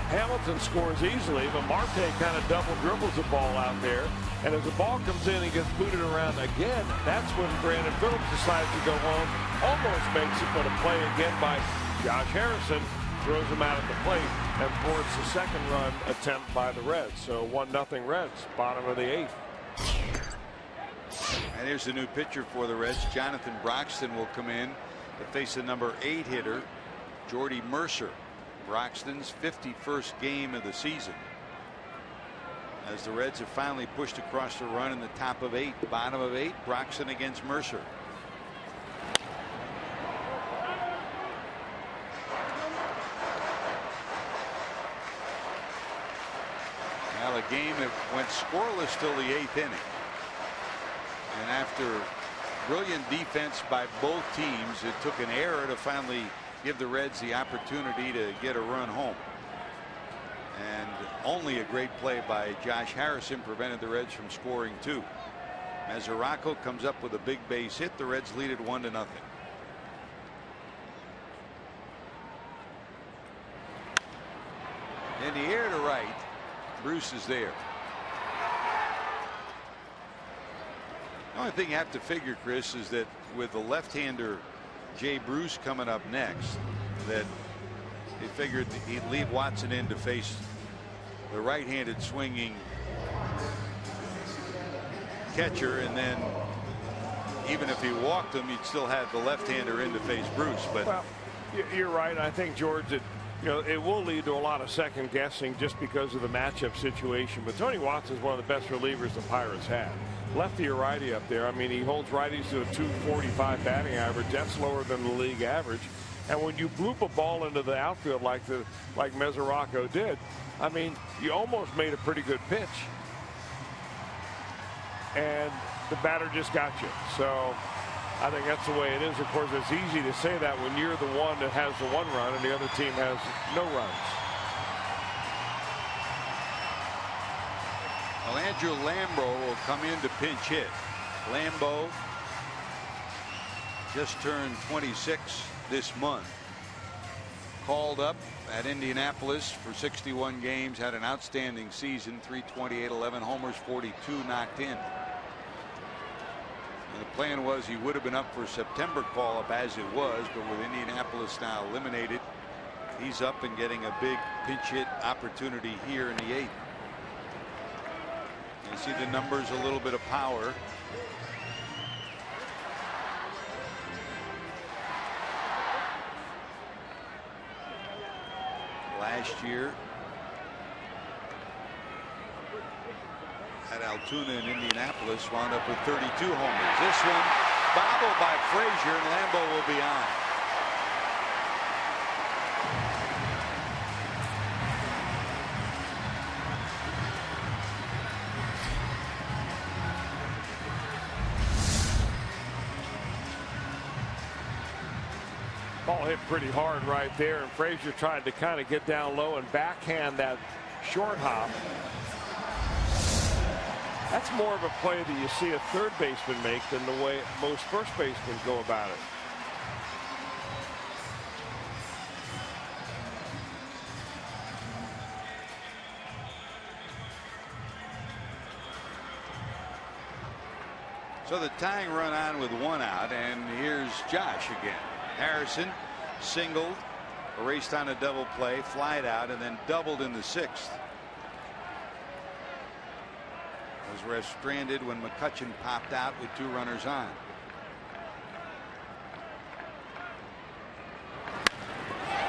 C: Hamilton scores easily, but Marte kind of double dribbles the ball out there, And as the ball comes in and gets booted around again, that's when Brandon Phillips decides to go home. Almost makes it, but a play again by Josh Harrison throws him out at the plate and thwarts the second run attempt by the Reds. So 1-0 Reds, bottom of the 8th.
B: And here's the new pitcher for the Reds. Jonathan Broxton will come in to face the number 8 hitter, Jordy Mercer. Broxton's 51st game of the season, as the Reds have finally pushed across the run in the top of 8. Bottom of 8, Broxton against Mercer. Well, a game that went scoreless till the 8th inning. And after brilliant defense by both teams, it took an error to finally give the Reds the opportunity to get a run home. And only a great play by Josh Harrison prevented the Reds from scoring 2. Mesoraco comes up with a big base hit. The Reds lead it 1-0. In the air to right, Bruce is there. The only thing you have to figure, Chris, is that with the left-hander Jay Bruce coming up next, that he figured he'd leave Watson in to face the right-handed swinging catcher, and then even if he walked him, you'd still have the left-hander in to face Bruce. But
C: well, you're right. I think, George, that it will lead to a lot of second guessing just because of the matchup situation. But Tony Watson is one of the best relievers the Pirates have. Lefty or righty up there. I mean, he holds righties to a .245 batting average. That's lower than the league average. And when you bloop a ball into the outfield like Mesoraco did, I mean, you almost made a pretty good pitch. And the batter just got you. So I think that's the way it is. Of course, it's easy to say that when you're the one that has the 1 run and the other team has no runs.
B: Well, Andrew Lambeau will come in to pinch hit. Lambeau just turned 26 this month. Called up at Indianapolis for 61 games, had an outstanding season, 328, 11 homers, 42 knocked in. And the plan was he would have been up for a September call up as it was, but with Indianapolis now eliminated, he's up and getting a big pinch hit opportunity here in the 8th. You see the numbers, a little bit of power. Last year at Altoona in Indianapolis wound up with 32 homers. This one bobbled by Frazier, and Lambeau will be on.
C: Ball hit pretty hard right there, and Frazier tried to kind of get down low and backhand that short hop. That's more of a play that you see a third baseman make than the way most first basemen go about it.
B: So the tying run on with 1 out, and here's Josh again. Harrison singled, erased on a double play, flied out, and then doubled in the 6th. Those were stranded when McCutchen popped out with 2 runners on.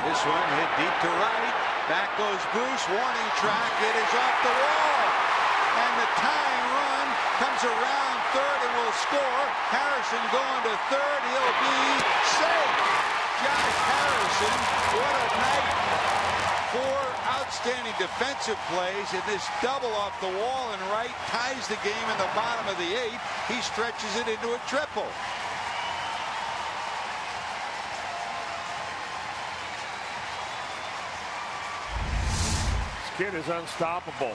B: This one hit deep to right. Back goes Bruce. Warning track. It is off the wall. And the tying run comes around third and will score. Harrison going to third. He'll be safe. Josh Harrison, what a night. 4 outstanding defensive plays, and this double off the wall and right ties the game in the bottom of the 8th. He stretches it into a triple.
C: This kid is unstoppable.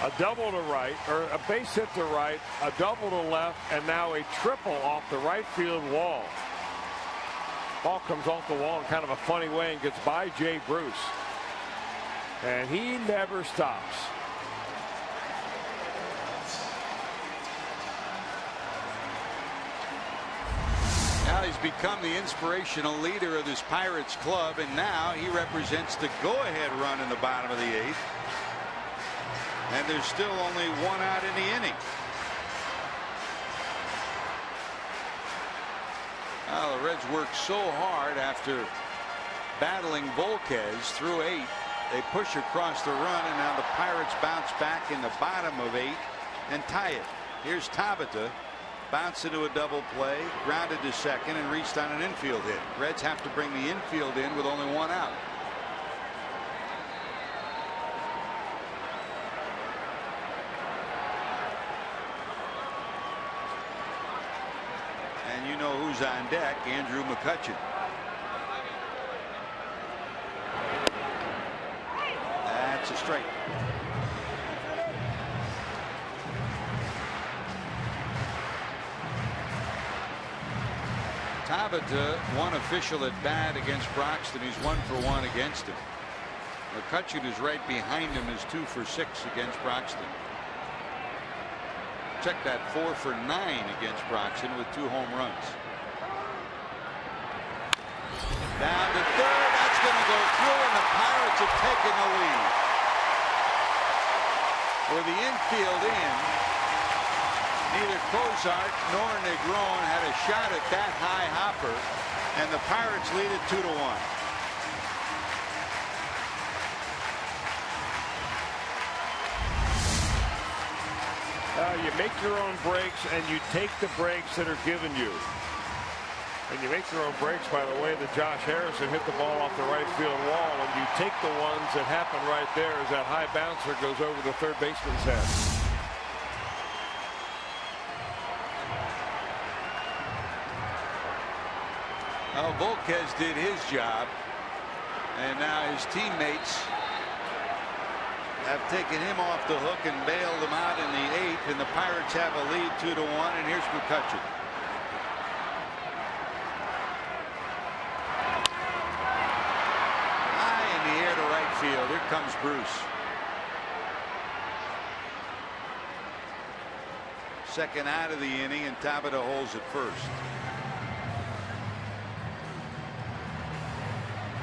C: A double to right, or a base hit to right, a double to left, and now a triple off the right field wall. Ball comes off the wall in kind of a funny way and gets by Jay Bruce. And he never stops.
E: Well, he's become the inspirational leader of this Pirates club, and now he represents the go-ahead run in the bottom of the 8th. And there's still only 1 out in the inning. Well, the Reds worked so hard after battling Volquez through 8. They push across the run, and now the Pirates bounce back in the bottom of 8 and tie it. Here's Tabata. Bounced into a double play, grounded to second, and reached on an infield hit. Reds have to bring the infield in with only 1 out. And you know who's on deck, Andrew McCutchen. That's a strike. Tabata, one official at bat against Broxton. He's 1 for 1 against him. McCutchen is right behind him, is 2 for 6 against Broxton. Check that, 4 for 9 against Broxton with 2 home runs. Down to third, that's going to go through, and the Pirates have taken the lead. With the infield in, neither Cozart nor Negron had a shot at that high hopper, and the Pirates lead it 2-1.
C: You make your own breaks, and you take the breaks that are given you. And you make your own breaks by the way that Josh Harrison hit the ball off the right field wall, and you take the ones that happen right there as that high bouncer goes over the third baseman's head.
E: Well, Volquez did his job, and now his teammates have taken him off the hook and bailed him out in the 8th, and the Pirates have a lead 2-1, and here's McCutchen. High in the air to right field. Here comes Bruce. Second out of the inning, and Tabata holds at first.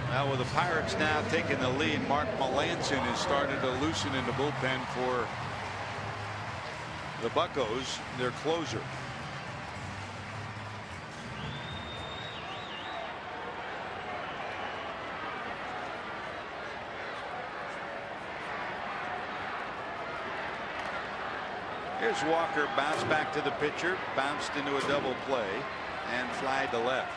E: Now with the Pirates now taking the lead, Mark Melancon has started to loosen in the bullpen for the Buccos, their closer. Here's Walker, bounced back to the pitcher, bounced into a double play, and flied to left.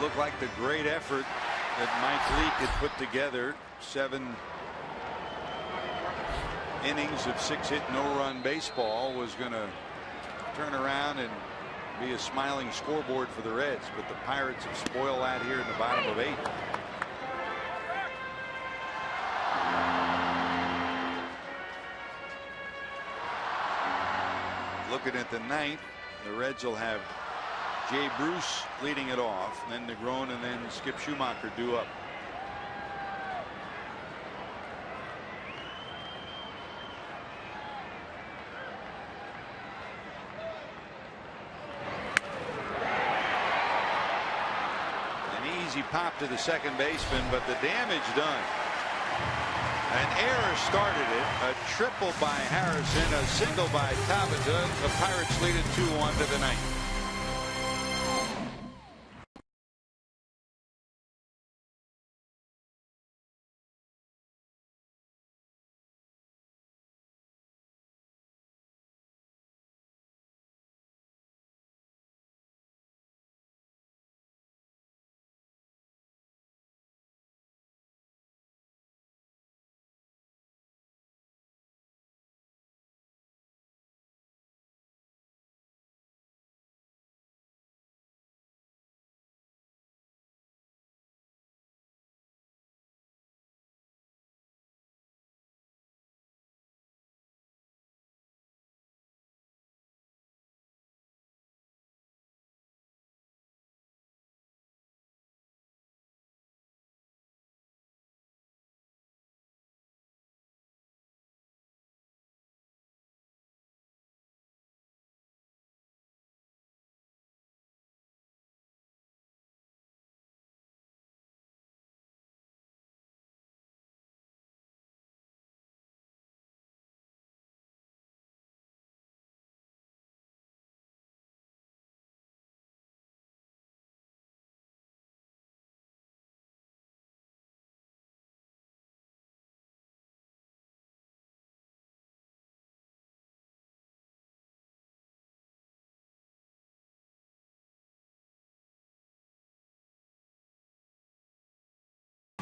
E: Looked like the great effort that Mike Leake had put together. 7 innings of 6-hit no-run baseball was going to turn around and be a smiling scoreboard for the Reds, but the Pirates have spoiled that here in the bottom of 8. Looking at the 9th, the Reds will have Jay Bruce leading it off, and then Negron and then Skip Schumacher due up. An easy pop to the second baseman, but the damage done. An error started it. A triple by Harrison, a single by Tabata. The Pirates lead it 2-1 to the 9th.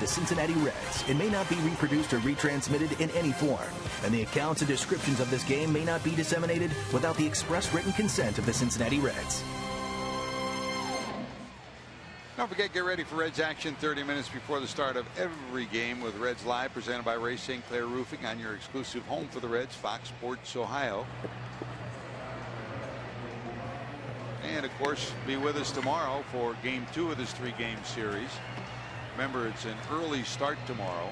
F: the Cincinnati Reds. It may not be reproduced or retransmitted in any form, and the accounts and descriptions of this game may not be disseminated without the express written consent of the Cincinnati Reds.
E: Don't forget, get ready for Reds action 30 minutes before the start of every game with Reds Live, presented by Ray St. Clair Roofing, on your exclusive home for the Reds, Fox Sports Ohio. And, of course, be with us tomorrow for Game 2 of this 3-game series. Remember, it's an early start tomorrow.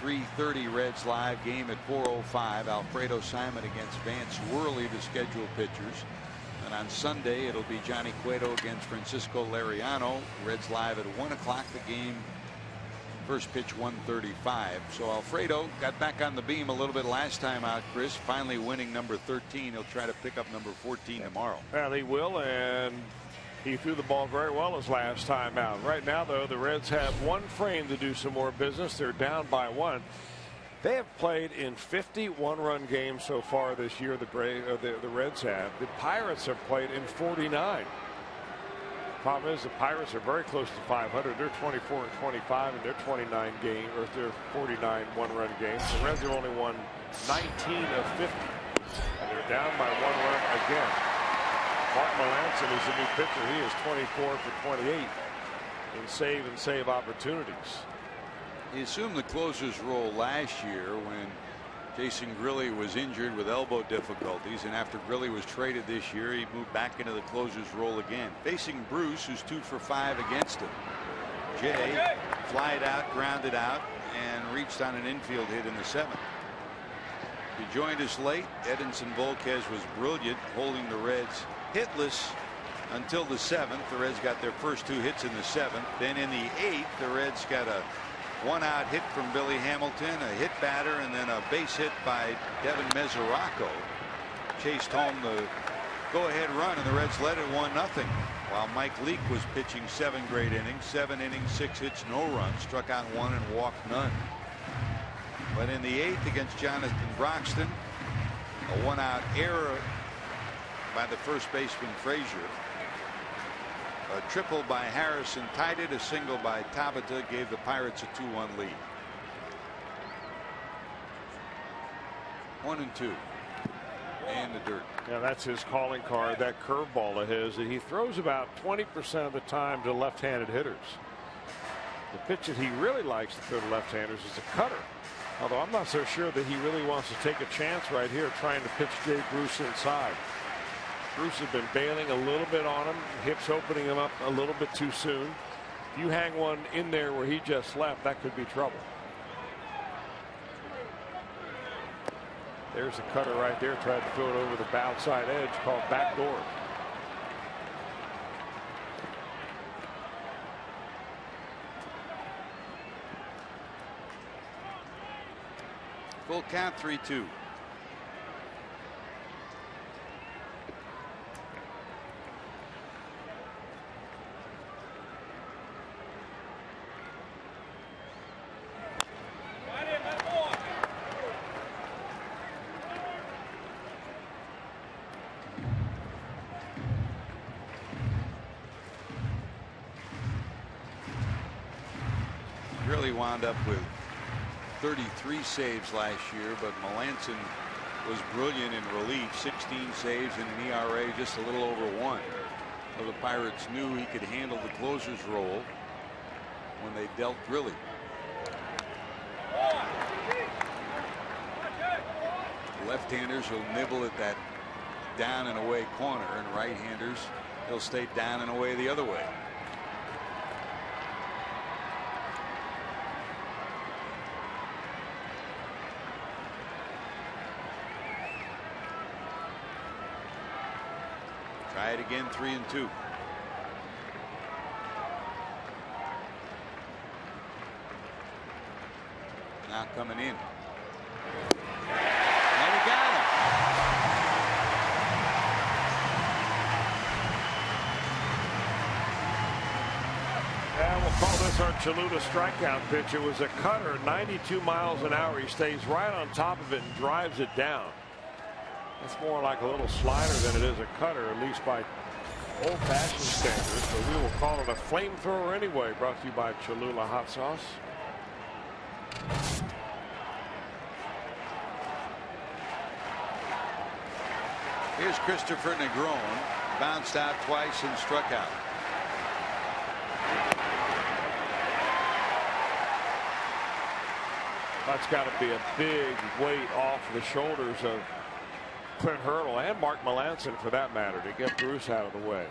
E: 3:30 Reds Live, game at 4:05. Alfredo Simon against Vance Worley, the scheduled pitchers. And on Sunday, it'll be Johnny Cueto against Francisco Lariano. Reds Live at 1 o'clock. The game, first pitch 1:35. So Alfredo got back on the beam a little bit last time out, Chris. Finally winning number 13. He'll try to pick up number 14 tomorrow.
C: Well, he will, and he threw the ball very well his last time out. Right now, though, the Reds have one frame to do some more business. They're down by 1. They have played in 51-run games so far this year. The Reds have. The Pirates have played in 49. Problem is, the Pirates are very close to 500. They're 24-25 in their 29 game, or their 49 one-run games. The Reds have only won 19 of 50, and they're down by 1 run again. Mark Melanson is the new pitcher. He is 24 for 28 in save opportunities.
E: He assumed the closer's role last year when Jason Grilli was injured with elbow difficulties, and after Grilli was traded this year, he moved back into the closer's role again. Facing Bruce, who's 2 for 5 against him. Jay flied out, grounded out, and reached on an infield hit in the 7th. He joined us late. Edinson Volquez was brilliant, holding the Reds hitless until the 7th. The Reds got their first 2 hits in the 7th. Then in the 8th, the Reds got a 1-out hit from Billy Hamilton, a hit batter, and then a base hit by Devin Mesoraco. Chased home the go-ahead run, and the Reds led it 1-0. While Mike Leake was pitching 7 great innings, 7 innings, 6 hits, no runs, struck out 1 and walked none. But in the 8th against Jonathan Broxton, a 1-out error by the first baseman Frazier. A triple by Harrison tied it. A single by Tabata gave the Pirates a 2-1 lead. 1-2. And the dirt.
C: Yeah, that's his calling card. That curveball of his that he throws about 20% of the time to left-handed hitters. The pitch that he really likes to throw to left-handers is a cutter. Although I'm not so sure that he really wants to take a chance right here trying to pitch Jay Bruce inside. Bruce has been bailing a little bit on him, hips opening him up a little bit too soon. If you hang one in there where he just left, that could be trouble. There's a cutter right there, tried to throw it over the outside edge, called backdoor.
E: Full count, 3-2. Wound up with 33 saves last year, but Melanson was brilliant in relief. 16 saves and an ERA just a little over 1. So the Pirates knew he could handle the closer's role when they dealt Grilli. Left-handers will nibble at that down and away corner, and right-handers they'll stay down and away the other way. Try it again, 3-2. Now coming in. And he got him.
C: And we'll call this our Chaluta strikeout pitch. It was a cutter, 92 miles an hour. He stays right on top of it and drives it down. It's more like a little slider than it is a cutter, at least by old-fashioned standards, but we will call it a flamethrower anyway. Brought to you by Cholula Hot Sauce.
E: Here's Christopher Negron, bounced out twice and struck out.
C: That's got to be a big weight off the shoulders of Clint Hurdle and Mark Melancon, for that matter, to get Bruce out of the way.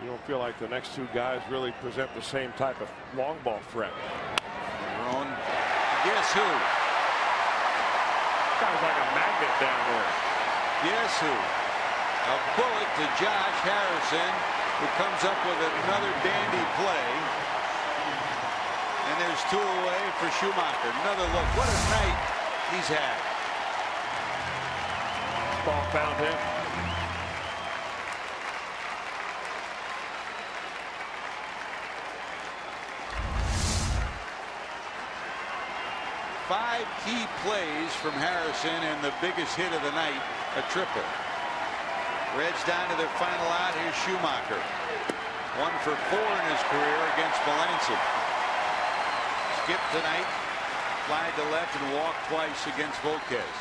C: You don't feel like the next two guys really present the same type of long ball threat.
E: Negron, guess who?
C: Guy's like a magnet down there.
E: Guess who? A bullet to Josh Harrison, who comes up with another dandy play. And there's two away for Schumacher. Another look. What a night he's had.
C: Ball found him.
E: Five key plays from Harrison, and the biggest hit of the night, a triple. Reds down to their final out. Here's Schumacher. 1 for 4 in his career against Melancon. Skipped tonight, flied to left, and walked twice against Volquez.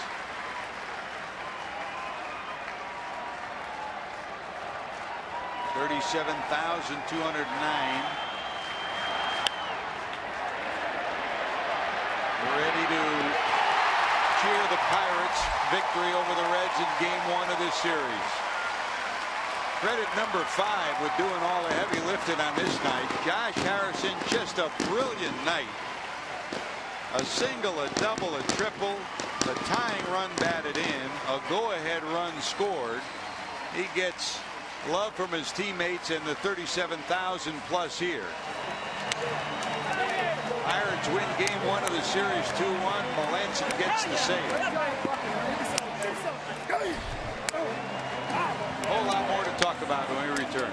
E: $37,209. Ready to cheer the Pirates' victory over the Reds in Game 1 of this series. Credit number 5 with doing all the heavy lifting on this night. Josh Harrison, just a brilliant night. A single, a double, a triple, the tying run batted in, a go-ahead run scored. He gets love from his teammates and the 37,000 plus here. Pirates win Game 1 of the series 2-1. Melancon gets the save. A whole lot more to talk about when we return.